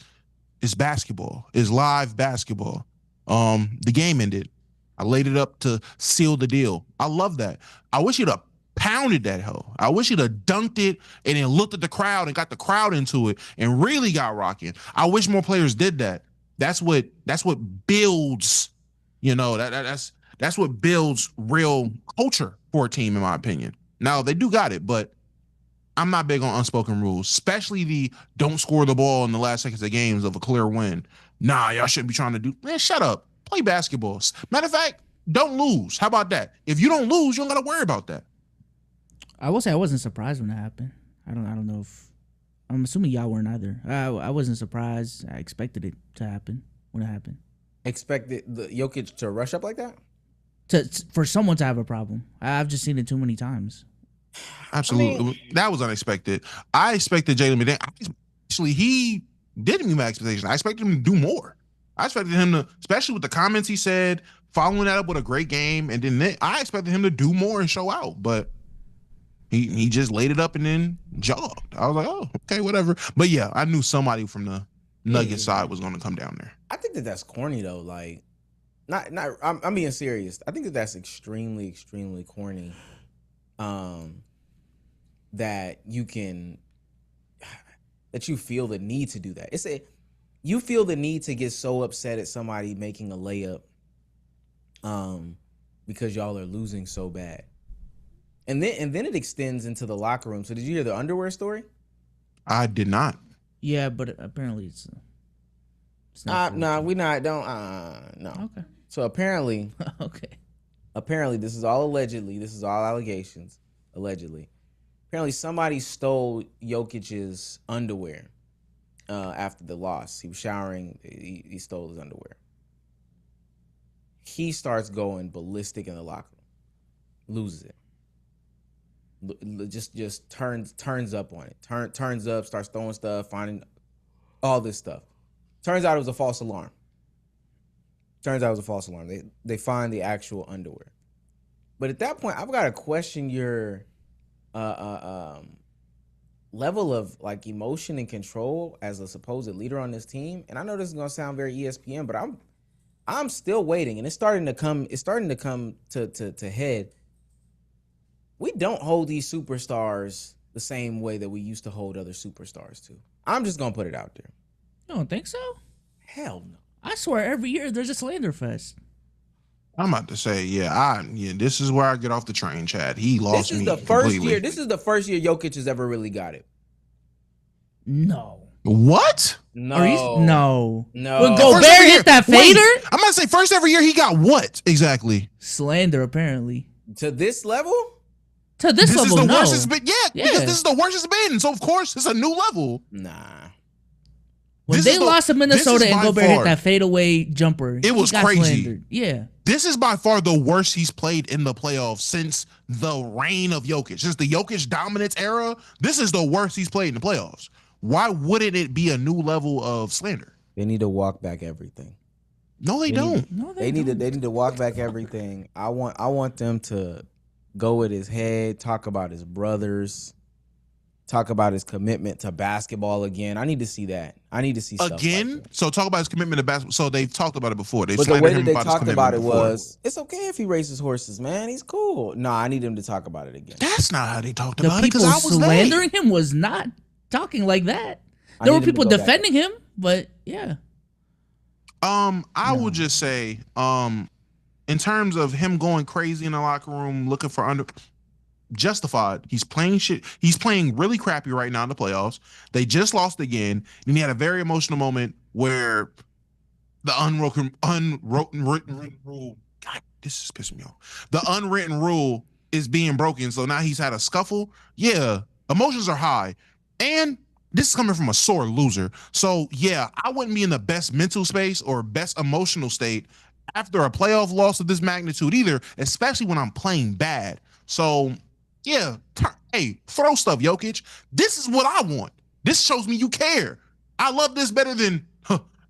it's basketball. It's live basketball. The game ended. I laid it up to seal the deal. I love that. I wish you'd have pounded that hoe. I wish you'd have dunked it and then looked at the crowd and got the crowd into it and really got rocking. I wish more players did that. That's what builds, that's what builds real culture for a team, in my opinion. Now, they do got it, but I'm not big on unspoken rules, especially the don't score the ball in the last seconds of games of a clear win. Nah, y'all shouldn't be trying to do. Man, shut up. Play basketball. Matter of fact, don't lose. How about that? If you don't lose, you don't got to worry about that. I will say I wasn't surprised when it happened. I don't know if I'm assuming y'all weren't either. I wasn't surprised. I expected it to happen when it happened. Expected the Jokic to rush up like that? For someone to have a problem. I've just seen it too many times. Absolutely. That was unexpected. I expected Jalen McDaniels. Actually, he didn't meet my expectations. I expected him to do more. I expected him to, especially with the comments he said, following that up with a great game, and then I expected him to do more and show out. But he just laid it up and then jogged. I was like, oh, okay, whatever. But yeah, I knew somebody from the Nuggets side was going to come down there. I think that's corny though. Like, I'm being serious. I think that's extremely, extremely corny. That you feel the need to do that. You feel the need to get so upset at somebody making a layup, because y'all are losing so bad, and then it extends into the locker room. So did you hear the underwear story? I did not. Yeah, but apparently it's not. No. Okay. So apparently, okay. Apparently, this is all allegedly. This is all allegations. Allegedly, apparently somebody stole Jokic's underwear after the loss. He was showering. He stole his underwear. He starts going ballistic in the locker room. Loses it. Just turns up on it. Turns up. Starts throwing stuff. Finding all this stuff. Turns out it was a false alarm. They find the actual underwear. But at that point, I've got to question your level of like emotion and control as a supposed leader on this team. And I know this is gonna sound very ESPN, but I'm still waiting, and it's starting to come to head. We don't hold these superstars the same way that we used to hold other superstars too. I'm just gonna put it out there. You don't think so? Hell no. I swear every year there's a slander fest. I'm about to say, this is where I get off the train, Chad. He lost me. This is the first year Jokic has ever really got it. No. What? No. No. When Gobert hit that fader? I'm about to say first every year he got what exactly? Slander, apparently. To this level? To this level, is the no. worst it's been. Because this is the worst it's been. So of course it's a new level. Nah. When they lost to Minnesota and Gobert hit that fadeaway jumper, it was crazy. Slandered. Yeah. This is by far the worst he's played in the playoffs since the reign of Jokic. Since the Jokic dominance era, this is the worst he's played in the playoffs. Why wouldn't it be a new level of slander? They need to walk back everything. No, they don't. They need to walk back everything. I want them to go with his head, talk about his brothers, talk about his commitment to basketball again. I need to see that. I need to see stuff again. Like that. So talk about his commitment to basketball. So they've talked about it before. But the way that they talked about it was, it's okay if he races horses, man. He's cool. No, I need him to talk about it again. That's not how they talked The about it. people Because I was slandering him was not talking like that. There were people defending him, but yeah. I would just say, in terms of him going crazy in the locker room, looking for justified. He's playing shit. He's playing really crappy right now in the playoffs. They just lost again, and he had a very emotional moment where the unwritten rule. God, this is pissing me off. The unwritten rule is being broken, so now he's had a scuffle. Yeah, emotions are high, and this is coming from a sore loser. So yeah, I wouldn't be in the best mental space or best emotional state after a playoff loss of this magnitude either, especially when I'm playing bad. So yeah, hey, throw stuff, Jokic. This is what I want. This shows me you care. I love this better than,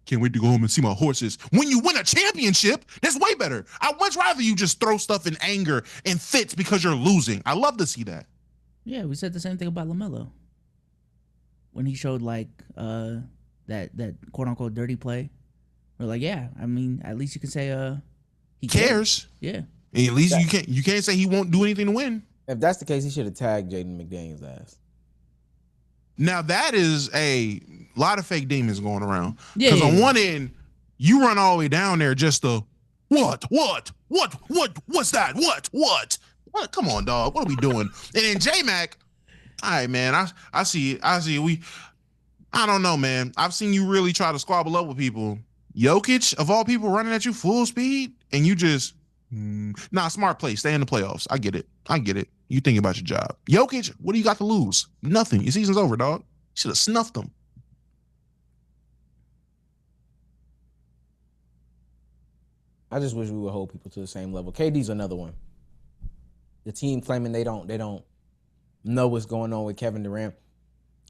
can't wait to go home and see my horses. When you win a championship, that's way better. I'd much rather you just throw stuff in anger and fits because you're losing. I love to see that. Yeah, we said the same thing about LaMelo. When he showed like that quote unquote dirty play. We're like, yeah, I mean, at least you can say he cares. Yeah. And at least you can't say he won't do anything to win. If that's the case, he should have tagged Jaden McDaniels' ass. Now that is a lot of fake demons going around. Yeah. Because on one end, you run all the way down there just to what's that? What? Come on, dog. What are we doing? And then J-Mac, all right, man. I see. I don't know, man. I've seen you really try to squabble up with people. Jokic, of all people, running at you full speed, and you just smart play. Stay in the playoffs. I get it. You think about your job. Jokic, what do you got to lose? Nothing. Your season's over, dog. Should have snuffed them. I just wish we would hold people to the same level. KD's another one. The team claiming they don't know what's going on with Kevin Durant.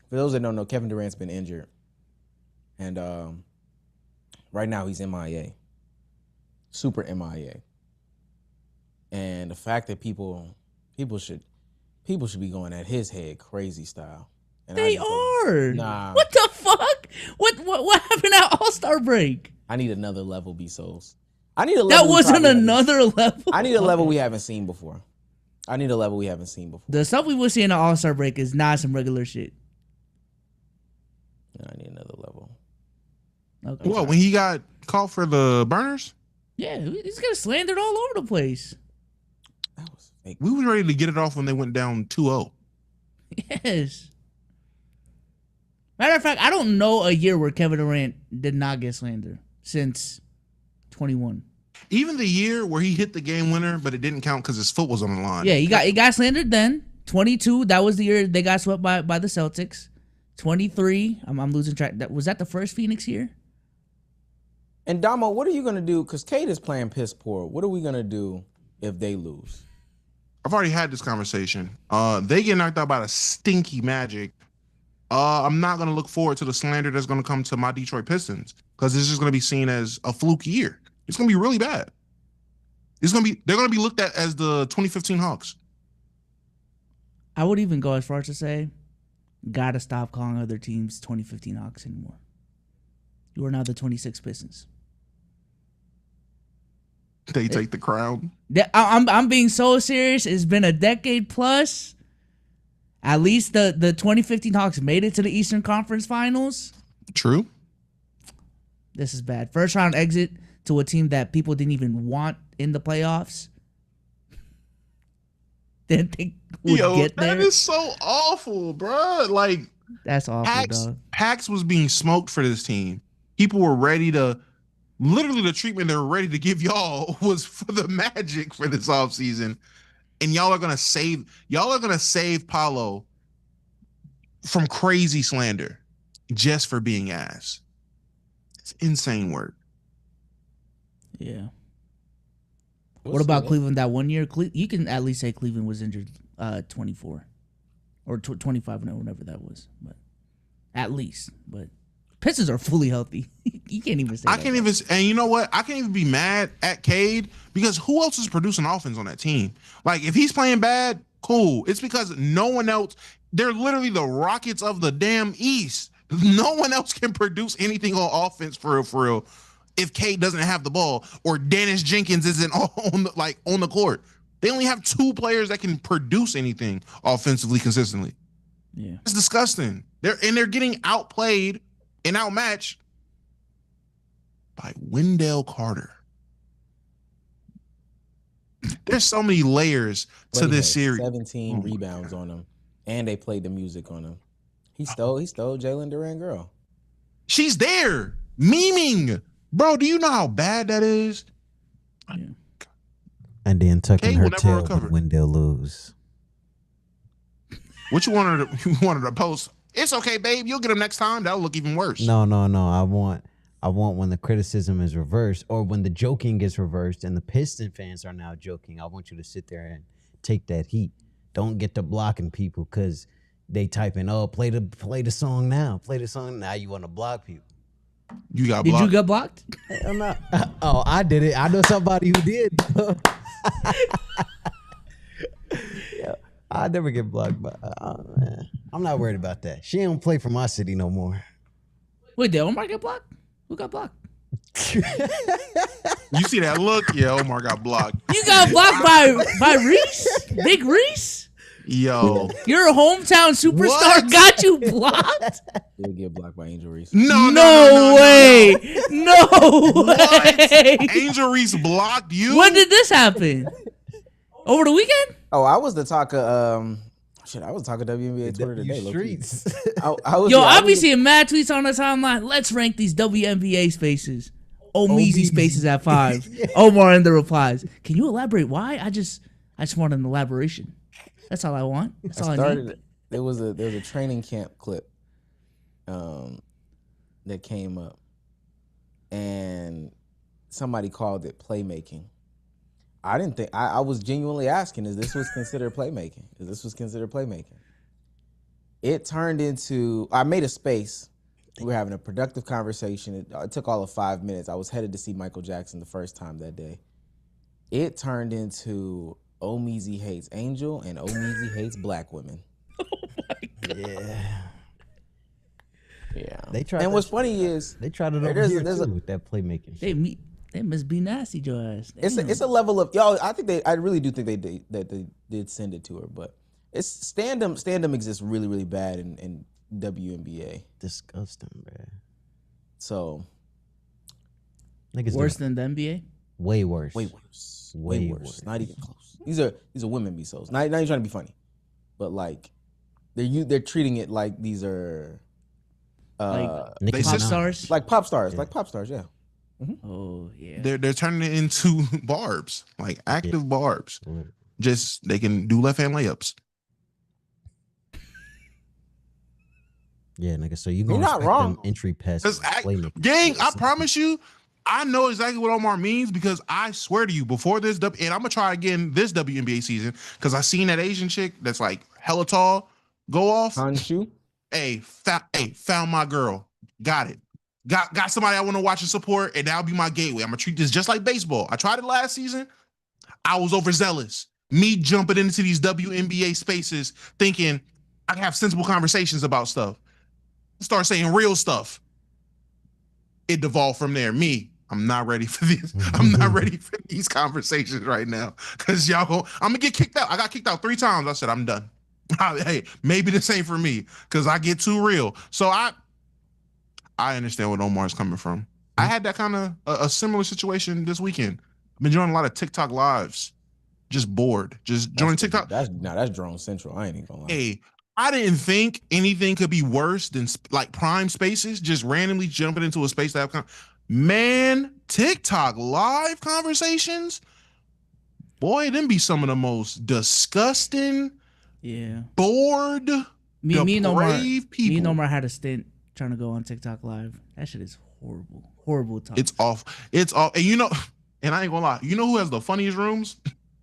For those that don't know, Kevin Durant's been injured. And right now he's MIA. Super MIA. And the fact that people should be going at his head crazy style. And they are. Nah. What the fuck? What happened at All-Star break? I need another level, B-Souls. I need a level. That wasn't another level. I need a level we haven't seen before. The stuff we will see in the All-Star break is not some regular shit. I need another level. Okay. What, when he got caught for the burners? Yeah, he's getting slandered all over the place. That was fake. We was ready to get it off when they went down 2-0. Yes. Matter of fact, I don't know a year where Kevin Durant did not get slandered since 21. Even the year where he hit the game winner, but it didn't count because his foot was on the line. Yeah, he got slandered then. 22, that was the year they got swept by the Celtics. 23, I'm losing track. Was that the first Phoenix year? And Damo, what are you gonna do? Because Kate is playing piss poor. What are we gonna do if they lose? I've already had this conversation. They get knocked out by the stinky Magic. I'm not gonna look forward to the slander that's gonna come to my Detroit Pistons because it's just gonna be seen as a fluke year. It's gonna be really bad. They're gonna be looked at as the 2015 Hawks. I would even go as far as to say, gotta stop calling other teams 2015 Hawks anymore. You are now the 26 Pistons. They take the crown. I'm being so serious. It's been a decade plus. At least the 2015 Hawks made it to the Eastern Conference Finals. True. This is bad. First round exit to a team that people didn't even want in the playoffs. Didn't think would get there. That is so awful, bro. Like, that's awful, dog. Pax was being smoked for this team. People were ready to, literally the treatment they were ready to give y'all was for the Magic for this offseason. And y'all are gonna save Paolo from crazy slander just for being ass. It's insane work. Yeah. What about Cleveland that 1 year? You can at least say Cleveland was injured 24 or 25, whatever that was. But at least. But Pistons are fully healthy. You can't even say that. And you know what? I can't even be mad at Cade because who else is producing offense on that team? Like, if he's playing bad, cool. It's because no one else, they're literally the Rockets of the damn East. No one else can produce anything on offense for real. If Cade doesn't have the ball or Dennis Jenkins isn't on the court. They only have two players that can produce anything offensively consistently. Yeah. It's disgusting. They're getting outplayed and outmatched by Wendell Carter. There's so many layers to this series. 17 rebounds on him, and they played the music on him. He stole Jalen Durant girl. She's there memeing. Bro, do you know how bad that is? Yeah. And then tucking her tail when Wendell lose. What you wanted to post? It's okay, babe. You'll get him next time. That'll look even worse. No. I want when the criticism is reversed or when the joking is reversed and the Piston fans are now joking. I want you to sit there and take that heat. Don't get to blocking people because they typing, oh, play the song now. Play the song now. You want to block people. You got blocked? Did you get blocked? I'm not. Oh, I did it. I know somebody who did. Yeah, I never get blocked, but man, I'm not worried about that. She don't play for my city no more. Wait, did Omar get blocked? Who got blocked? You see that look? Yeah, Omar got blocked. You got blocked by Reese? Big Reese? Yo. Your hometown superstar got you blocked? You'll get blocked by Angel Reese. No way. No way. Angel Reese blocked you? When did this happen? Over the weekend? Oh, I was the talk of I was talking WNBA Twitter today. Streets. I'll be seeing mad tweets on the timeline. Let's rank these WNBA spaces. Measy spaces at 5. Yeah. Omar in the replies. Can you elaborate why? I just want an elaboration. That's all I want. That's all I need. There was a training camp clip that came up, and somebody called it playmaking. I didn't think I was genuinely asking, is this was considered playmaking? It turned into, I made a space. We were having a productive conversation. It took all of 5 minutes. I was headed to see Michael Jackson the first time that day. It turned into Omeezy hates Angel and Omeezy hates black women. Oh my God. Yeah. They tried. And what's funny is they tried it over here too with that playmaking. They must be nasty, Joe ass. It's a level of y'all. I really do think they did send it to her, but it's stand-em exists really, really bad in WNBA. Disgusting, man. So worse than the NBA? Way worse. Way worse. Not even close. These are women misos. Not even trying to be funny, but like they're treating it like these are like pop stars, like pop stars, yeah. Mm-hmm. Oh yeah. They're turning it into barbs, like active barbs. Just they can do left hand layups. Yeah, nigga. So you're not wrong. Entry pass. Gang, I promise you, I know exactly what Omar means because I swear to you, before this, and I'm gonna try again this WNBA season because I seen that Asian chick that's like hella tall go off. Hanshu. Hey, found my girl. Got it. Got somebody I want to watch and support, and that'll be my gateway. I'm gonna treat this just like baseball. I tried it last season. I was overzealous. Me jumping into these WNBA spaces thinking I can have sensible conversations about stuff. Start saying real stuff. It devolved from there. I'm not ready for this. I'm not ready for these conversations right now. Cause I'm gonna get kicked out. I got kicked out 3 times. I said, I'm done. Hey, maybe this ain't for me because I get too real. So I understand where Omar's coming from. I had that kind of a similar situation this weekend. I've been joining a lot of TikTok lives, just bored, just joining TikTok. That's drone central. I ain't even gonna lie. Hey, I didn't think anything could be worse than like prime spaces, just randomly jumping into a space that man, TikTok live conversations, boy, them be some of the most disgusting, bored, me and Omar, people. Me and Omar had a stint trying to go on TikTok live. That shit is horrible talk. It's off. And and I ain't gonna lie, you know who has the funniest rooms?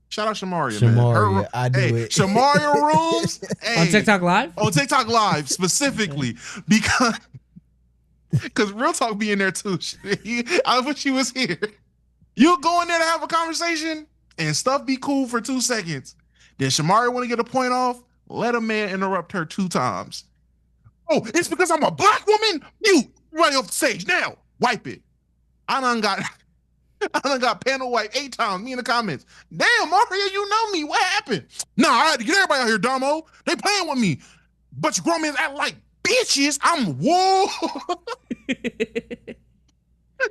Shout out Shamaria, man. I do it. Shamaria rooms on TikTok live. On TikTok live specifically because real talk be in there too. I wish she was here. You go in there to have a conversation and stuff be cool for 2 seconds. Then Shamaria want to get a point off. Let a man interrupt her 2 times. Oh, it's because I'm a black woman? Mute right off the stage now. Wipe it. I done got panel wipe 8 times. Me in the comments. Damn, Mario, you know me. What happened? Nah, I had to get everybody out here, Damo. They playing with me. But your grown men act like bitches. I'm whoa.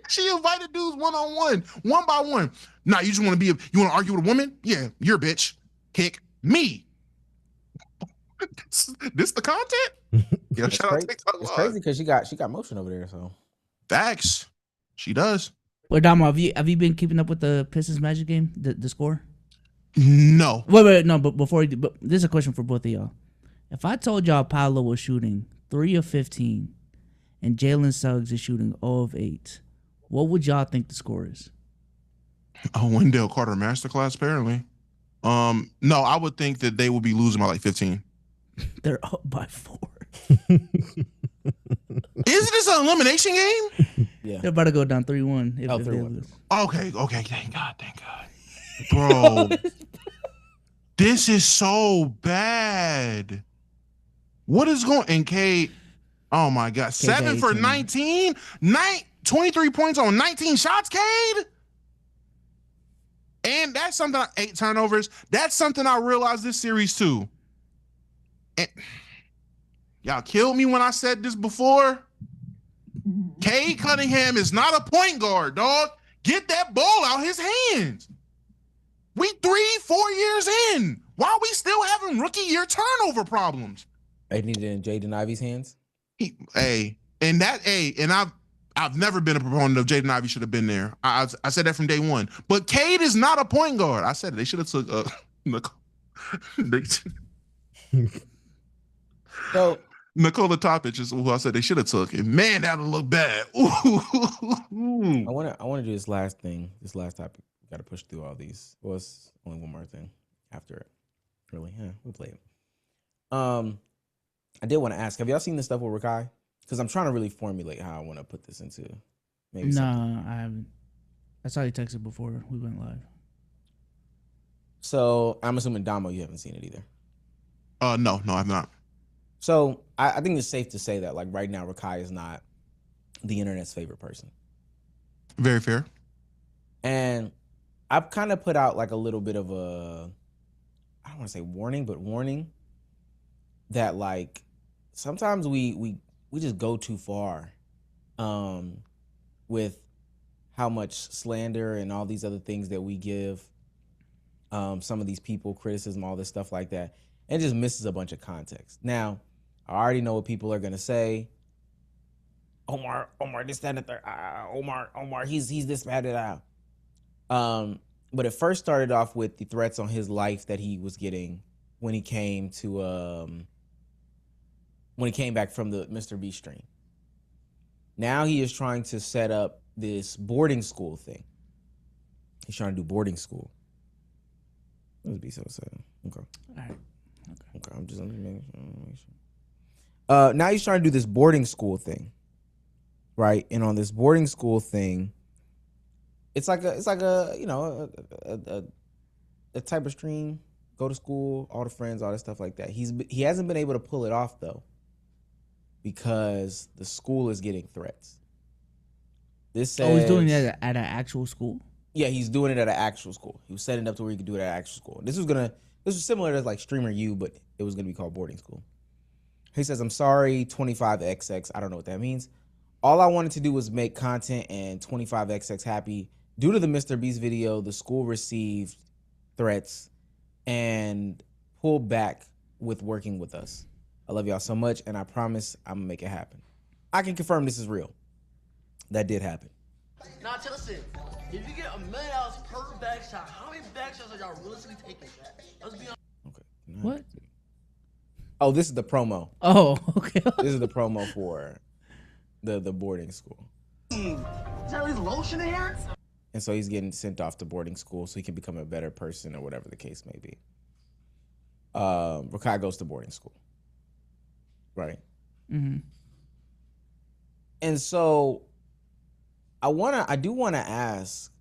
She invited dudes one-on-one, one by one. Nah, you just want to you want to argue with a woman? Yeah, you're a bitch. Kick me. This the content? Yeah, shout out TikTok. It's crazy because she got motion over there. So facts, she does. Well, Damo, have you been keeping up with the Pistons Magic game? The score? No. Wait, no. But before you do, but this is a question for both of y'all. If I told y'all Paolo was shooting 3 of 15 and Jalen Suggs is shooting 0 of 8, what would y'all think the score is? Oh, Wendell Carter masterclass, apparently. No, I would think that they would be losing by like 15. They're up by 4. Isn't this an elimination game? Yeah. They're about to go down 3-1 if they 3-1. lose. Okay. Thank God. Bro, this is so bad. What is going and Kate? Oh my God. 7 for 19? 23 points on 19 shots, Cade? And that's something, 8 turnovers. That's something I realized this series too. And y'all killed me when I said this before. Cade Cunningham is not a point guard, dog. Get that ball out his hands. We 3-4 years in. Why are we still having rookie year turnover problems? They need it in Jaden Ivey's hands. I've never been a proponent of Jaden Ivey should have been there. I said that from day one. But Cade is not a point guard. I said it. They should have took So Nikola Topic is who I said they should have took. And man, that would look bad. Ooh. I want to do this last thing. This last topic. We got to push through all these. Well, it's only one more thing after it. Really? Yeah, we'll play it. I did want to ask, have y'all seen this stuff with Rakai? Because I'm trying to really formulate how I want to put this into maybe something. I haven't. I saw you texted before we went live. So I'm assuming, Damo, you haven't seen it either. No, I've not. So I think it's safe to say that like right now, Rakai is not the internet's favorite person. Very fair. And I've kind of put out like a little bit of a, I don't want to say warning, but warning that like sometimes we just go too far with how much slander and all these other things that we give some of these people, criticism, all this stuff like that, and it just misses a bunch of context. Now, I already know what people are gonna say. Omar, this, that, and the third. Omar, he's this bad at that. But it first started off with the threats on his life that he was getting when he came back from the Mr. Beast stream. Now he is trying to set up this boarding school thing. He's trying to do boarding school. Let's be so sad. Okay. All right. Okay. I'm just making sure. Now he's trying to do this boarding school thing, right? And on this boarding school thing, it's like a the type of stream, go to school, all the friends, all that stuff like that. He hasn't been able to pull it off though, because the school is getting threats. This says, he's doing it at an actual school. Yeah, he's doing it at an actual school. He was setting it up to where he could do it at an actual school. This was similar to like Streamer U, but it was gonna be called boarding school. He says, "I'm sorry, 25XX. I don't know what that means. All I wanted to do was make content and 25XX happy. Due to the Mr. Beast video, the school received threats and pulled back with working with us. I love y'all so much, and I promise I'm gonna make it happen." I can confirm this is real. That did happen. Now, listen, if you get $1 million per back shot, how many back shots are y'all realistically taking? Let's be honest. Okay. What? Oh, this is the promo. Oh, okay. This is the promo for the boarding school. Is that at least lotion in here? And so he's getting sent off to boarding school so he can become a better person or whatever the case may be. Rakai goes to boarding school. Right. Mm-hmm. And so I do want to ask,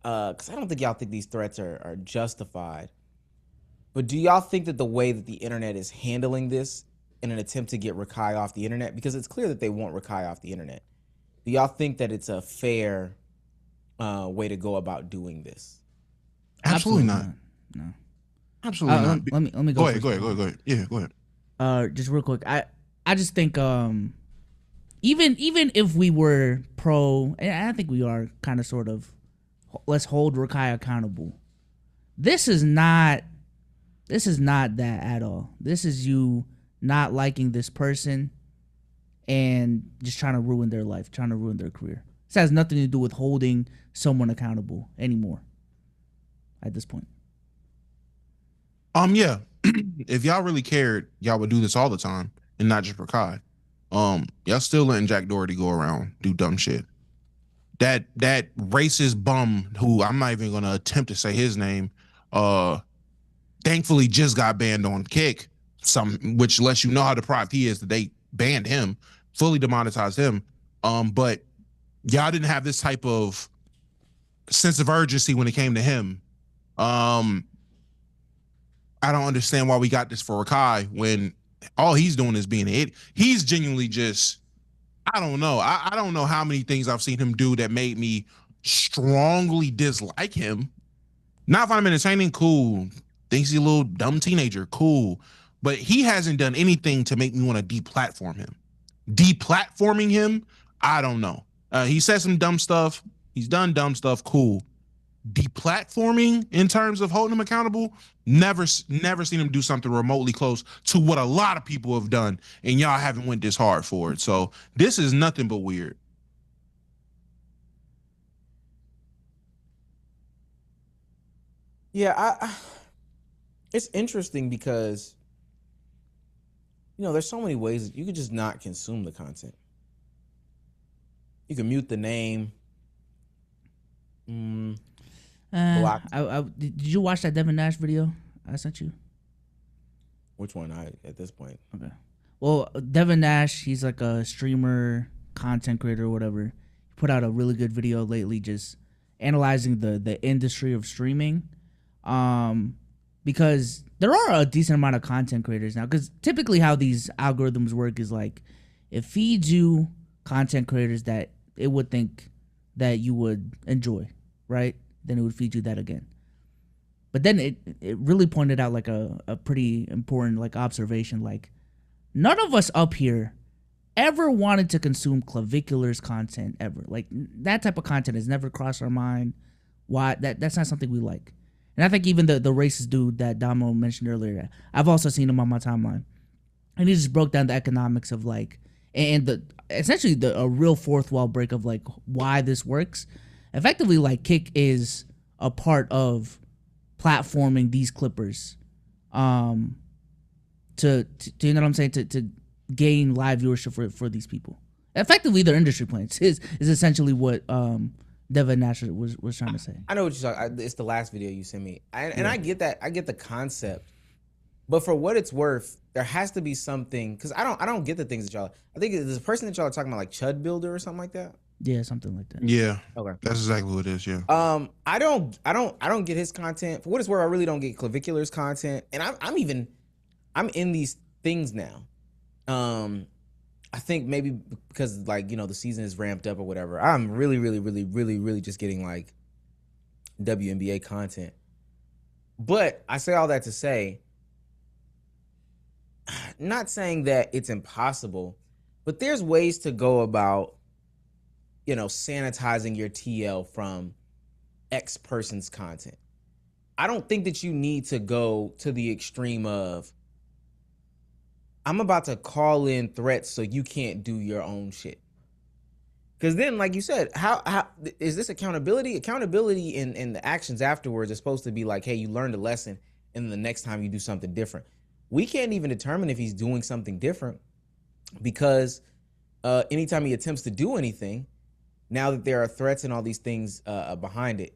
because I don't think y'all think these threats are justified, but do y'all think that the way that the internet is handling this in an attempt to get Rakai off the internet, because it's clear that they want Rakai off the internet, do y'all think that it's a fair way to go about doing this? Absolutely not. No. Absolutely not. Let me go. Go ahead. Yeah, go ahead. Just real quick. I just think even if we were pro, and I think we are kind of sort of, let's hold Rakai accountable. This is not that at all. This is you not liking this person and just trying to ruin their life, trying to ruin their career. This has nothing to do with holding someone accountable anymore at this point. Yeah. If y'all really cared, y'all would do this all the time and not just Rakai. Y'all still letting Jack Doherty go around do dumb shit. That racist bum who I'm not even gonna attempt to say his name, thankfully just got banned on Kick, which lets you know how deprived he is that they banned him, fully demonetized him. But y'all didn't have this type of sense of urgency when it came to him. I don't understand why we got this for Rakai when all he's doing is being an idiot. He's genuinely just, I don't know. I don't know how many things I've seen him do that made me strongly dislike him. Not find him entertaining, cool. Thinks he's a little dumb teenager, cool. But he hasn't done anything to make me want to deplatform him. Deplatforming him, I don't know. He said some dumb stuff. He's done dumb stuff, cool. Deplatforming in terms of holding him accountable, never seen him do something remotely close to what a lot of people have done, and y'all haven't went this hard for it. So this is nothing but weird. Yeah, it's interesting because, there's so many ways that you could just not consume the content. You can mute the name. Did you watch that Devin Nash video I sent you? Which one? At this point. Okay. Well, Devin Nash, he's like a streamer, content creator, or whatever. He put out a really good video lately, just analyzing the industry of streaming, because there are a decent amount of content creators now. Because typically, how these algorithms work is like it feeds you content creators that it would think that you would enjoy, right? Then it would feed you that again. But then it really pointed out like a pretty important like observation. Like none of us up here ever wanted to consume Clavicular's content ever. Like that type of content has never crossed our mind. Why that's not something we like. And I think even the racist dude that Damo mentioned earlier, I've also seen him on my timeline. And he just broke down the economics of like, and essentially a real fourth wall break of like why this works. Effectively, like Kick is a part of platforming these clippers, to you know what I'm saying, to gain live viewership for these people. Effectively, their industry plans is essentially what Devin Nash was trying to say. I know what you're talking. It's the last video you sent me, and I get that. I get the concept, but for what it's worth, there has to be something, because I don't get the things that y'all. I think there's a person that y'all are talking about, like Chud Builder or something like that. Yeah, something like that. Yeah. Okay. That's exactly what it is. Yeah. I don't get his content. For what it's worth, I really don't get Clavicular's content, and I'm in these things now. I think maybe because like, you know, the season is ramped up or whatever. I'm really just getting like WNBA content. But I say all that to say, not saying that it's impossible, but there's ways to go about, you know, sanitizing your TL from X person's content. I don't think that you need to go to the extreme of, I'm about to call in threats so you can't do your own shit. Because then, like you said, how is this accountability? Accountability in the actions afterwards is supposed to be like, hey, you learned a lesson, and the next time you do something different. We can't even determine if he's doing something different because anytime he attempts to do anything, now that there are threats and all these things behind it.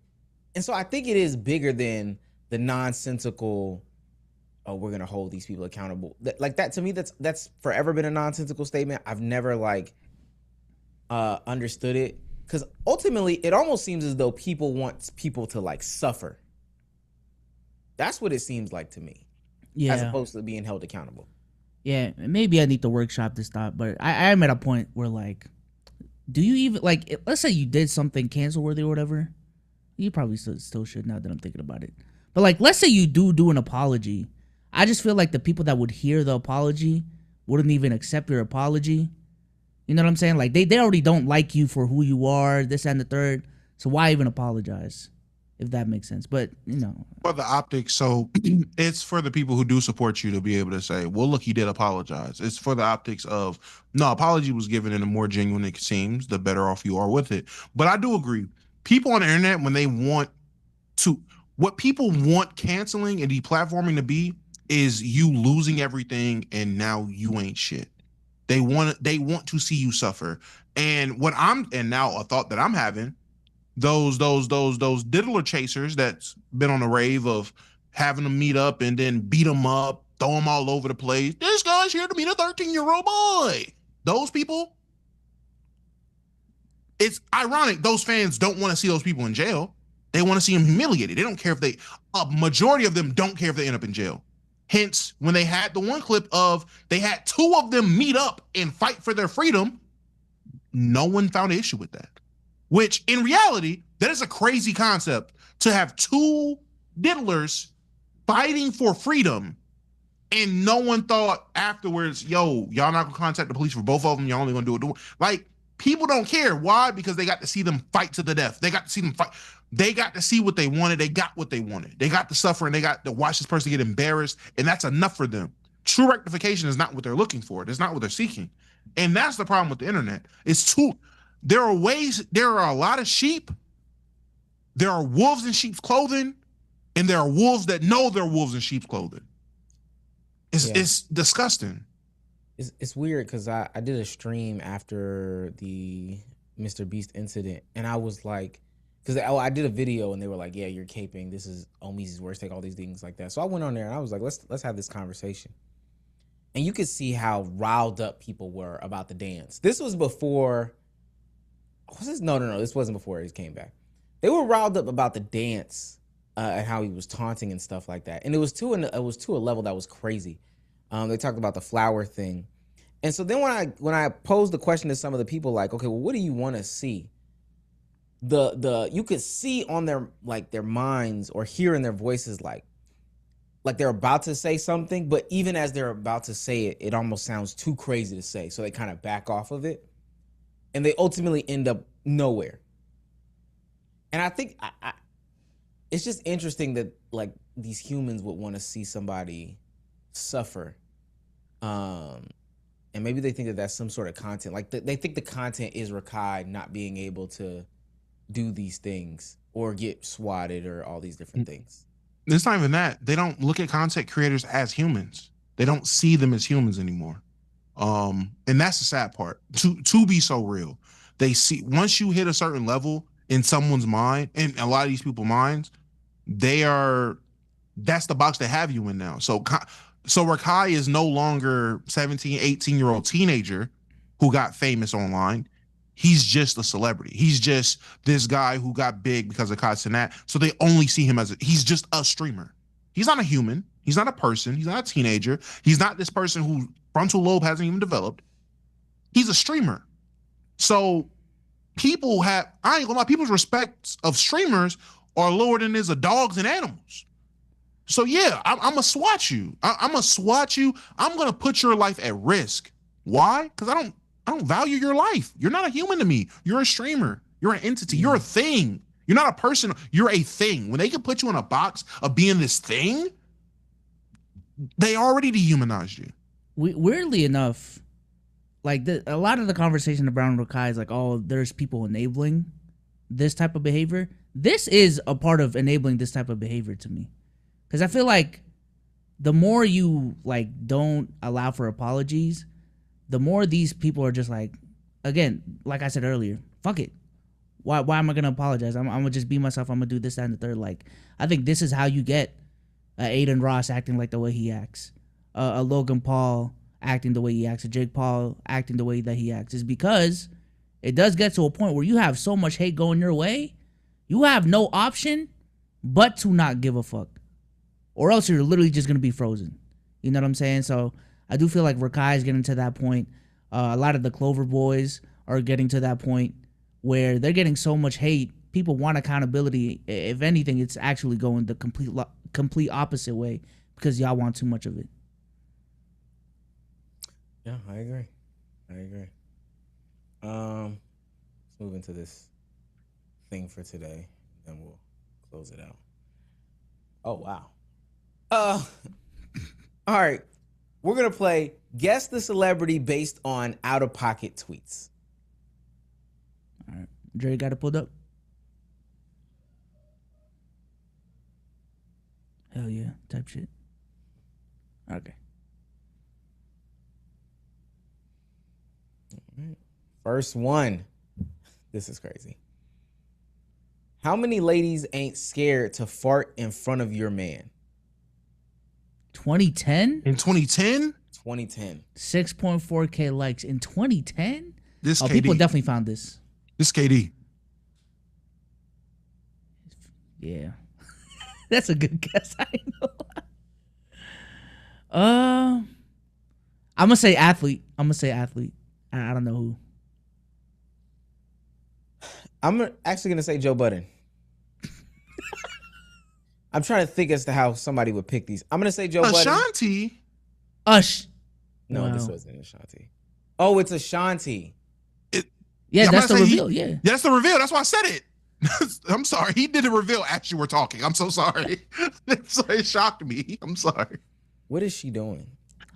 And so I think it is bigger than the nonsensical, oh, we're gonna hold these people accountable. Like that, to me, that's forever been a nonsensical statement. I've never like understood it, because ultimately it almost seems as though people want people to like suffer. That's what it seems like to me. Yeah. As opposed to being held accountable. Yeah, maybe I need to workshop this thought, but I am at a point where like, do you even like? Let's say you did something cancel worthy or whatever. You probably still should, now that I'm thinking about it. But like, let's say you do an apology. I just feel like the people that would hear the apology wouldn't even accept your apology. You know what I'm saying? Like they already don't like you for who you are, this and the third. So why even apologize? If that makes sense. But, you know. For the optics, so it's for the people who do support you to be able to say, well, look, he did apologize. It's for the optics of, no, apology was given in a more genuine it seems, the better off you are with it. But I do agree. People on the internet, when they want to, what people want canceling and deplatforming to be is you losing everything and now you ain't shit. They want to see you suffer. And now a thought that I'm having, those diddler chasers that's been on a rave of having them meet up and then beat them up, throw them all over the place. This guy's here to meet a 13-year-old boy. Those people, it's ironic. Those fans don't want to see those people in jail. They want to see them humiliated. They don't care if a majority of them don't care if they end up in jail. Hence, when they had the one clip of they had two of them meet up and fight for their freedom, no one found an issue with that. Which, in reality, that is a crazy concept, to have two diddlers fighting for freedom, and no one thought afterwards, yo, y'all not gonna contact the police for both of them, y'all only gonna do it. Like, people don't care. Why? Because they got to see them fight to the death. They got to see them fight. They got to see what they wanted. They got what they wanted. They got to suffer, and they got to watch this person get embarrassed, and that's enough for them. True rectification is not what they're looking for. It's not what they're seeking. And that's the problem with the internet. There are a lot of sheep. There are wolves in sheep's clothing, and there are wolves that know they're wolves in sheep's clothing. It's disgusting. It's weird because I did a stream after the Mr. Beast incident, and I was like, because I did a video and they were like, yeah, you're caping. This is Omi's worst take, all these things like that. So I went on there and I was like, let's have this conversation. And you could see how riled up people were about the dance. This was before. Was this? No. This wasn't before he came back. They were riled up about the dance and how he was taunting and stuff like that. And it was to a level that was crazy. They talked about the flower thing. And so then when I posed the question to some of the people, like, okay, well, what do you want to see? You could see on their minds or hear in their voices like they're about to say something, but even as they're about to say it, it almost sounds too crazy to say. So they kind of back off of it. And they ultimately end up nowhere. And I think it's just interesting that like these humans would want to see somebody suffer. And maybe they think that that's some sort of content. Like they think the content is Rakai not being able to do these things or get swatted or all these different things. It's not even that. They don't look at content creators as humans. They don't see them as humans anymore. And that's the sad part. To be so real, they see once you hit a certain level in someone's mind, and a lot of these people's minds, that's the box they have you in now. So Rakai is no longer 17, 18-year-old teenager who got famous online. he's just a celebrity. He's just this guy who got big because of Kai Cenat. So they only see him as he's just a streamer. He's not a human. He's not a person. He's not a teenager. He's not this person whose frontal lobe hasn't even developed. He's a streamer. So people I ain't gonna lie, people's respects of streamers are lower than is of dogs and animals. So yeah, I'm gonna swat you. I'm gonna swat you. I'm gonna put your life at risk. Why? Because I don't value your life. You're not a human to me. You're a streamer. You're an entity. You're a thing. You're not a person. You're a thing. When they can put you in a box of being this thing, they already dehumanized you. Weirdly enough, like a lot of the conversation around Rakai is like, oh, there's people enabling this type of behavior. This is a part of enabling this type of behavior to me. Because I feel like the more you like don't allow for apologies, the more these people are just like, again, like I said earlier, fuck it. Why am I gonna apologize? I'm gonna just be myself. I'm gonna do this, that, and the third. Like, I think this is how you get Aiden Ross acting like the way he acts, a Logan Paul acting the way he acts, a Jake Paul acting the way that he acts, is because it does get to a point where you have so much hate going your way, you have no option but to not give a fuck, or else you're literally just gonna be frozen. You know what I'm saying? So I do feel like Rakai is getting to that point. A lot of the Clover boys are getting to that point where they're getting so much hate. People want accountability. If anything, it's actually going the complete opposite way because y'all want too much of it. Yeah, I agree. Let's move into this thing for today, then we'll close it out. Oh wow. All right. We're gonna play Guess the Celebrity based on out-of-pocket tweets. All right. Dre got it pulled up? Hell yeah, type shit. Okay. First one. This is crazy. How many ladies ain't scared to fart in front of your man? 2010? In 2010? 2010. 6.4K likes in 2010? This KD. People definitely found this. This KD. Yeah. That's a good guess. I know. I'm gonna say athlete. I don't know who. I'm actually gonna say Joe Budden. I'm trying to think as to how somebody would pick these. I'm gonna say Joe Budden. Ashanti. No, this wasn't Ashanti. Oh, it's Ashanti. Yeah, that's the reveal. Yeah, that's the reveal. That's why I said it. I'm sorry. He did the reveal as you were talking. I'm so sorry. It shocked me. I'm sorry. What is she doing?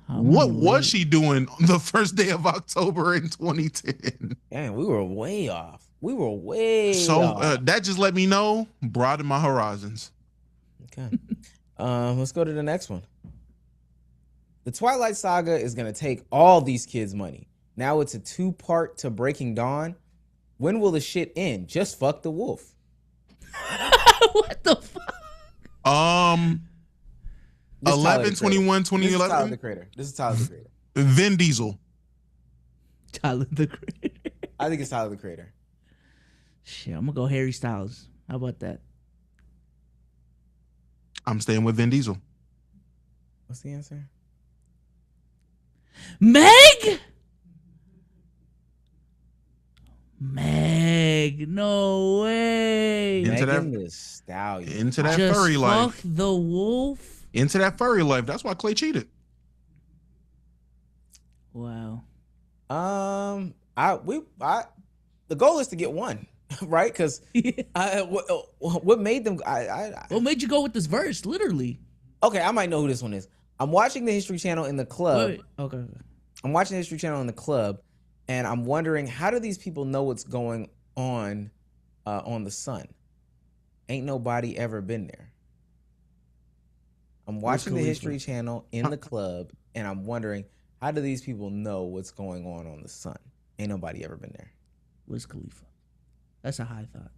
What was she doing on the first day of October in 2010? Damn, we were way off. So that just let me know, broaden my horizons. Okay. Let's go to the next one. The Twilight Saga is going to take all these kids' money. Now it's a 2-part to Breaking Dawn. When will the shit end? Just fuck the wolf. What the fuck? 11, 21, 2011. This is Tyler, the Creator. Vin Diesel. Tyler, the Creator. I think it's Tyler, the Creator. Shit, I'm gonna go Harry Styles. How about that? I'm staying with Vin Diesel. What's the answer? Meg, no way. Megan Thee Stallion. Into that Just furry life. Fuck the wolf. Into that furry life. That's why Klay cheated. Wow. The goal is to get one, right? Because what made them? What made you go with this verse? Literally. Okay, I might know who this one is. I'm watching the History Channel in the club. Wait. Okay. I'm watching the History Channel in the club, and I'm wondering, how do these people know what's going on the sun? Ain't nobody ever been there. I'm watching the History Channel in the club, and I'm wondering, how do these people know what's going on the sun? Ain't nobody ever been there. Wiz Khalifa. That's a high thought.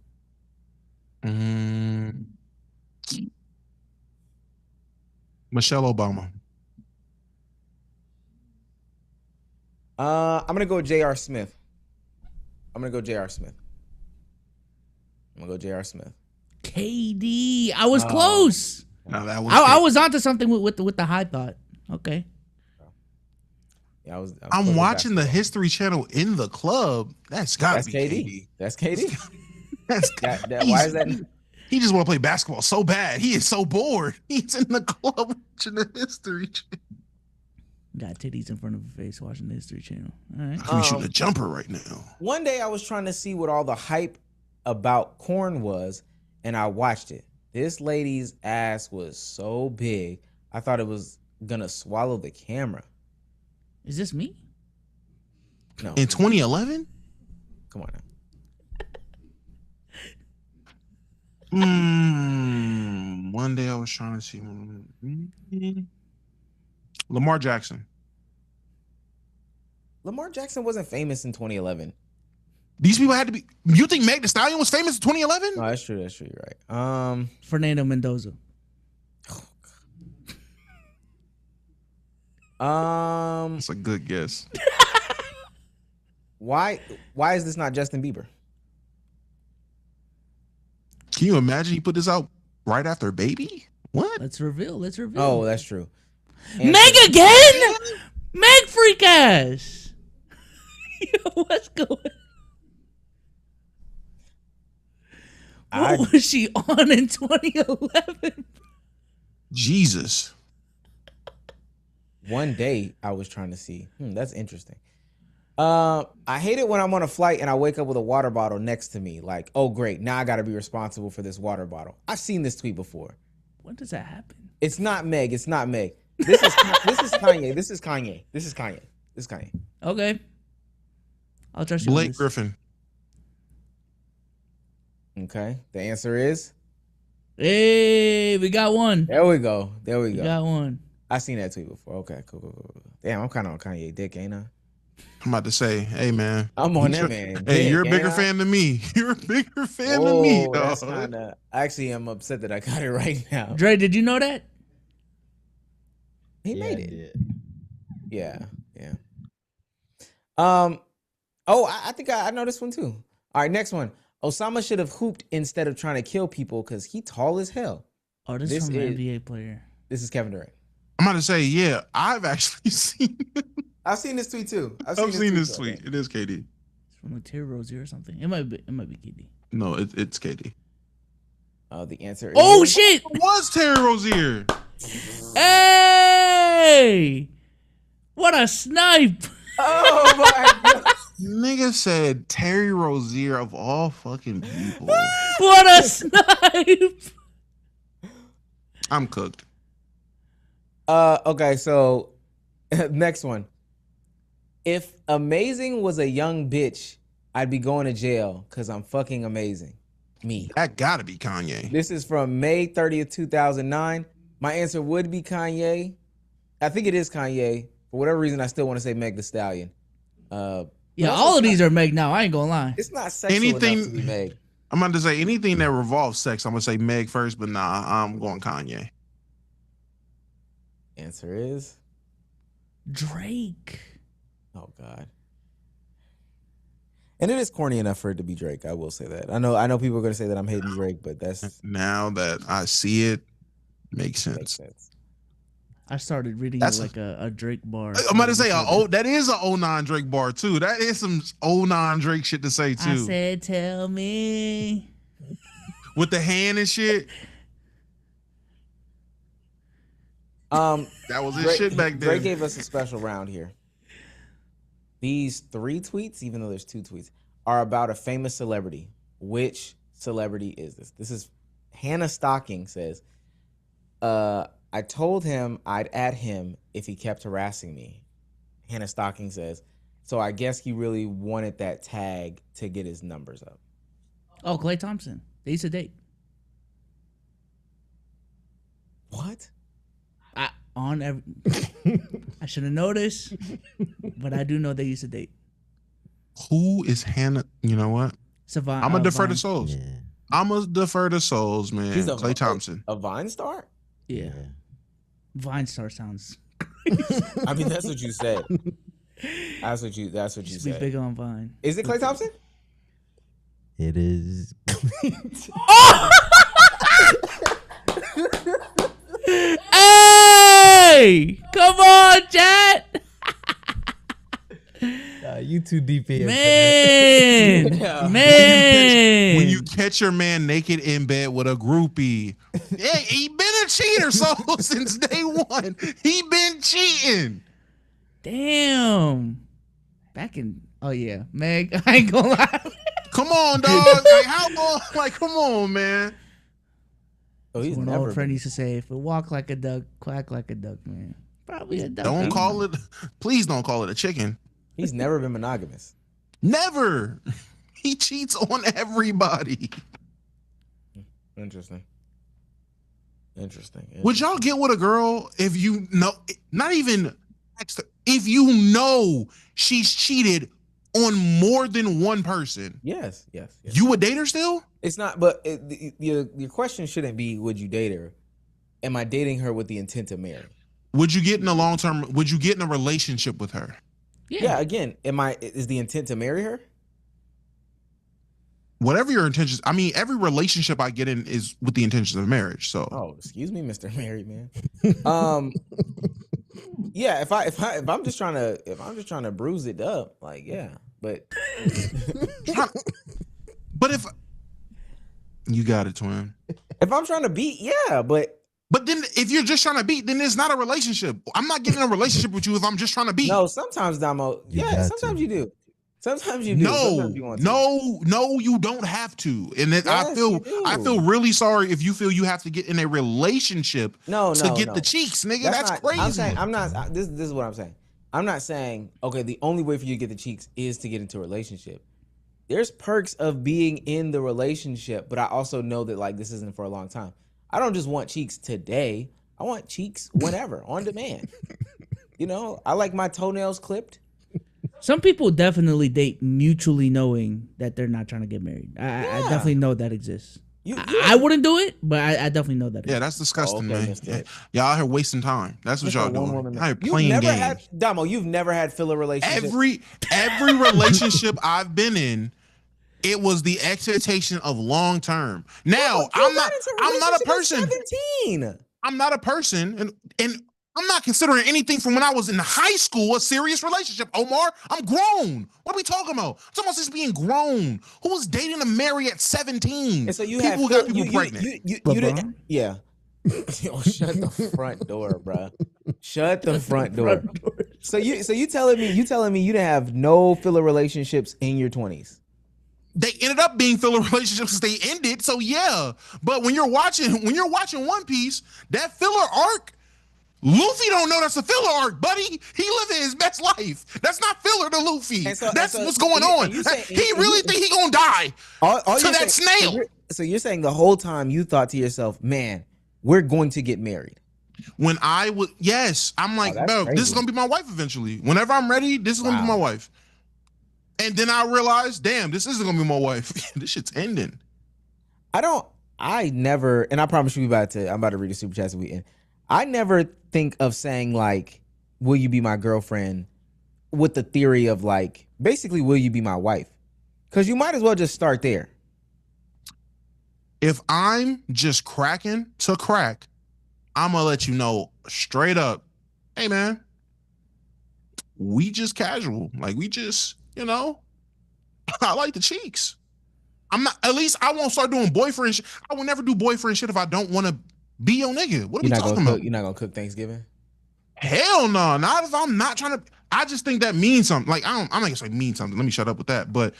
Michelle Obama. I'm gonna go J.R. Smith. I'm gonna go J.R. Smith. KD. I was close. No, that was. I was onto something with the high thought. Okay. Yeah, I was I'm watching the History Channel in the club. That's gotta be KD. That's KD. That's why is that? He just want to play basketball so bad. He is so bored. He's in the club watching the History Channel. Got titties in front of her face watching the History Channel. All right. I could be shooting a jumper right now. One day I was trying to see what all the hype about corn was, and I watched it. This lady's ass was so big, I thought it was gonna swallow the camera. Is this me? No. In 2011? Come on now. One day I was trying to see Lamar Jackson. Lamar Jackson wasn't famous in 2011. These people had to be. You think Meg Thee Stallion was famous in 2011? No, that's true. You're right. Fernando Mendoza. That's a good guess. Why is this not Justin Bieber? Can you imagine he put this out right after Baby? What? Let's reveal. Oh, that's true. Meg again? Meg freak ass. Yo, what's going on? What was she on in 2011? Jesus. One day I was trying to see. That's interesting. I hate it when I'm on a flight and I wake up with a water bottle next to me. Like, oh great, now I got to be responsible for this water bottle. I've seen this tweet before. When does that happen? It's not Meg. This is Kanye. This is Kanye. Okay. I'll trust you. Blake Griffin. Okay. The answer is. Hey, we got one. There we go. We got one. I seen that tweet before. Okay, cool. Damn, I'm kind of on Kanye dick, ain't I? I'm about to say, hey man. I'm on that man. Hey, dick, you're a bigger ain't I? fan than me. You're a bigger fan than me, dog. That's actually, I'm upset that I got it right now. Dre, did you know that? He made it. Yeah. I think I know this one too. All right, next one. Osama should have hooped instead of trying to kill people because he tall as hell. Oh, this is from an NBA player. This is Kevin Durant. I'm about to say, yeah, I've actually seen it. I've seen this tweet too. I've seen this tweet. Okay. It is KD. It's from like Terry Rozier or something. It might be KD. No, it's KD. The answer is. Oh shit! It was Terry Rozier. Hey! What a snipe! Oh my god! Nigga said Terry Rozier of all fucking people. What a snipe! I'm cooked. Okay, so next one. If amazing was a young bitch, I'd be going to jail because I'm fucking amazing. Me. That gotta be Kanye. This is from May 30th, 2009. My answer would be Kanye. I think it is Kanye. For whatever reason, I still want to say Meg Thee Stallion. Yeah, all of these are Meg now. I ain't gonna lie. It's not sexual enough to be Meg. I'm about to say anything that revolves sex. I'm gonna say Meg first, but nah, I'm going Kanye. Answer is Drake. Oh God. And it is corny enough for it to be Drake. I will say that. I know people are gonna say that I'm hating Drake, but that's now that I see it, makes sense. I started reading it like a Drake bar. I'm about to say that is a 09 Drake bar too. That is some 09 Drake shit to say too. I said, tell me. With the hand and shit. That was his shit back then. Drake gave us a special round here. These 3 tweets, even though there's 2 tweets, are about a famous celebrity. Which celebrity is this? This is Hannah Stocking says, I told him I'd add him if he kept harassing me. Hannah Stocking says, so I guess he really wanted that tag to get his numbers up. Oh, Klay Thompson. They used to date. What? I should have noticed, but I do know they used to date. Who is Hannah? You know what? Savant. I'm gonna defer to Souls. Yeah. I'm gonna defer to Souls, man. He's Klay Thompson. A Vine star? Yeah. Vine star sounds. I mean, that's what you said. That's what you Be said. big on Vine. Is it Klay Thompson? It is. Hey, come on, chat. You too deep here, man. Yeah. Man, when you catch your man naked in bed with a groupie, yeah, he been a cheater. So since day one, he been cheating. damn. Back in, oh yeah, Meg. I ain't gonna lie. Come on, dog. Like how long? Like come on, man. Oh, he's An never old friend been. used to say, "If it walk like a duck, quack like a duck, man." Probably a duck. Don't call it. Please don't call it a chicken. He's never been monogamous. Never. He cheats on everybody. Interesting. Would y'all get with a girl if you know, not even if you know she's cheated on more than one person? Yes. You would date her still? It's not, but your question shouldn't be, would you date her? Am I dating her with the intent to marry? Would you get in a long term? Would you get in a relationship with her? Yeah. Again, is the intent to marry her? Whatever your intentions. I mean, every relationship I get in is with the intentions of marriage. So. Oh, excuse me, Mr. Married Man. Yeah. If I'm just trying to bruise it up, like yeah, but. But if you got it, twin. If I'm trying to beat, yeah, but then if you're just trying to beat, then it's not a relationship. I'm not getting in a relationship with you if I'm just trying to beat. No, sometimes Damo, sometimes you do. Sometimes you do. Sometimes you want to. No, you don't have to. And then Yes, I feel really sorry if you feel you have to get in a relationship to get the cheeks, nigga. That's crazy. I'm not. This is what I'm saying. I'm not saying okay. The only way for you to get the cheeks is to get into a relationship. There's perks of being in the relationship, but I also know that like this isn't for a long time. I don't just want cheeks today. I want cheeks whenever, on demand. You know, I like my toenails clipped. Some people definitely date mutually knowing that they're not trying to get married. I definitely know that exists. I wouldn't do it, but I definitely know that. Yeah, that's disgusting, man. Yeah. Y'all out here wasting time. That's what y'all doing. Y'all here playing games. Damo, you've never had filler relationships. Every relationship I've been in, it was the expectation of long term. Now I'm not a person. 17. I'm not a person, and I'm not considering anything from when I was in high school a serious relationship. Omar, I'm grown. What are we talking about? I'm talking about just being grown. Who was dating to marry at 17? And so you people who got people pregnant. You didn't. Yeah. Yo, shut the front door, bro. Shut the front door. So you telling me you didn't have no filler relationships in your 20s? They ended up being filler relationships because they ended. So yeah, but when you're watching One Piece, that filler arc, Luffy don't know that's a filler arc, buddy. He living his best life. That's not filler to Luffy. That's what's going on. He really think he gonna die to that snail. So you're saying the whole time you thought to yourself, man, we're going to get married. When I would, yes, I'm like, bro, this is gonna be my wife eventually. Whenever I'm ready, this is gonna be my wife. And then I realized, damn, this isn't gonna be my wife. This shit's ending. I never, and I promise you, I'm about to read the super chats we end. I never think of saying like, will you be my girlfriend with the theory of like, basically, will you be my wife? Because you might as well just start there. If I'm just cracking to crack, I'm gonna let you know straight up, hey man, we just casual. Like we just, you know, I like the cheeks. I'm not, at least I won't start doing boyfriend shit. I will never do boyfriend shit if I don't want to be your nigga. What are we talking about? You're not gonna cook Thanksgiving? Hell no, not if I'm not trying to. I just think that means something. Like I'm not gonna say mean something. Let me shut up with that. But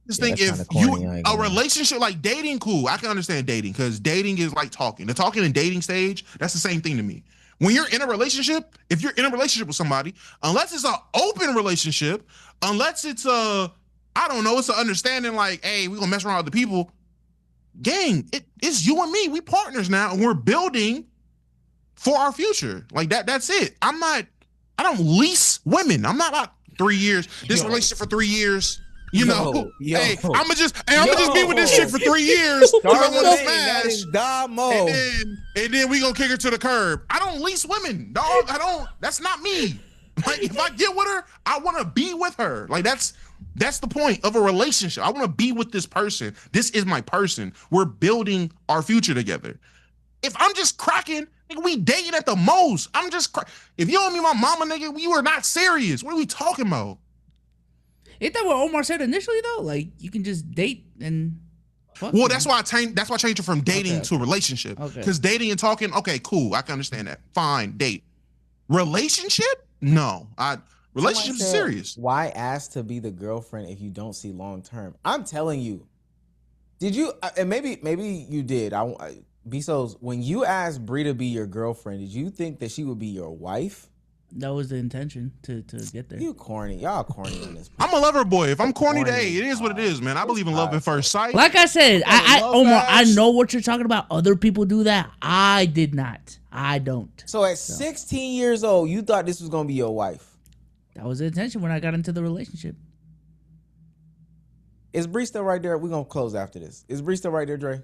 just think if a relationship like dating, cool. I can understand dating because dating is like talking. The talking and dating stage, that's the same thing to me. When you're in a relationship, if you're in a relationship with somebody, unless it's an open relationship, unless it's I don't know, it's an understanding like, hey, we're gonna mess around with the people. Gang, it's you and me. We partners now, and we're building for our future. Like that's it. I don't lease women. I'm not about 3 years. This relationship for 3 years. You know, hey, I'ma just be with this chick for 3 years. That is Damo. And then we gonna kick her to the curb. I don't lease women, dog. That's not me. Like if I get with her, I want to be with her. Like that's That's the point of a relationship. I want to be with this person. This is my person. We're building our future together. If I'm just cracking, nigga, we dating at the most. I'm just if you don't mean my mama, nigga, you are not serious. What are we talking about? Ain't that what Omar said initially though? Like you can just date and fuck. Well, that's why I changed it from dating to a relationship. Okay. Because dating and talking, okay, cool. I can understand that. Fine, date. Relationship? No. Relationship is serious. Why ask to be the girlfriend if you don't see long term? I'm telling you. Did you? And maybe you did. Bezos, when you asked Bree to be your girlfriend, did you think that she would be your wife? That was the intention to get there. You corny. Y'all corny on this. I'm a lover boy. If I'm corny today, it is what it is, man. I believe in love at first sight. Like I said, Omar, I know what you're talking about. Other people do that. I did not. I don't. So at 16 years old, you thought this was gonna be your wife? That was the intention when I got into the relationship. Is Bree still right there? We're gonna close after this. Is Bree still right there, Dre?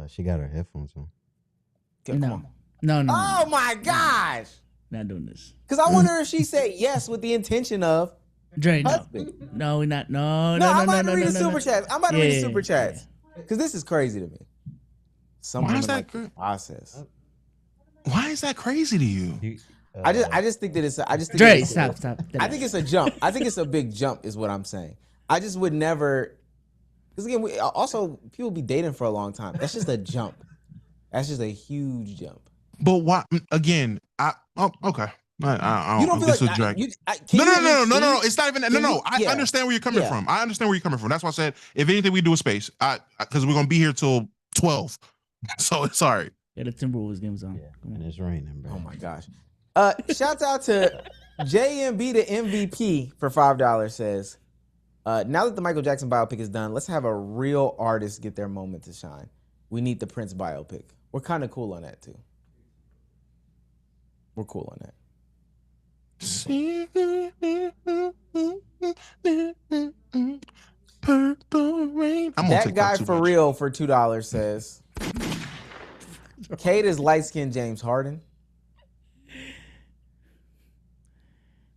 She got her headphones on. No. Oh my gosh! Not doing this. Because I wonder if she said yes with the intention of Dre. Husband. No, we're not. No. I'm about to read the super chats. I'm about to read the super chats because this is crazy to me. Why is that process? Why is that crazy to you? I just think that it's. I just think Dre, it's, stop. I think it's a jump. I think it's a big jump, is what I'm saying. I just would never. Because again, also people be dating for a long time. That's just a jump. That's just a huge jump. But why? Again, okay. I You don't feel this like was drag. No. It's not even. No. I understand where you're coming from. I understand where you're coming from. That's why I said if anything we do a space. Because we're gonna be here till 12. So it's sorry. Yeah, the Timberwolves game's on. Yeah, and it's raining, bro. Oh my gosh. Shouts out to JMB the MVP for $5 says, now that the Michael Jackson biopic is done, let's have a real artist get their moment to shine. We need the Prince biopic. We're kind of cool on that too. We're cool on that. Purple rain. That guy for real for $2 says, Kate is light-skinned James Harden.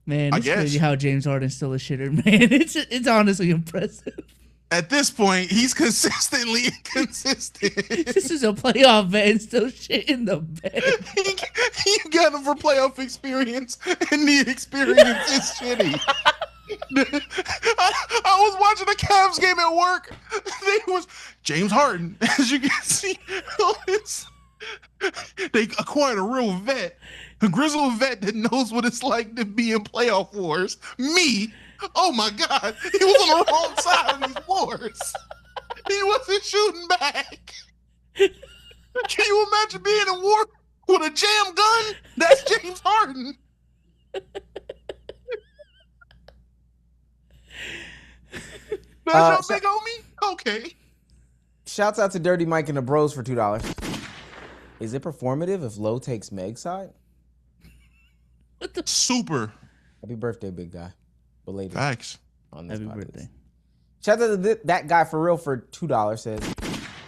Man, it's crazy how James Harden's still a shitter, man. It's honestly impressive. At this point, he's consistently inconsistent. This is a playoff man still shit in the bed. You got him for playoff experience, and the experience is shitty. I was watching the Cavs game at work. They was James Harden, as you can see. They acquired a real vet, a grizzled vet that knows what it's like to be in playoff wars. Me, oh my God, he was on the wrong side of these wars. He wasn't shooting back. Can you imagine being in war with a jam gun? That's James Harden. That's your big homie? Okay. Shouts out to Dirty Mike and the Bros for $2. Is it performative if Lowe takes Meg's side? Super. Happy birthday, big guy. Belated. Facts. On this Happy podcast. birthday. Shout out to that guy for real for $2 says,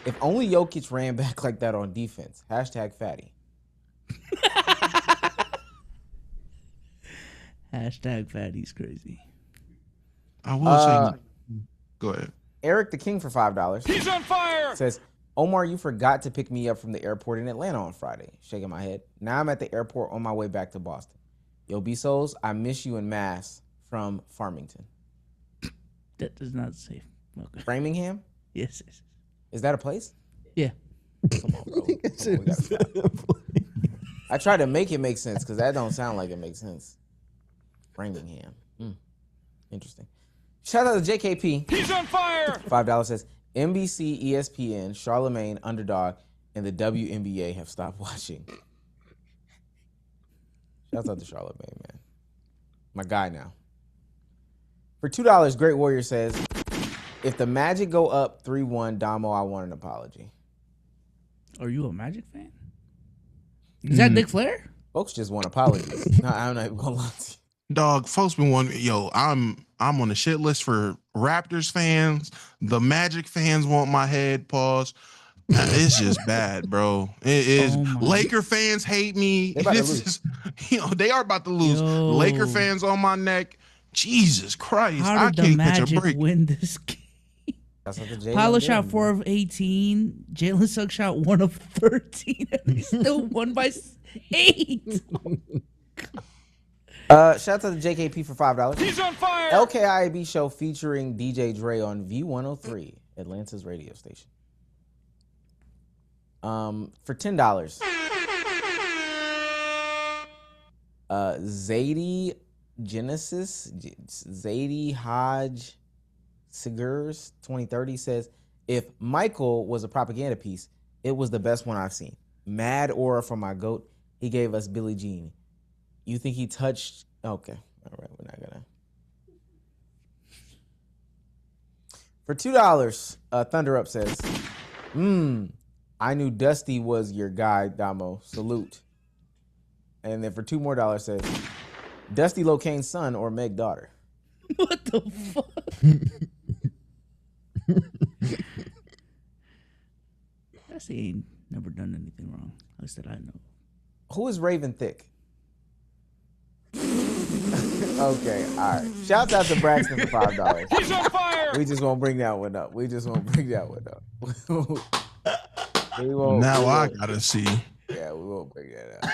if only Jokic ran back like that on defense. Hashtag fatty. Hashtag fatty's crazy. I will say. Go ahead. Eric the King for $5. He's on fire. Says, Omar, you forgot to pick me up from the airport in Atlanta on Friday. Shaking my head. Now I'm at the airport on my way back to Boston. Yo, B-Souls, I miss you in mass from Farmington. That does not say. Okay. Framingham? Yes. Is that a place? Yeah. Come on, bro. I tried to make it make sense because that don't sound like it makes sense. Framingham. Interesting. Shout out to JKP. He's on fire. $5 says, NBC, ESPN, Charlemagne, Underdog, and the WNBA have stopped watching. Shouts out to Charlemagne, man. My guy now. For $2, Great Warrior says, if the Magic go up 3-1, Damo, I want an apology. Are you a Magic fan? Is that Nick Flair? Folks just want apologies. No, I'm not even gonna lie to you. Dog, folks been wanting. Yo, I'm on the shit list for Raptors fans. The Magic fans want my head. Pause. It's just bad, bro. It is. Laker fans hate me. This is, they are about to lose. Yo. Laker fans on my neck. Jesus Christ. How did the can't catch a Magic break. win this game? That's what the Jalen Paolo did, shot man. 4 of 18. Jalen Suggs shot 1 of 13. And he still won by 8. Shout out to JKP for $5. He's on fire. LKIB show featuring DJ Dre on V103, Atlanta's radio station. For $10. Zadie Genesis, Zadie Hodge Sigurs 2030 says, if Michael was a propaganda piece, it was the best one I've seen. Mad aura from my GOAT. He gave us Billie Jean. You think he touched? Okay. All right. We're not going to. For $2, Thunder Up says, I knew Dusty was your guy, Damo. Salute. And then for $2 more says, Dusty Locane's son or Meg daughter. What the fuck? Dusty ain't never done anything wrong. At least that I know. Who is Raven Thick? Okay, all right. Shouts out to Braxton for $5. He's on fire. We just won't bring that one up. We won't. Now I gotta see. Yeah, we won't bring that up.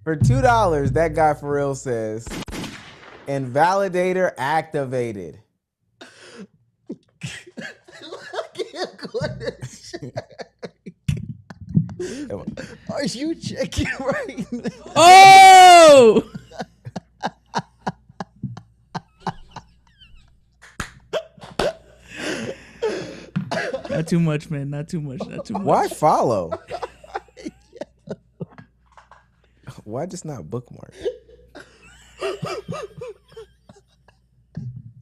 For $2, that guy for real says, invalidator activated. Are you checking right now? Oh! Not too much, man. Not too much. Why follow? Why just not bookmark?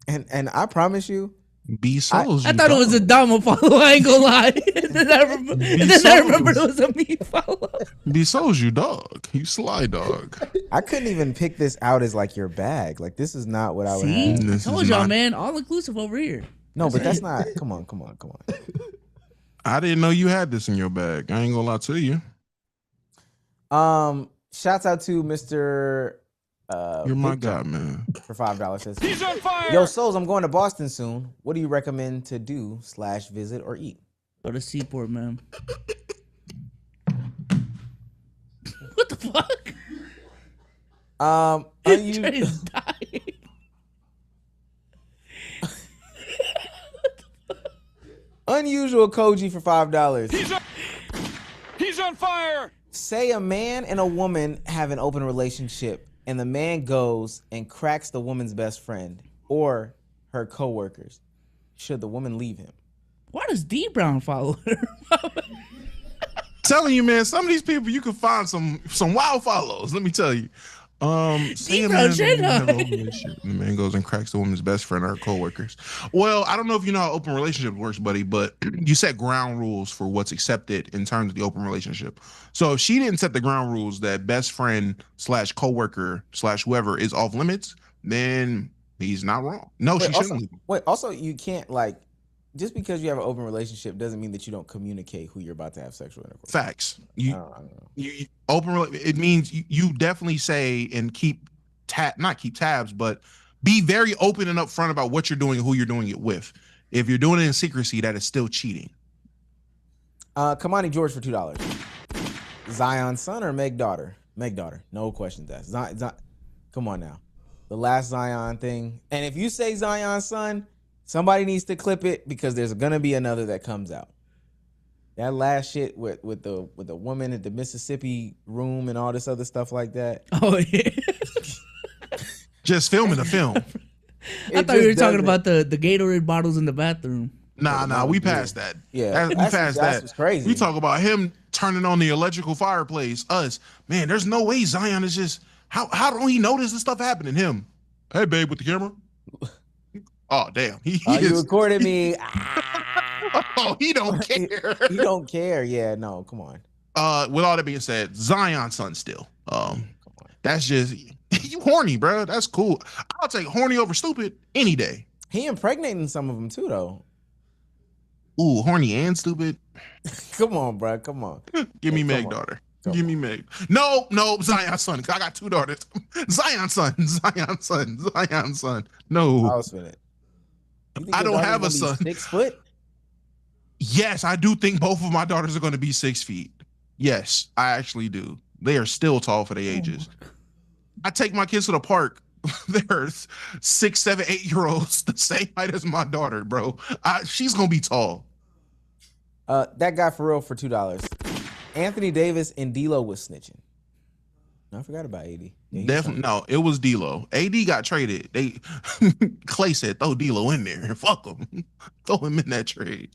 And I promise you, B Souls. I thought it was a Damo follow. I ain't gonna lie. And then I remembered it was a me follow. B Souls, you dog. You sly dog. I couldn't even pick this out as like your bag. Like this is not what I would See? have. This Told is y'all, not- man. All inclusive over here. No, but that's not. Come on. I didn't know you had this in your bag. I ain't gonna lie to you. Shouts out to Mr. You're my Victor guy, man. for $5. Says, He's on fire. Yo, Souls, I'm going to Boston soon. What do you recommend to do / visit or eat? Go to Seaport, man. What the fuck? Unusual, Trey's dying. unusual Koji for $5. He's on fire. Say a man and a woman have an open relationship, and the man goes and cracks the woman's best friend or her coworkers. Should the woman leave him? Why does D Brown follow her? Telling you, man, some of these people you can find some wild follows. Let me tell you. Say a man and a woman have an open relationship, and the man goes and cracks the woman's best friend or her coworkers. Well, I don't know if you know how open relationship works, buddy, but you set ground rules for what's accepted in terms of the open relationship. So if she didn't set the ground rules that best friend / coworker / whoever is off limits, then he's not wrong. No, she shouldn't leave him. Also, you can't just because you have an open relationship doesn't mean that you don't communicate who you're about to have sexual intercourse. Facts. I don't know. You it means you definitely say and not keep tabs, but be very open and upfront about what you're doing and who you're doing it with. If you're doing it in secrecy, that is still cheating. Kamani George for $2. Zion's son or Meg daughter? Meg daughter. No questions asked. Zion, come on now. The last Zion thing. And if you say Zion's son, somebody needs to clip it because there's gonna be another that comes out. That last shit with the woman at the Mississippi room and all this other stuff like that. Oh yeah. Just filming a film. I thought you were talking about the Gatorade bottles in the bathroom. Nah, we passed that. Yeah, we passed that. That's crazy. We talk about him turning on the electrical fireplace. Us, man, there's no way Zion is just how don't he notice this stuff happening? Him, hey babe, with the camera. Oh damn, he you recorded me. Oh, he don't care. He don't care. Yeah, no, come on. With all that being said, Zion's son still. That's just you horny, bro. That's cool. I'll take horny over stupid any day. He impregnating some of them too, though. Ooh, horny and stupid. Come on, bro. Come on. Give me Meg daughter. Give me Meg. No, Zion's son. I got 2 daughters. Zion's son. No. I'll spin it. I don't have a son. 6 foot? Yes, I do think both of my daughters are going to be 6 feet. Yes, I actually do. They are still tall for their ages. I take my kids to the park. They're 6, 7, 8-year-olds, the same height as my daughter, bro. She's going to be tall. That guy for real for $2. Anthony Davis and D'Lo was snitching. I forgot about AD. Yeah, Definitely no. It was D'Lo. AD got traded. Klay said throw D'Lo in there and fuck him. Throw him in that trade.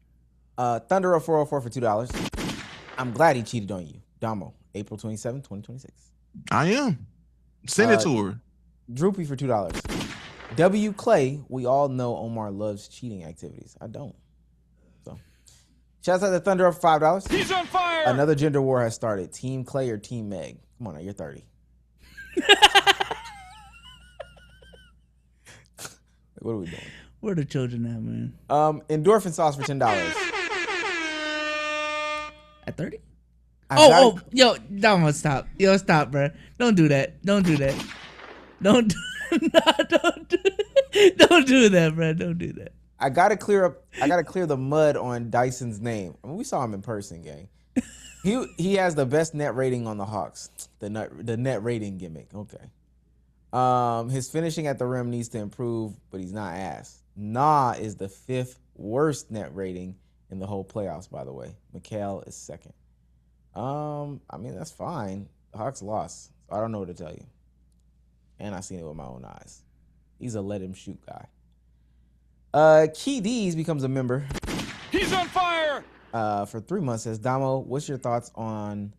Thunder 404 for $2. I'm glad he cheated on you. Damo, April 27, 2026. I am. Send it to her. Droopy for $2. W. Klay, we all know Omar loves cheating activities. I don't. So, shouts out to Thunder for $5. He's on fire. Another gender war has started. Team Klay or Team Meg? Come on now, you're 30. What are we doing? Where are the children at, man? Endorphin sauce for $10. At 30? I yo, Damo, stop. Yo, stop, bro. Don't do that. Don't do that. Don't do that, bro. Don't do that. I gotta clear the mud on Dyson's name. I mean, we saw him in person, gang. He has the best net rating on the Hawks. The net rating gimmick. Okay. His finishing at the rim needs to improve, but he's not ass. Nah is the 5th worst net rating in the whole playoffs, by the way. Mikal is 2nd. I mean, that's fine. The Hawks lost, so I don't know what to tell you. And I seen it with my own eyes. He's a let him shoot guy. Key D's becomes a member. He's on fire. For 3 months, says Damo, what's your thoughts on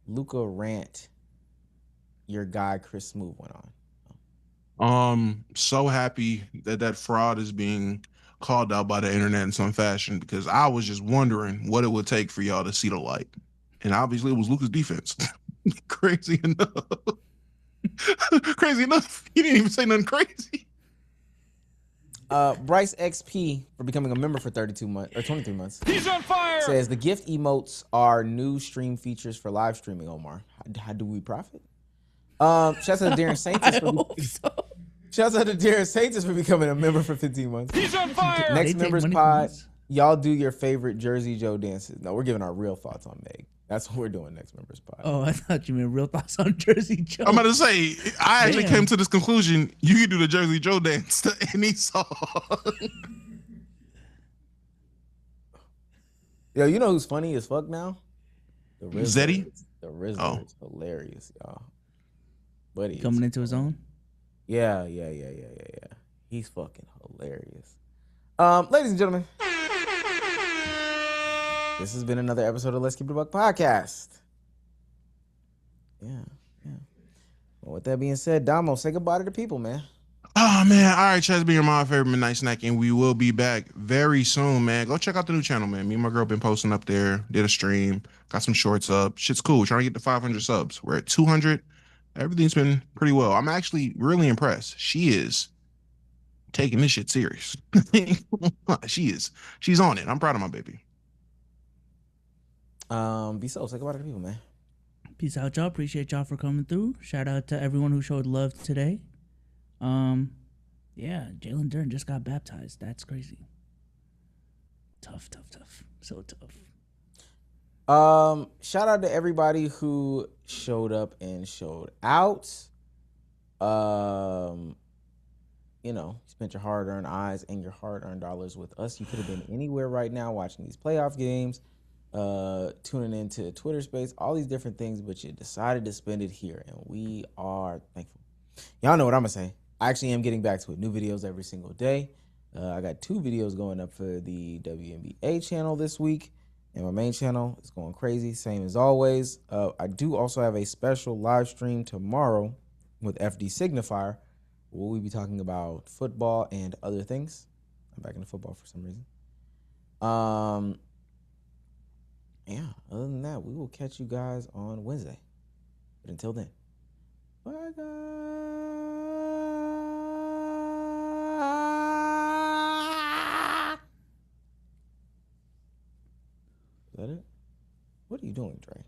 Luka rant your guy Chris Smoove went on? So happy that fraud is being called out by the internet in some fashion, because I was just wondering what it would take for y'all to see the light. And obviously it was Luka's defense. Crazy enough. Crazy enough. He didn't even say nothing crazy. Bryce XP for becoming a member for 32 months or 23 months. He's on fire. Says the gift emotes are new stream features for live streaming, Omar. How do we profit? Shouts out to Darren Saintis Shouts out to Darren Saintis for becoming a member for 15 months. He's on fire. Next members pod, y'all do your favorite Jersey Joe dances. No, we're giving our real thoughts on Meg. That's what we're doing next members pod. Oh, I thought you meant real thoughts on Jersey Joe. I'm about to say, I actually came to this conclusion. You can do the Jersey Joe dance to any song. Yo, you know who's funny as fuck now? The Rizzler. Zeddy? The Rizzler is hilarious, y'all. Buddy coming into his own. Yeah. He's fucking hilarious. Ladies and gentlemen, this has been another episode of Let's Keep It a Buck podcast. Yeah. Well, with that being said, Damo, say goodbye to the people, man. Oh, man. All right, Chaz, be your my favorite midnight snack, and we will be back very soon, man. Go check out the new channel, man. Me and my girl been posting up there, did a stream, got some shorts up. Shit's cool. We're trying to get to 500 subs. We're at 200. Everything's been pretty well. I'm actually really impressed. She is taking this shit serious. She's on it. I'm proud of my baby. Be so say goodbye to the people, man. Peace out, y'all. Appreciate y'all for coming through. Shout out to everyone who showed love today. Yeah, Jalen Duren just got baptized. That's crazy. Tough. So tough. Shout out to everybody who showed up and showed out. You know, spent your hard-earned eyes and your hard-earned dollars with us. You could have been anywhere right now watching these playoff games, tuning into Twitter Space, all these different things, but you decided to spend it here, and we are thankful. Y'all know what I'm gonna say. I actually am getting back to it. New videos every single day. I got 2 videos going up for the WNBA channel this week, and my main channel is going crazy, same as always. I do also have a special live stream tomorrow with FD Signifier. We'll be talking about football and other things. I'm back into football for some reason. Yeah, other than that, we will catch you guys on Wednesday. But until then, bye guys. Is that it? What are you doing, Dre?